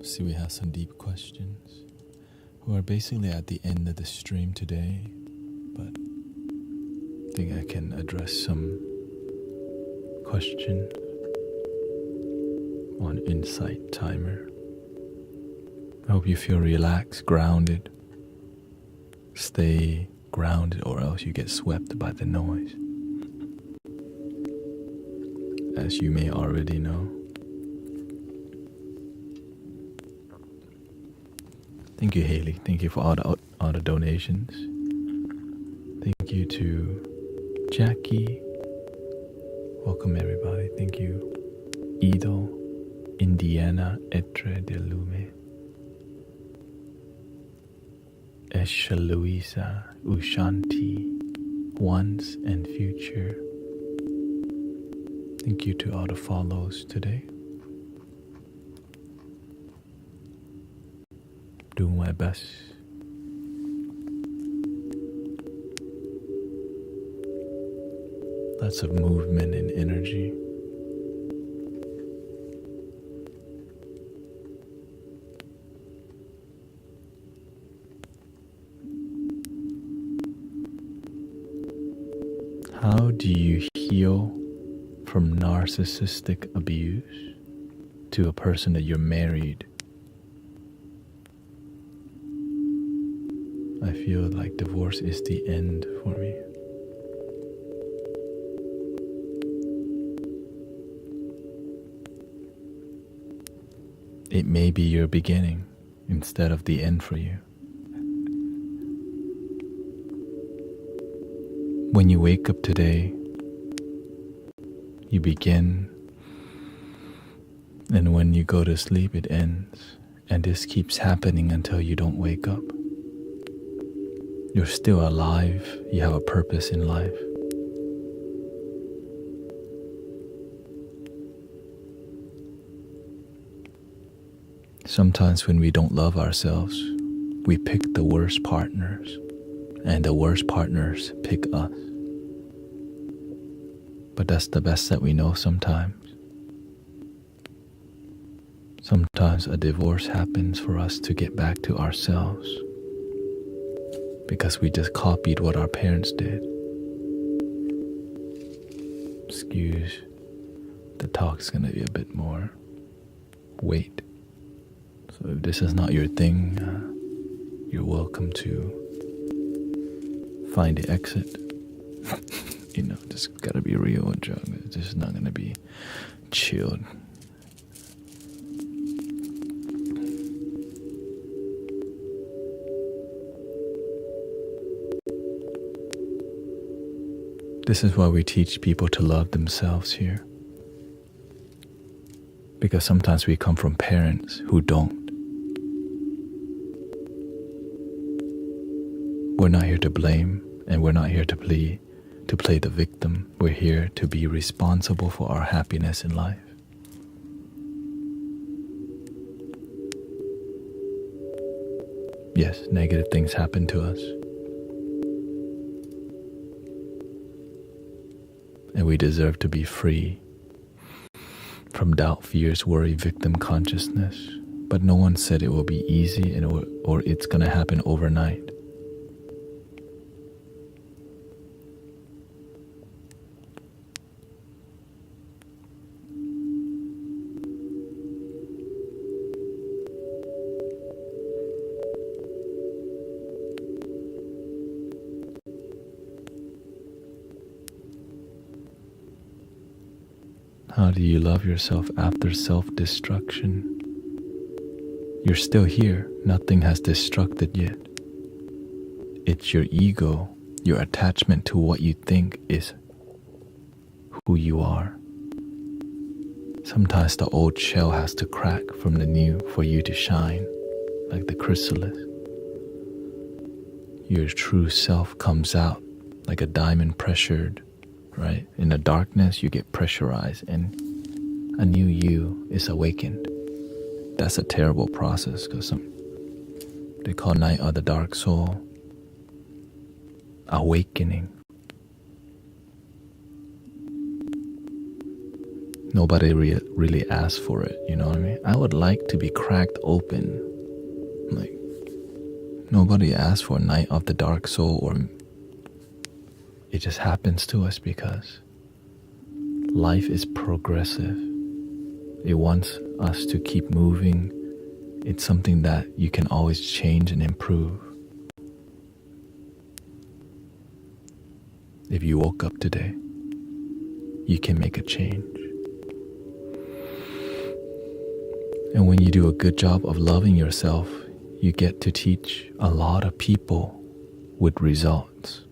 See, we have some deep questions. We're basically at the end of the stream today, but I think I can address some questions on Insight Timer. I hope you feel relaxed, grounded. Stay grounded or else you get swept by the noise. As you may already know. Thank you, Haley. Thank you for all the donations. Thank you to Jackie. Welcome everybody. Thank you. Ido, Indiana, Etre de Lume. Esha Luisa, Ushanti, Once and Future. Thank you to all the follows today. Doing my best. Lots of movement and energy. How do you heal from narcissistic abuse to a person that you're married? I feel like divorce is the end for me. It may be your beginning instead of the end for you. When you wake up today, you begin, and when you go to sleep, it ends. And this keeps happening until you don't wake up. You're still alive. You have a purpose in life. Sometimes when we don't love ourselves, we pick the worst partners, and the worst partners pick us. But that's the best that we know sometimes. Sometimes a divorce happens for us to get back to ourselves because we just copied what our parents did. Excuse, the talk's gonna be a bit more weight. So if this is not your thing, you're welcome to find the exit. Just gotta be real and drug. It's just not gonna be chilled. This is why we teach people to love themselves here. Because sometimes we come from parents who don't. We're not here to blame, and we're not here to play the victim. We're here to be responsible for our happiness in life. Yes, negative things happen to us. And we deserve to be free from doubt, fears, worry, victim consciousness. But no one said it will be easy or it's going to happen overnight. How do you love yourself after self-destruction? You're still here. Nothing has destructed yet. It's your ego, your attachment to what you think is who you are. Sometimes the old shell has to crack from the new for you to shine, like the chrysalis. Your true self comes out like a diamond pressured. Right? In the darkness, you get pressurized and a new you is awakened. That's a terrible process because they call night or the dark soul awakening. Nobody really asked for it, you know what I mean? I would like to be cracked open. Like, nobody asked for Night of the Dark Soul, or it just happens to us because life is progressive. It wants us to keep moving. It's something that you can always change and improve. If you woke up today, you can make a change. And when you do a good job of loving yourself, you get to teach a lot of people with results.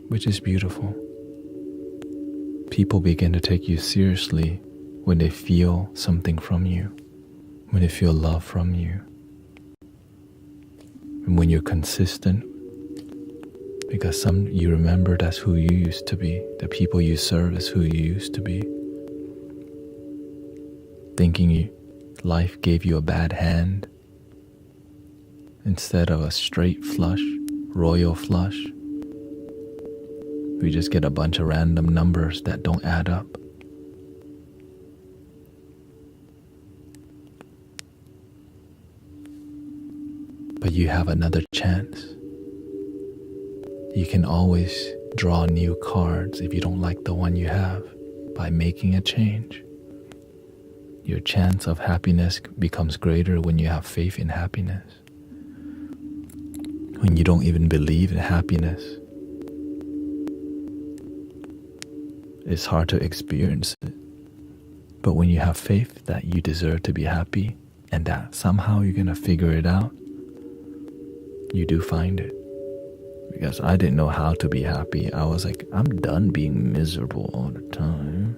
Which is beautiful. People begin to take you seriously when they feel something from you, when they feel love from you. And when you're consistent, because you remember that's who you used to be. The people you serve is who you used to be. Thinking life gave you a bad hand instead of a straight flush, royal flush. We just get a bunch of random numbers that don't add up. But you have another chance. You can always draw new cards if you don't like the one you have by making a change. Your chance of happiness becomes greater when you have faith in happiness. When you don't even believe in happiness, it's hard to experience it. But when you have faith that you deserve to be happy and that somehow you're going to figure it out, you do find it. Because I didn't know how to be happy. I was like, I'm done being miserable all the time.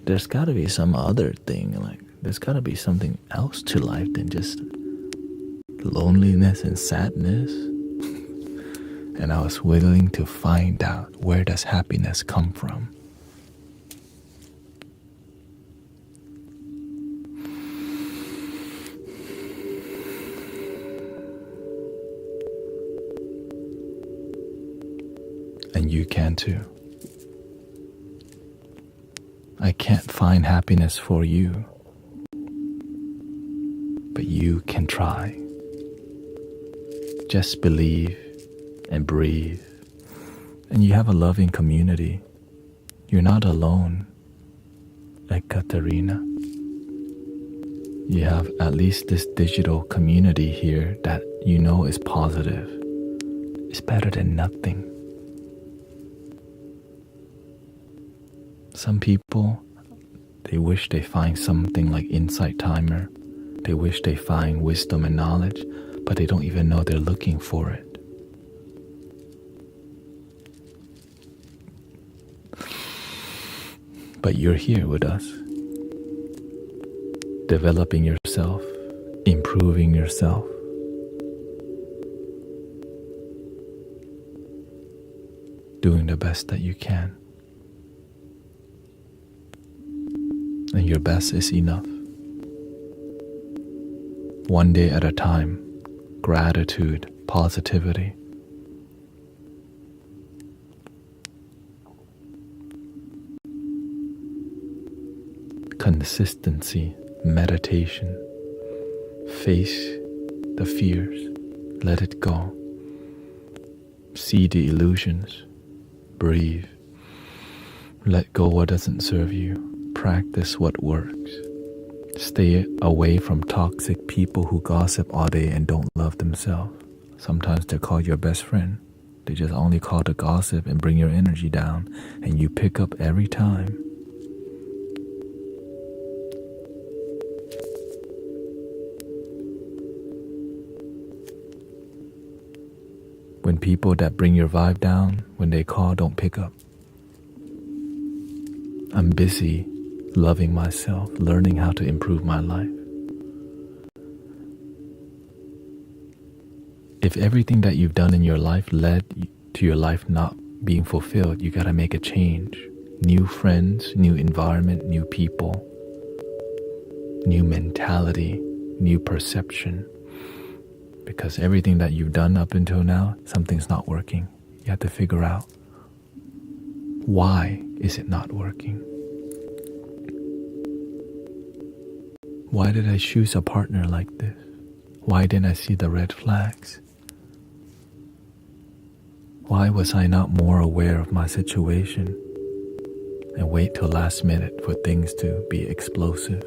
There's got to be some other thing. Like, there's got to be something else to life than just loneliness and sadness. And I was willing to find out, where does happiness come from? And you can too. I can't find happiness for you, but you can try. Just believe and breathe, and you have a loving community. You're not alone, like Katerina. You have at least this digital community here that you know is positive. It's better than nothing. Some people, they wish they find something like Insight Timer. They wish they find wisdom and knowledge, but they don't even know they're looking for it. But you're here with us, developing yourself, improving yourself. Doing the best that you can. And your best is enough. One day at a time, gratitude, positivity. Consistency, meditation. Face the fears, let it go. See the illusions, breathe. Let go what doesn't serve you. Practice what works. Stay away from toxic people who gossip all day and don't love themselves. Sometimes they're called your best friend. They just only call to gossip and bring your energy down, and you pick up every time. When people that bring your vibe down, when they call, don't pick up. I'm busy loving myself, learning how to improve my life. If everything that you've done in your life led to your life not being fulfilled, you gotta make a change. New friends, new environment, new people, new mentality, new perception. Because everything that you've done up until now, something's not working. You have to figure out, why is it not working? Why did I choose a partner like this? Why didn't I see the red flags? Why was I not more aware of my situation and wait till last minute for things to be explosive?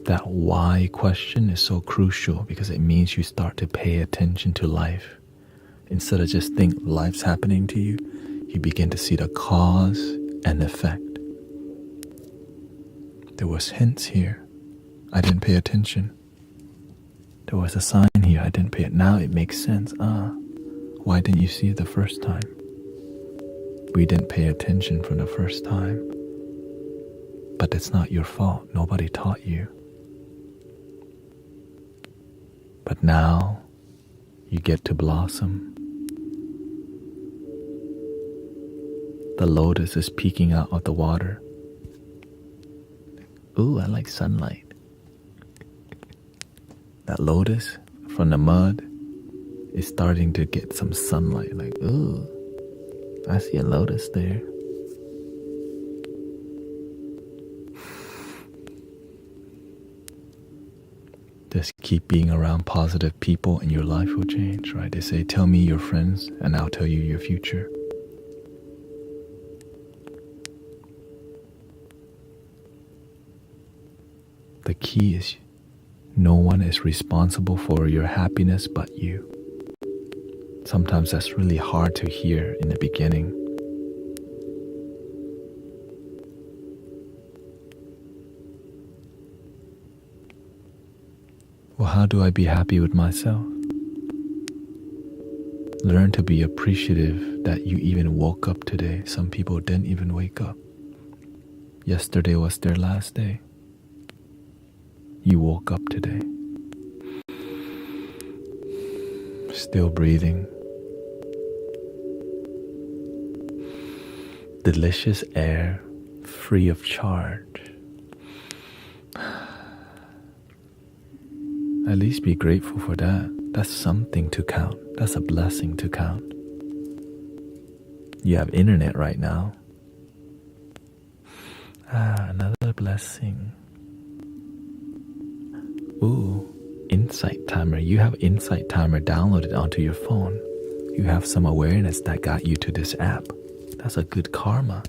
That why question is so crucial because it means you start to pay attention to life. Instead of just think life's happening to you, you begin to see the cause and effect. There was hints here. I didn't pay attention. There was a sign here. I didn't pay it. Now it makes sense. Why didn't you see it the first time? We didn't pay attention from the first time. But it's not your fault. Nobody taught you. But now you get to blossom. The lotus is peeking out of the water. Ooh, I like sunlight. That lotus from the mud is starting to get some sunlight. Like, ooh, I see a lotus there. Just keep being around positive people and your life will change, right? They say, tell me your friends and I'll tell you your future. The key is no one is responsible for your happiness but you. Sometimes that's really hard to hear in the beginning. Well, how do I be happy with myself? Learn to be appreciative that you even woke up today. Some people didn't even wake up. Yesterday was their last day. You woke up today. Still breathing. Delicious air, free of charge. At least be grateful for that. That's something to count. That's a blessing to count. You have internet right now. Another blessing. Ooh, Insight Timer. You have Insight Timer downloaded onto your phone. You have some awareness that got you to this app. That's a good karma.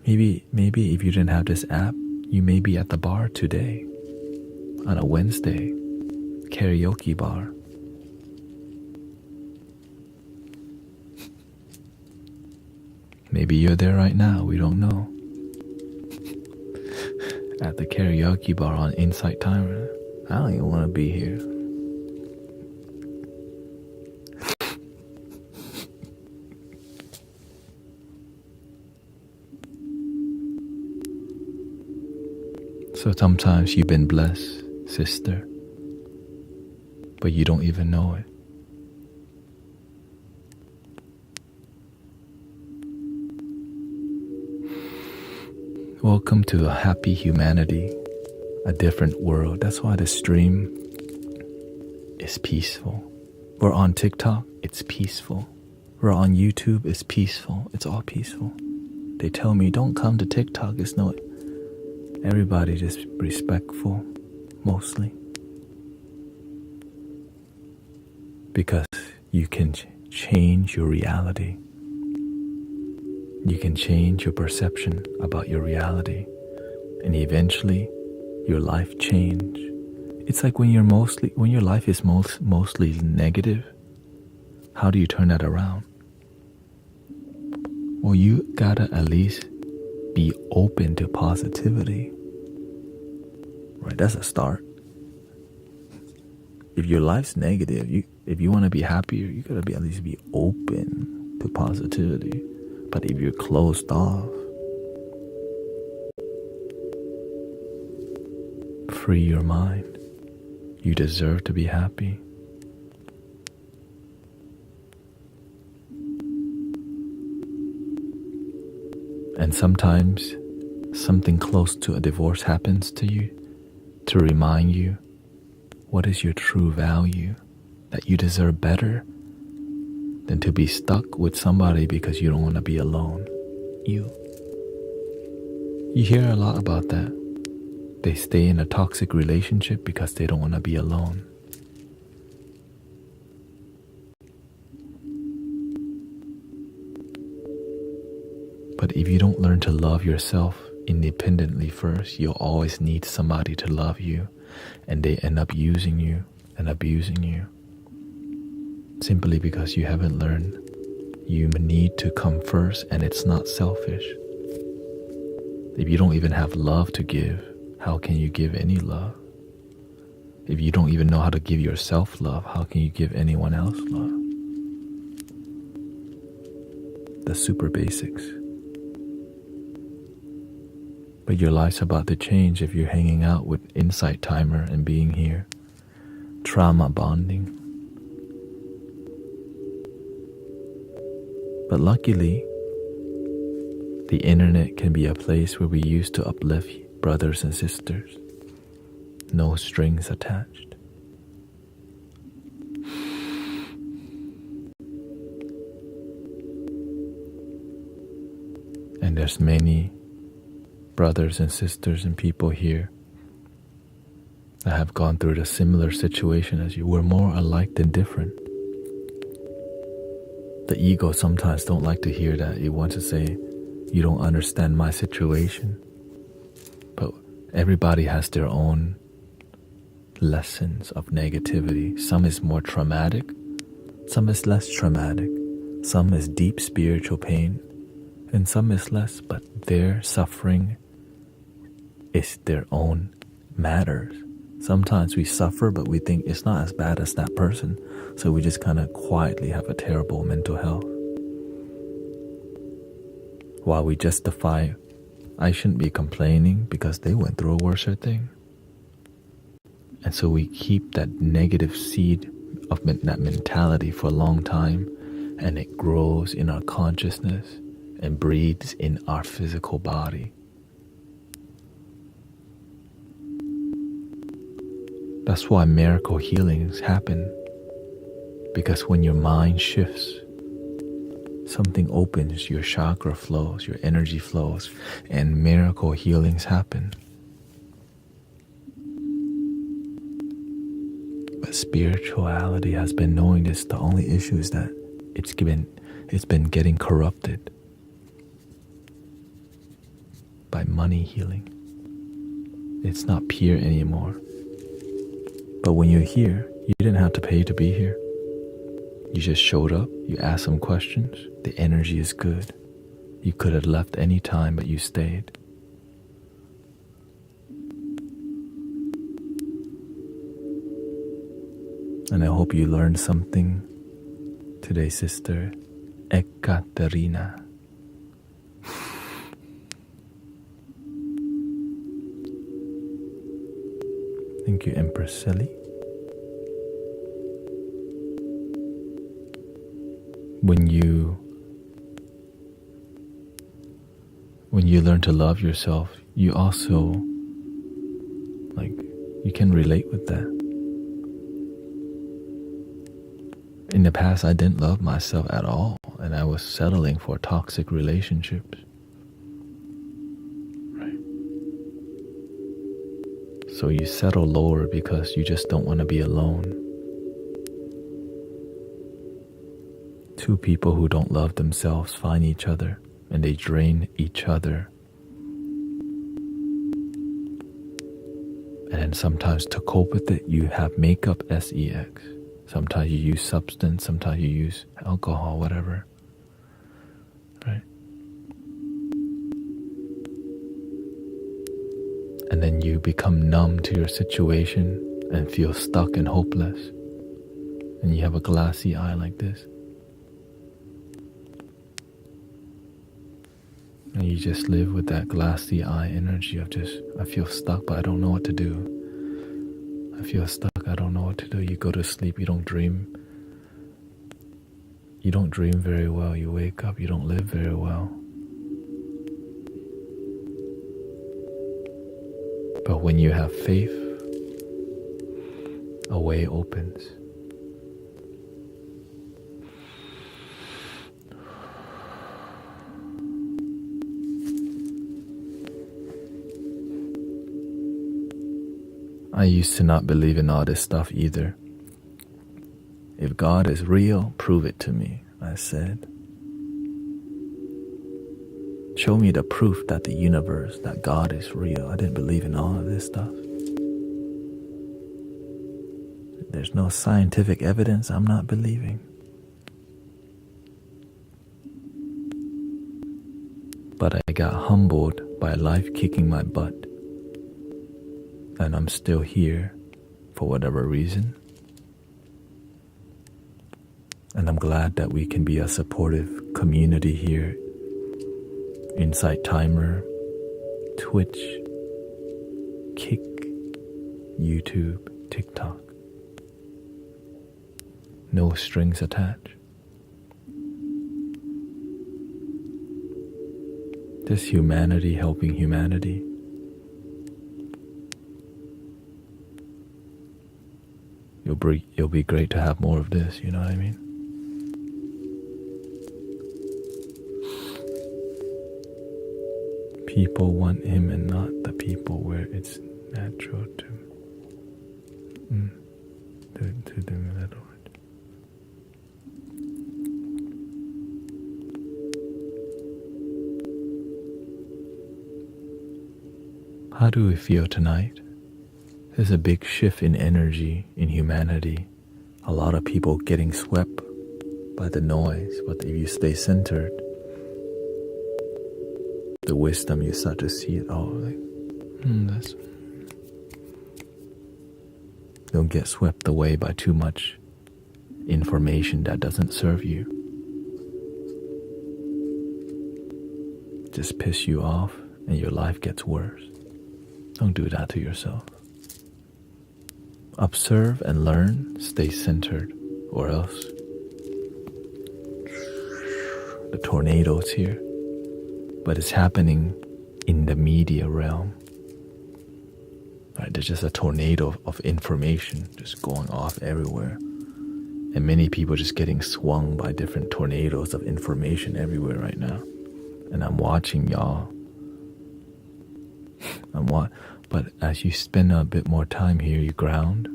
Maybe if you didn't have this app, you may be at the bar today, on a Wednesday, karaoke bar. Maybe you're there right now, we don't know. At the karaoke bar on Insight Timer. I don't even want to be here. So sometimes you've been blessed, sister, but you don't even know it. Welcome to a happy humanity, a different world. That's why the stream is peaceful. We're on TikTok, it's peaceful. We're on YouTube, it's peaceful. It's all peaceful. They tell me, don't come to TikTok, it's no... Everybody just respectful, mostly. Because you can change your reality. You can change your perception about your reality. And eventually, your life change. It's like when your life is mostly negative, how do you turn that around? Well, you gotta at least be open to positivity. Right, that's a start. If your life's negative, if you want to be happier, you gotta at least be open to positivity. But if you're closed off, free your mind. You deserve to be happy. And sometimes something close to a divorce happens to you to remind you What is your true value? That you deserve better than to be stuck with somebody because you don't want to be alone. You hear a lot about that. They stay in a toxic relationship because they don't want to be alone. But if you don't learn to love yourself independently first, you'll always need somebody to love you, and they end up using you and abusing you. Simply because you haven't learned you need to come first, and it's not selfish. If you don't even have love to give, how can you give any love? If you don't even know how to give yourself love, how can you give anyone else love? The super basics. But your life's about to change if you're hanging out with Insight Timer and being here. Trauma bonding. But luckily, the internet can be a place where we use to uplift brothers and sisters. No strings attached. And there's many brothers and sisters and people here that have gone through the similar situation as you. We're more alike than different. The ego sometimes don't like to hear that. It wants to say, you don't understand my situation. But everybody has their own lessons of negativity. Some is more traumatic, some is less traumatic, some is deep spiritual pain, and some is less, but their suffering is their own matters. Sometimes we suffer, but we think it's not as bad as that person, so we just kind of quietly have a terrible mental health. While we justify, I shouldn't be complaining because they went through a worse thing. And so we keep that negative seed of that mentality for a long time, and it grows in our consciousness and breathes in our physical body. That's why miracle healings happen, because when your mind shifts, something opens, your chakra flows, your energy flows, and miracle healings happen. But spirituality has been knowing this. The only issue is that it's been getting corrupted by money healing. It's not pure anymore. But when you're here, you didn't have to pay to be here. You just showed up, you asked some questions, the energy is good. You could have left any time, but you stayed. And I hope you learned something today, Sister Ekaterina. Thank you, Empress Sally. When you learn to love yourself, you also, you can relate with that. In the past, I didn't love myself at all, and I was settling for toxic relationships. Right? So you settle lower because you just don't want to be alone. Two people who don't love themselves find each other, and they drain each other. And then sometimes to cope with it, you have makeup, sex. Sometimes you use substance, sometimes you use alcohol, whatever. Right? And then you become numb to your situation and feel stuck and hopeless. And you have a glassy eye like this. And you just live with that glassy eye energy of I feel stuck, but I don't know what to do. I feel stuck, I don't know what to do. You go to sleep, you don't dream. You don't dream very well. You wake up, you don't live very well. But when you have faith, a way opens. I used to not believe in all this stuff either. If God is real, prove it to me, I said. Show me the proof that the universe, that God is real. I didn't believe in all of this stuff. There's no scientific evidence, I'm not believing. But I got humbled by life kicking my butt. And I'm still here for whatever reason. And I'm glad that we can be a supportive community here. Insight Timer, Twitch, Kick, YouTube, TikTok. No strings attached. Just humanity helping humanity. It'll be great to have more of this, you know what I mean? People want him and not the people where it's natural to do that. How do we feel tonight? There's a big shift in energy in humanity. A lot of people getting swept by the noise, but if you stay centered, the wisdom, you start to see it all. Don't get swept away by too much information that doesn't serve you. Just piss you off and your life gets worse. Don't do that to yourself. Observe and learn, stay centered, or else the tornado's here. But it's happening in the media realm. Right? There's just a tornado of information just going off everywhere. And many people just getting swung by different tornadoes of information everywhere right now. And I'm watching y'all. But as you spend a bit more time here, you ground.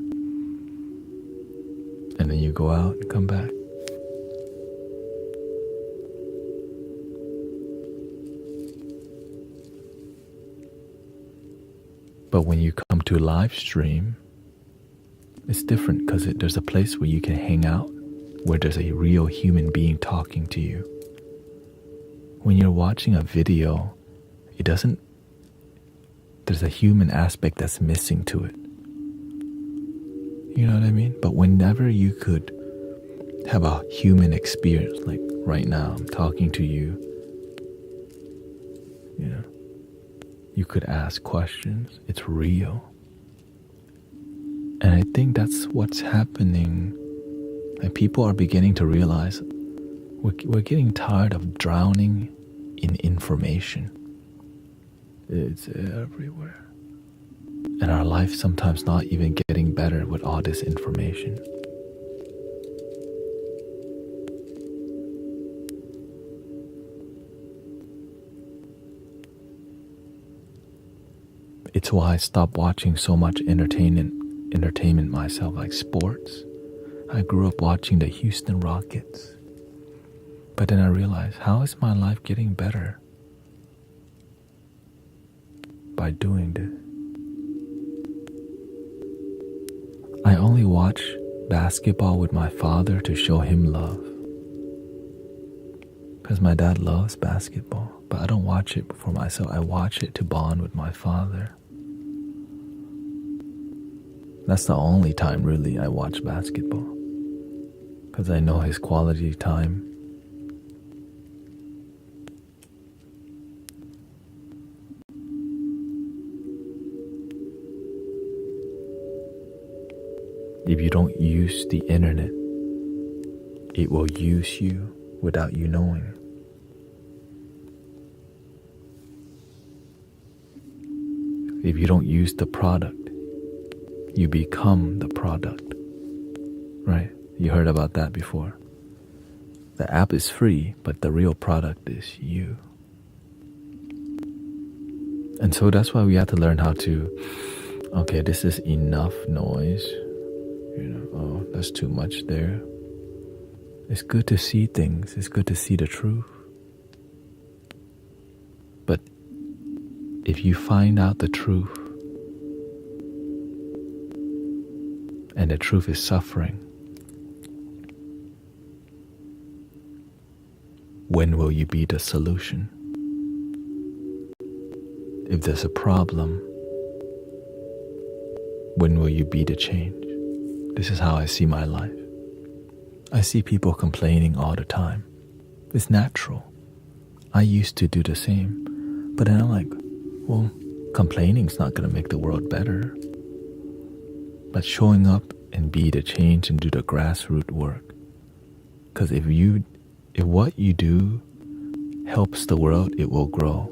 And then you go out and come back. But when you come to live stream, it's different because there's a place where you can hang out, where there's a real human being talking to you. When you're watching a video, there's a human aspect that's missing to it. You know what I mean? But whenever you could have a human experience, like right now, I'm talking to you, you know, you could ask questions. It's real. And I think that's what's happening. Like people are beginning to realize we're getting tired of drowning in information. It's everywhere. And our life sometimes not even getting better with all this information. It's why I stopped watching so much entertainment myself, like sports. I grew up watching the Houston Rockets. But then I realized, how is my life getting better by doing this? I only watch basketball with my father to show him love. Because my dad loves basketball. But I don't watch it for myself. I watch it to bond with my father. That's the only time really I watch basketball. Because I know his quality time. If you don't use the internet, it will use you without you knowing. If you don't use the product, You become the product, right? You heard about that before. The app is free, but the real product is you. And so that's why we have to learn how to, okay, this is enough noise. Oh, that's too much there. It's good to see things. It's good to see the truth. But if you find out the truth, and the truth is suffering, when will you be the solution? If there's a problem, when will you be the change? This is how I see my life. I see people complaining all the time. It's natural. I used to do the same. But then I'm like, well, complaining's not going to make the world better. But showing up and be the change and do the grassroots work. Because if what you do helps the world, it will grow.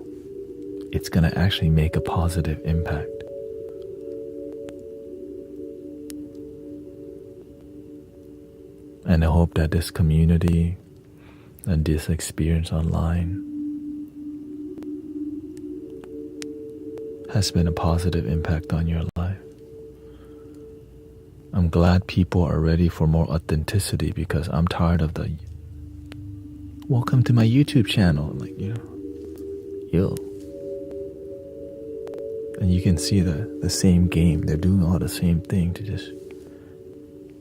It's going to actually make a positive impact. And I hope that this community and this experience online has been a positive impact on your life. I'm glad people are ready for more authenticity because I'm tired of the welcome to my YouTube channel. I'm like, yo. And you can see the same game. They're doing all the same thing to just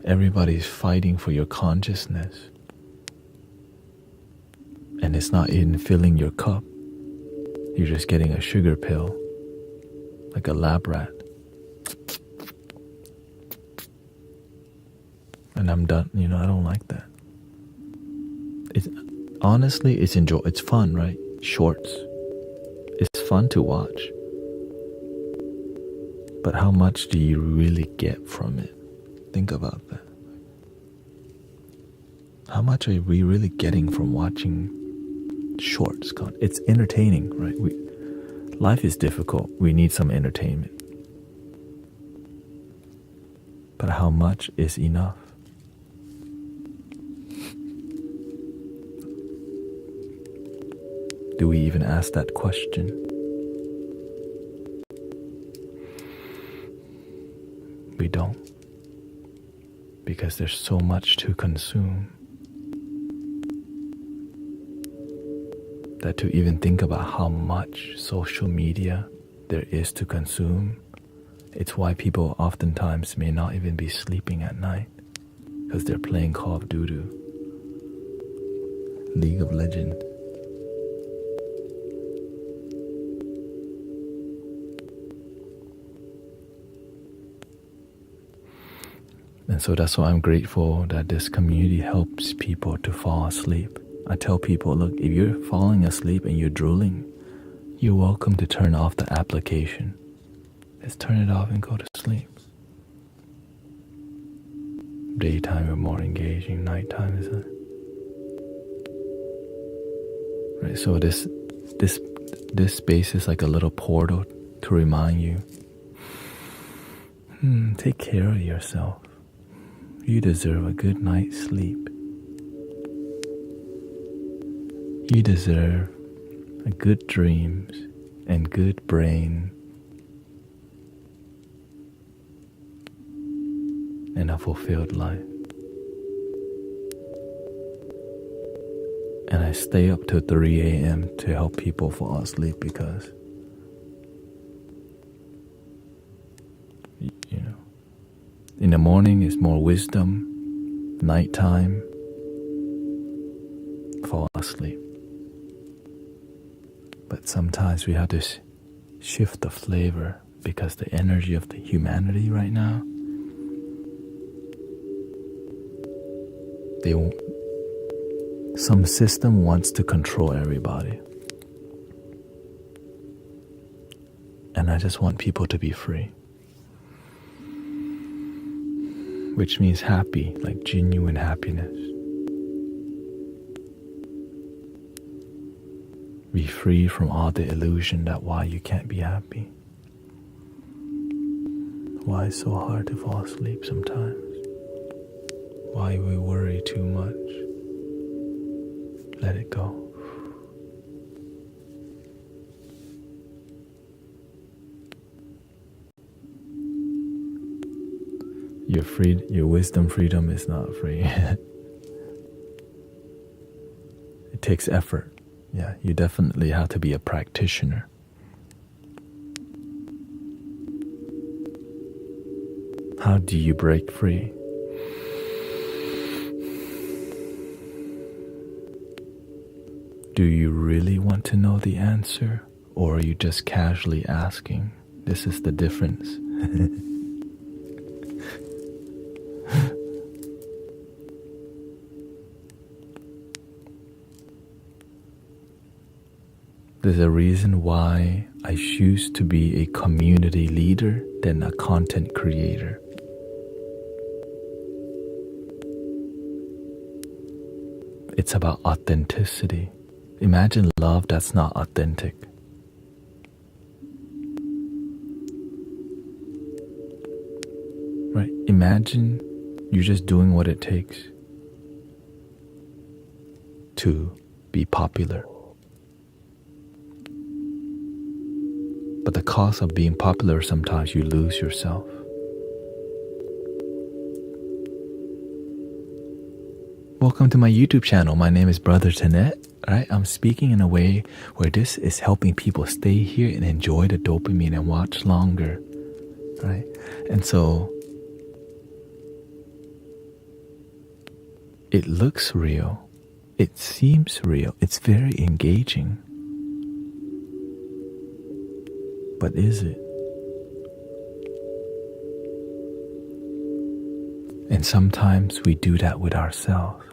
everybody's fighting for your consciousness. And it's not in filling your cup. You're just getting a sugar pill, like a lab rat. And I'm done. I don't like that. Honestly, it's fun, right? Shorts. It's fun to watch. But how much do you really get from it? Think about that. How much are we really getting from watching shorts? It's entertaining, right? Life is difficult. We need some entertainment. But how much is enough? Do we even ask that question? We don't. Because there's so much to consume that to even think about how much social media there is to consume, it's why people oftentimes may not even be sleeping at night because they're playing Call of Duty, League of Legends. And so that's why I'm grateful that this community helps people to fall asleep. I tell people, look, if you're falling asleep and you're drooling, you're welcome to turn off the application. Just turn it off and go to sleep. Daytime are more engaging, nighttime is right. So this space is like a little portal to remind you, take care of yourself. You deserve a good night's sleep. You deserve a good dreams and good brain and a fulfilled life. And I stay up till 3 a.m. to help people fall asleep because in the morning is more wisdom, nighttime, fall asleep. But sometimes we have to shift the flavor because the energy of the humanity right now, some system wants to control everybody. And I just want people to be free. Which means happy, like genuine happiness. Be free from all the illusion that why you can't be happy. Why it's so hard to fall asleep sometimes? Why we worry too much? Let it go. Your wisdom freedom is not free. It takes effort. Yeah, you definitely have to be a practitioner. How do you break free? Do you really want to know the answer, or are you just casually asking? This is the difference. There's a reason why I choose to be a community leader than a content creator. It's about authenticity. Imagine love that's not authentic. Right? Imagine you're just doing what it takes to be popular. But the cost of being popular, sometimes you lose yourself. Welcome to my YouTube channel. My name is Brother Tanet. Right? I'm speaking in a way where this is helping people stay here and enjoy the dopamine and watch longer. Right? And so it looks real. It seems real. It's very engaging. But is it? And sometimes we do that with ourselves.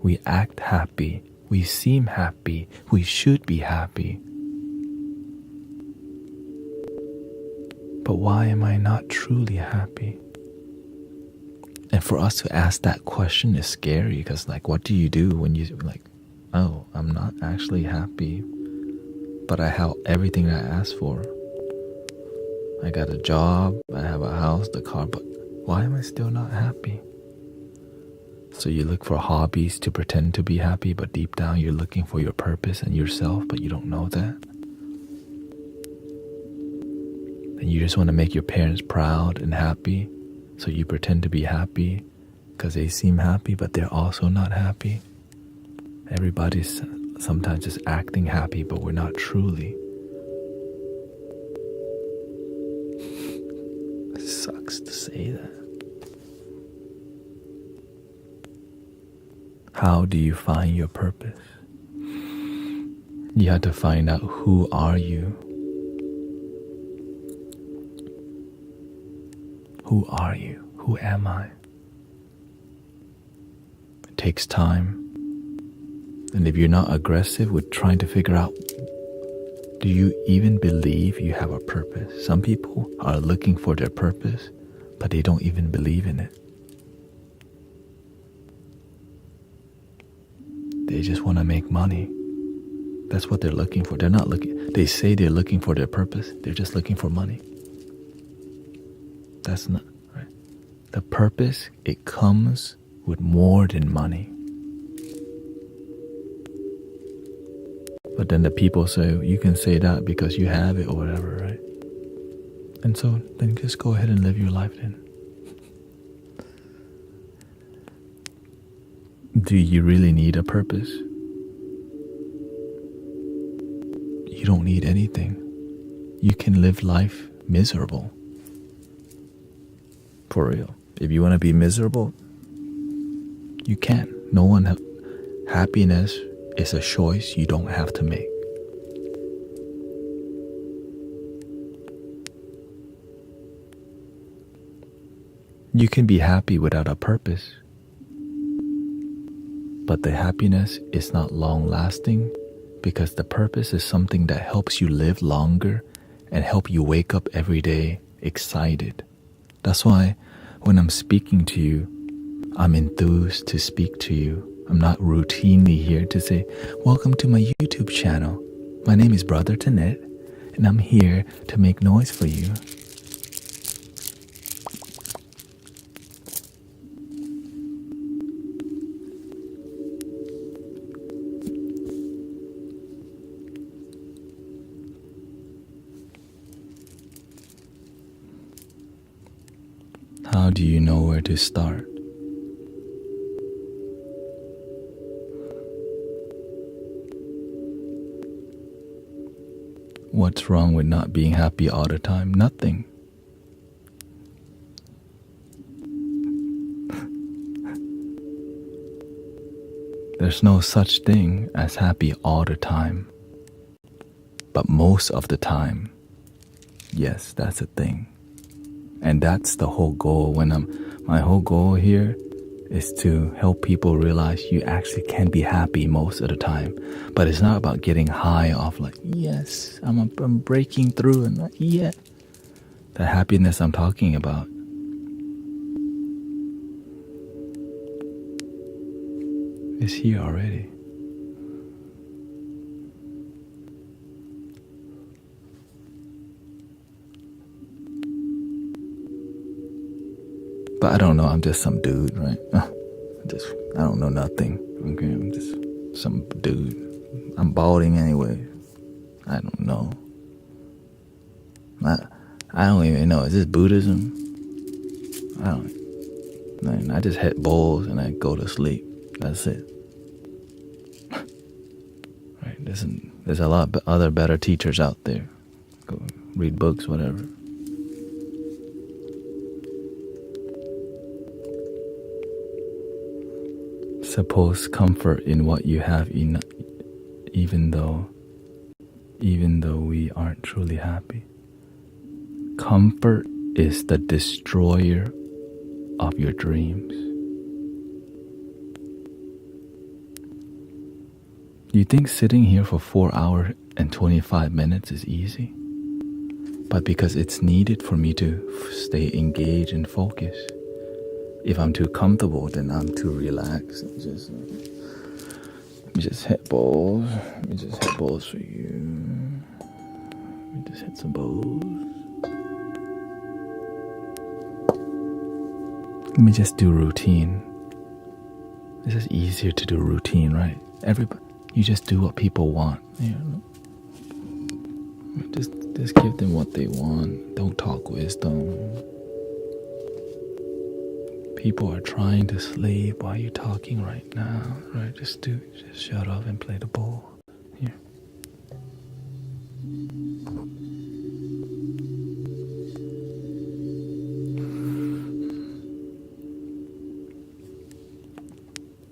We act happy. We seem happy. We should be happy. But why am I not truly happy? And for us to ask that question is scary because, like, what do you do when you, like, oh, I'm not actually happy, but I have everything I asked for. I got a job, I have a house, the car, but why am I still not happy? So you look for hobbies to pretend to be happy, but deep down you're looking for your purpose and yourself, but you don't know that. And you just want to make your parents proud and happy, so you pretend to be happy because they seem happy, but they're also not happy. Everybody's sometimes just acting happy, but we're not truly. It sucks to say that. How do you find your purpose? You have to find out, who are you? Who are you? Who am I? It takes time. And if you're not aggressive with trying to figure out, do you even believe you have a purpose? Some people are looking for their purpose, but they don't even believe in it. They just want to make money. That's what they're looking for. They're not looking, they say they're looking for their purpose. They're just looking for money. That's not right. The purpose, it comes with more than money. But then the people say, you can say that because you have it or whatever, right? And so then just go ahead and live your life then. Do you really need a purpose? You don't need anything. You can live life miserable. For real. If you want to be miserable, you can. Happiness is a choice you don't have to make. You can be happy without a purpose. But the happiness is not long-lasting because the purpose is something that helps you live longer and help you wake up every day excited. That's why when I'm speaking to you, I'm enthused to speak to you. I'm not routinely here to say, welcome to my YouTube channel. My name is Brother Tanet, and I'm here to make noise for you. how do you know where to start? What's wrong with not being happy all the time? Nothing. There's no such thing as happy all the time. But most of the time, yes, that's a thing. And that's the whole goal. My whole goal here is to help people realize you actually can be happy most of the time. But it's not about getting high off like, yes, I'm breaking through and like, yeah. The happiness I'm talking about is here already. But I don't know, I'm just some dude, right? I don't know nothing. Okay, I'm just some dude. I'm balding anyway. I don't know. I don't even know. Is this Buddhism? I just hit bowls and I go to sleep. That's it. Right? There's a lot of other better teachers out there. Go read books, whatever. Suppose comfort in what you have, even though we aren't truly happy. Comfort is the destroyer of your dreams. You think sitting here for 4 hours and 25 minutes is easy? But because it's needed for me to stay engaged and focused. If I'm too comfortable, then I'm too relaxed. Just hit balls. Let me just hit balls for you. Let me just hit some balls. Let me just do routine. This is easier to do routine, right? You just do what people want. You know? Just give them what they want. Don't talk wisdom. People are trying to sleep while you're talking right now, right? Just shut up and play the ball. Here.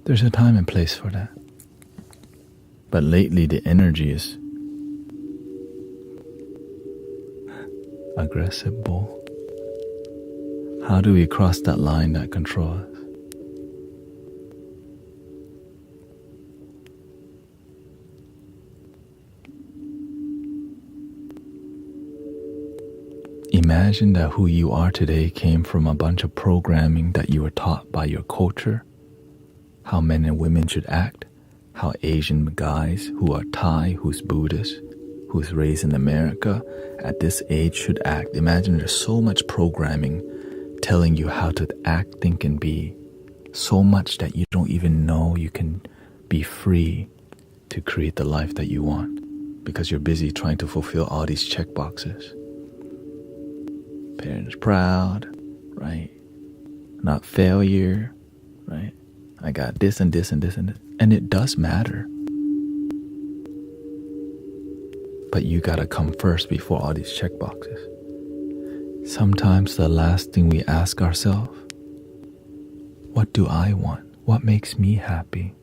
There's a time and place for that. But lately the energy is aggressive ball. How do we cross that line that controls us? Imagine that who you are today came from a bunch of programming that you were taught by your culture, how men and women should act, how Asian guys who are Thai, who's Buddhist, who's raised in America at this age should act. Imagine there's so much programming telling you how to act, think, and be, so much that you don't even know you can be free to create the life that you want because you're busy trying to fulfill all these check boxes. Parents proud, right? Not failure, right? I got this and this and this and this. And it does matter. But you gotta come first before all these check boxes. Sometimes the last thing we ask ourselves, what do I want? What makes me happy?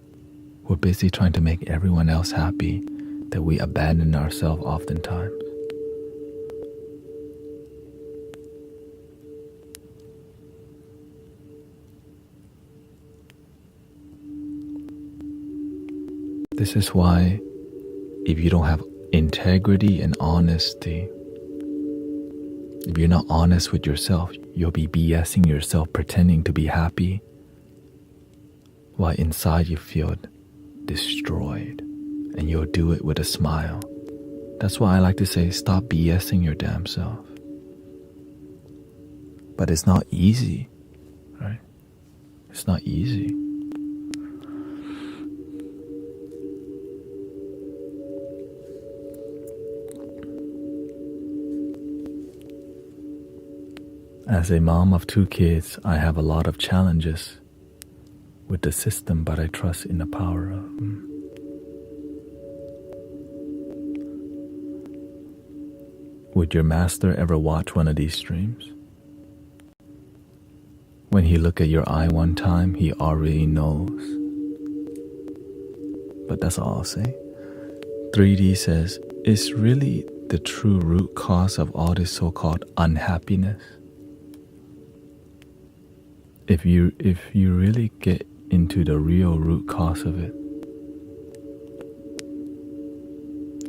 We're busy trying to make everyone else happy that we abandon ourselves oftentimes. This is why if you don't have integrity and honesty, if you're not honest with yourself, you'll be BSing yourself, pretending to be happy, while inside you feel destroyed, and you'll do it with a smile. That's why I like to say, stop BSing your damn self. But it's not easy, right? It's not easy. As a mom of 2 kids, I have a lot of challenges with the system, but I trust in the power of Would your master ever watch one of these streams? When he look at your eye one time, he already knows. But that's all I'll say. 3D says, is really the true root cause of all this so-called unhappiness? If you really get into the real root cause of it,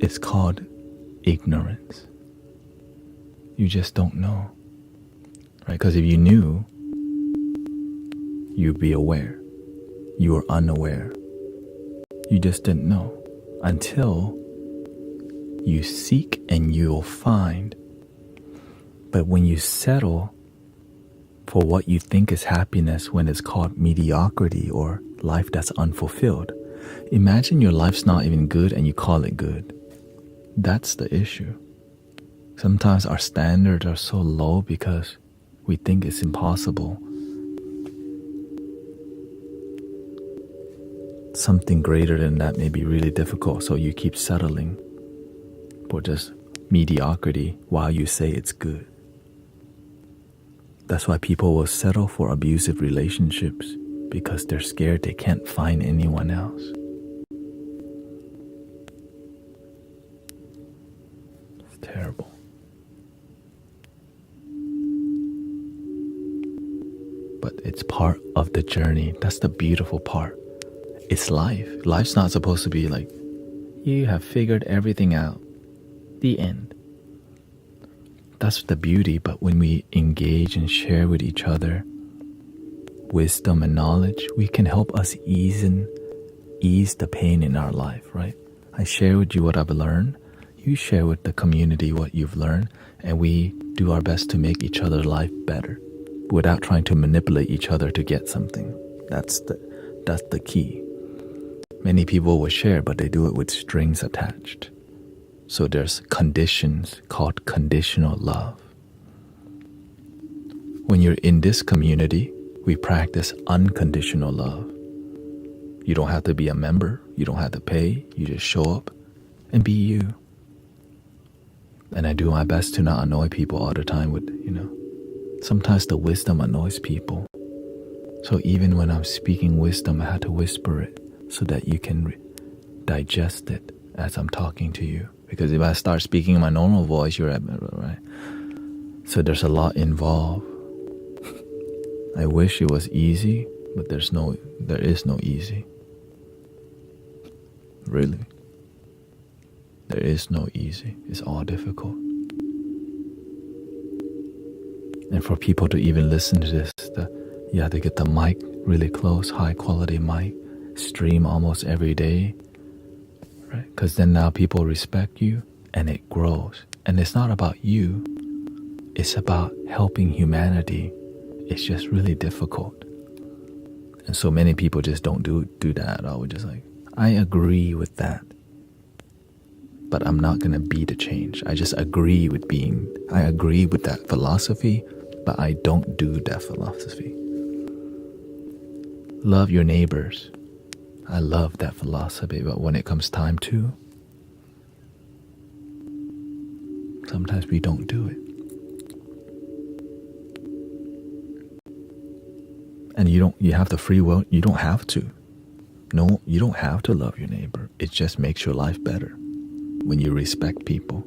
it's called ignorance. You just don't know, right? Because if you knew, you'd be aware. You were unaware. You just didn't know until you seek and you'll find. But when you settle for what you think is happiness when it's called mediocrity or life that's unfulfilled, imagine your life's not even good and you call it good. That's the issue. Sometimes our standards are so low because we think it's impossible. Something greater than that may be really difficult, so you keep settling for just mediocrity while you say it's good. That's why people will settle for abusive relationships, because they're scared they can't find anyone else. It's terrible. But it's part of the journey. That's the beautiful part. It's life. Life's not supposed to be like, you have figured everything out. The end. That's the beauty. But when we engage and share with each other wisdom and knowledge, we can help us ease the pain in our life, right? I share with you what I've learned. You share with the community what you've learned, and we do our best to make each other's life better without trying to manipulate each other to get something. That's the key. Many people will share, but they do it with strings attached. So there's conditions called conditional love. When you're in this community, we practice unconditional love. You don't have to be a member. You don't have to pay. You just show up and be you. And I do my best to not annoy people all the time with, sometimes the wisdom annoys people. So even when I'm speaking wisdom, I have to whisper it so that you can digest it as I'm talking to you. Because if I start speaking in my normal voice, you're right. So there's a lot involved. I wish it was easy, but there is no easy. Really. There is no easy. It's all difficult. And for people to even listen to this, you have to get the mic really close, high quality mic, stream almost every day, right? Because then now people respect you and it grows. And it's not about you, it's about helping humanity. It's just really difficult. And so many people just don't do that at all. We're just like, I agree with that, but I'm not going to be the change. I just agree with that philosophy, but I don't do that philosophy. Love your neighbors. I love that philosophy, but when it comes time to, sometimes we don't do it. And you have the free will. You don't have to. No, you don't have to love your neighbor. It just makes your life better when you respect people.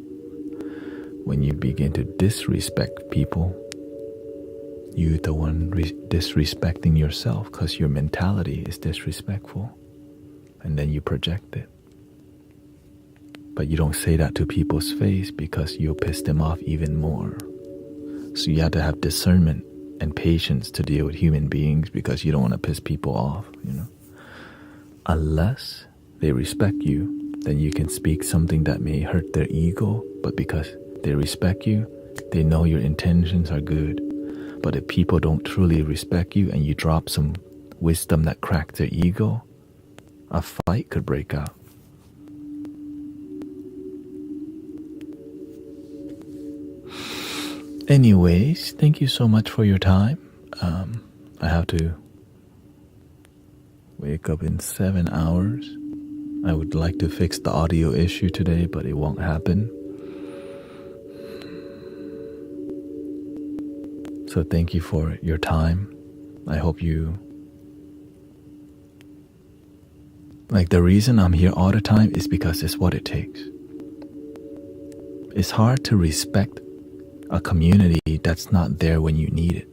When you begin to disrespect people, you're the one disrespecting yourself because your mentality is disrespectful. And then you project it. But you don't say that to people's face because you'll piss them off even more. So you have to have discernment and patience to deal with human beings because you don't want to piss people off, Unless they respect you, then you can speak something that may hurt their ego, but because they respect you, they know your intentions are good. But if people don't truly respect you and you drop some wisdom that cracks their ego, a fight could break out. Anyways, thank you so much for your time. I have to wake up in 7 hours. I would like to fix the audio issue today, but it won't happen. So thank you for your time. I hope you... Like, the reason I'm here all the time is because it's what it takes. It's hard to respect a community that's not there when you need it.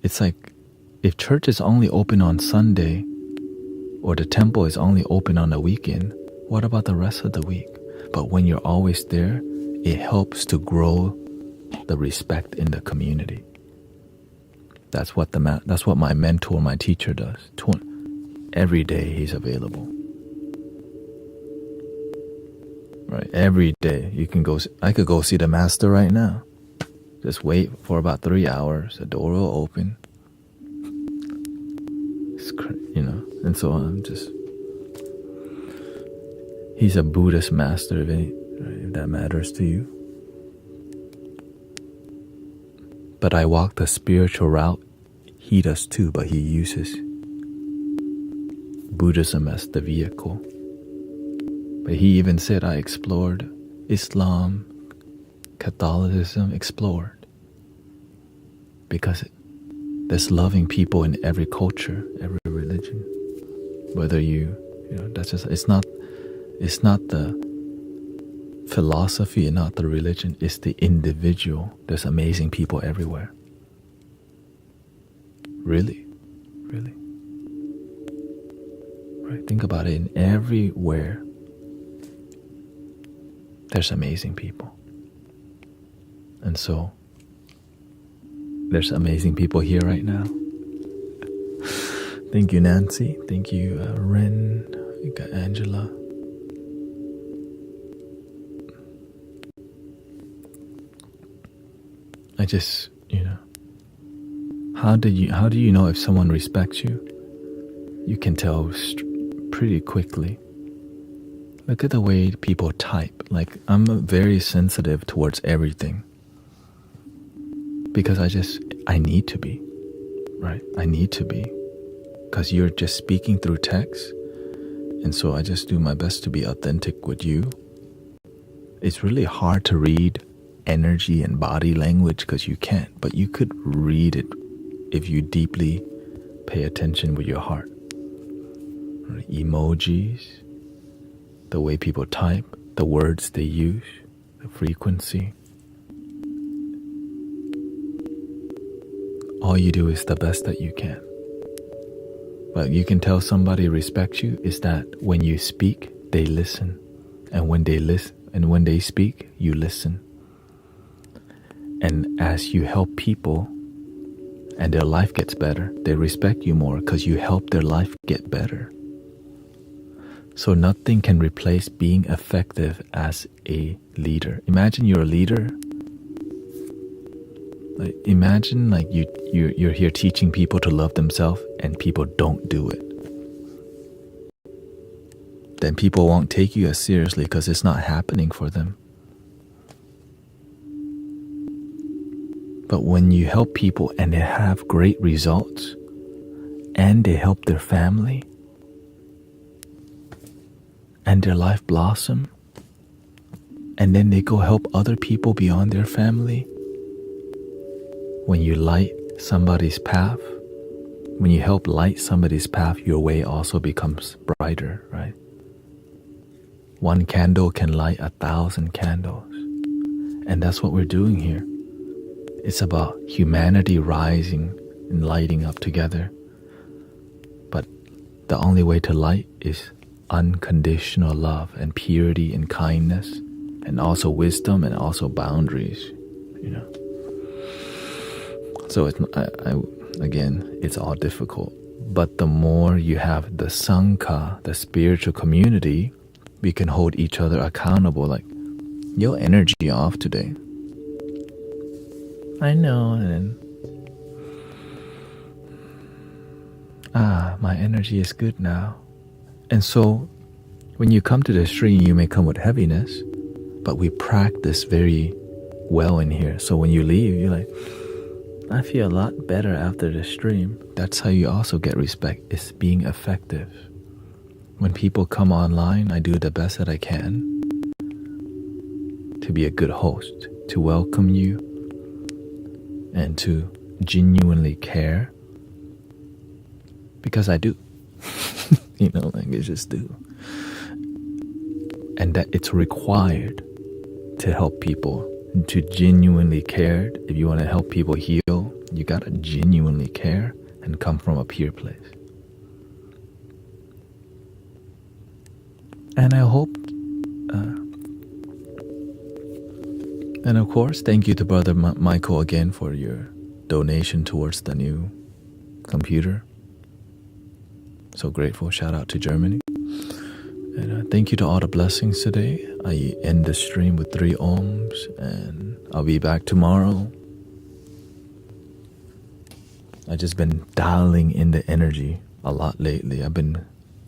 It's like, if church is only open on Sunday, or the temple is only open on the weekend, what about the rest of the week? But when you're always there, it helps to grow the respect in the community. That's what my mentor, my teacher does. Every day he's available. Right, every day you can go. I could go see the master right now. Just wait for about 3 hours. The door will open. And so I'm just... He's a Buddhist master, if that matters to you. But I walk the spiritual route. He does too, but he uses Buddhism as the vehicle. But he even said, I explored Islam, Catholicism, explored. Because there's loving people in every culture, every religion. Whether that's just, it's not the philosophy and not the religion, it's the individual. There's amazing people everywhere. Really. Right? Think about it. In everywhere, there's amazing people. And so, there's amazing people here right now. Thank you, Nancy. Thank you, Ren. You got Angela. I just, how do you know if someone respects you? You can tell pretty quickly. Look at the way people type. Like, I'm very sensitive towards everything. Because I need to be, right? I need to be. Because you're just speaking through text. And so I just do my best to be authentic with you. It's really hard to read energy and body language because you can't. But you could read it if you deeply pay attention with your heart. Right? Emojis, the way people type, the words they use, the frequency. All you do is the best that you can. But you can tell somebody respects you is that when you speak, they listen. And when they speak, you listen. And as you help people and their life gets better, they respect you more because you help their life get better. So nothing can replace being effective as a leader. Imagine you're a leader. Like, imagine like you're here teaching people to love themselves and people don't do it. Then people won't take you as seriously because it's not happening for them. But when you help people and they have great results and they help their family and their life blossom and then they go help other people beyond their family, when you light somebody's path, when you help light somebody's path, your way also becomes brighter, right? One candle can light 1,000 candles. And that's what we're doing here. It's about humanity rising and lighting up together. But the only way to light is unconditional love and purity and kindness and also wisdom and also boundaries, So it's all difficult. But the more you have the Sangha, the spiritual community, we can hold each other accountable. Like, your energy off today. I know. And my energy is good now. And so when you come to the stream, you may come with heaviness, but we practice very well in here. So when you leave, you're like, I feel a lot better after the stream. That's how you also get respect, is being effective. When people come online, I do the best that I can to be a good host, to welcome you, and to genuinely care. Because I do. You know, like I just do. And that it's required to help people, to genuinely care. If you want to help people heal, you gotta genuinely care and come from a pure place. And I hope, and of course, thank you to Brother Michael again for your donation towards the new computer. So grateful. Shout out to Germany. And thank you to all the blessings today. I end the stream with 3 ohms, and I'll be back tomorrow. I've just been dialing in the energy a lot lately. I've been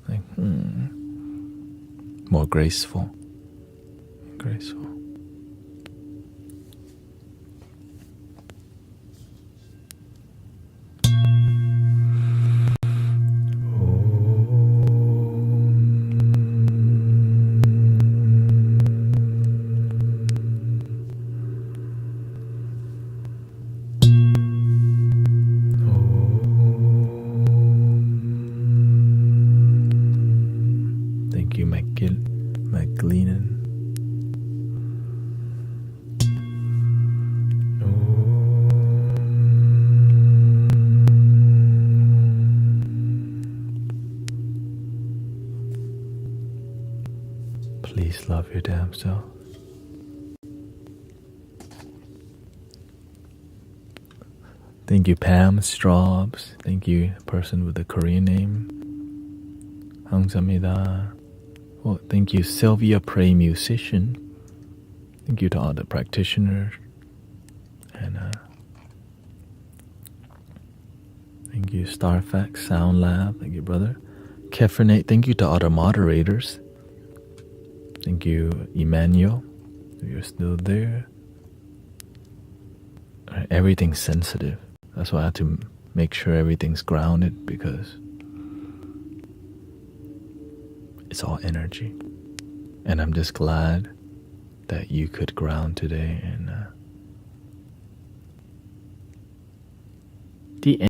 like, more graceful. Graceful. Please love your damn self. Thank you, Pam Straubs. Thank you, person with the Korean name. 감사합니다. Well, thank you, Sylvia Prey Musician. Thank you to all the practitioners. And thank you, Starfax Sound Lab. Thank you, brother. Kefernate. Thank you to all the moderators. Thank you, Emmanuel, if you're still there. Everything's sensitive. That's why I have to make sure everything's grounded, because it's all energy. And I'm just glad that you could ground today. And the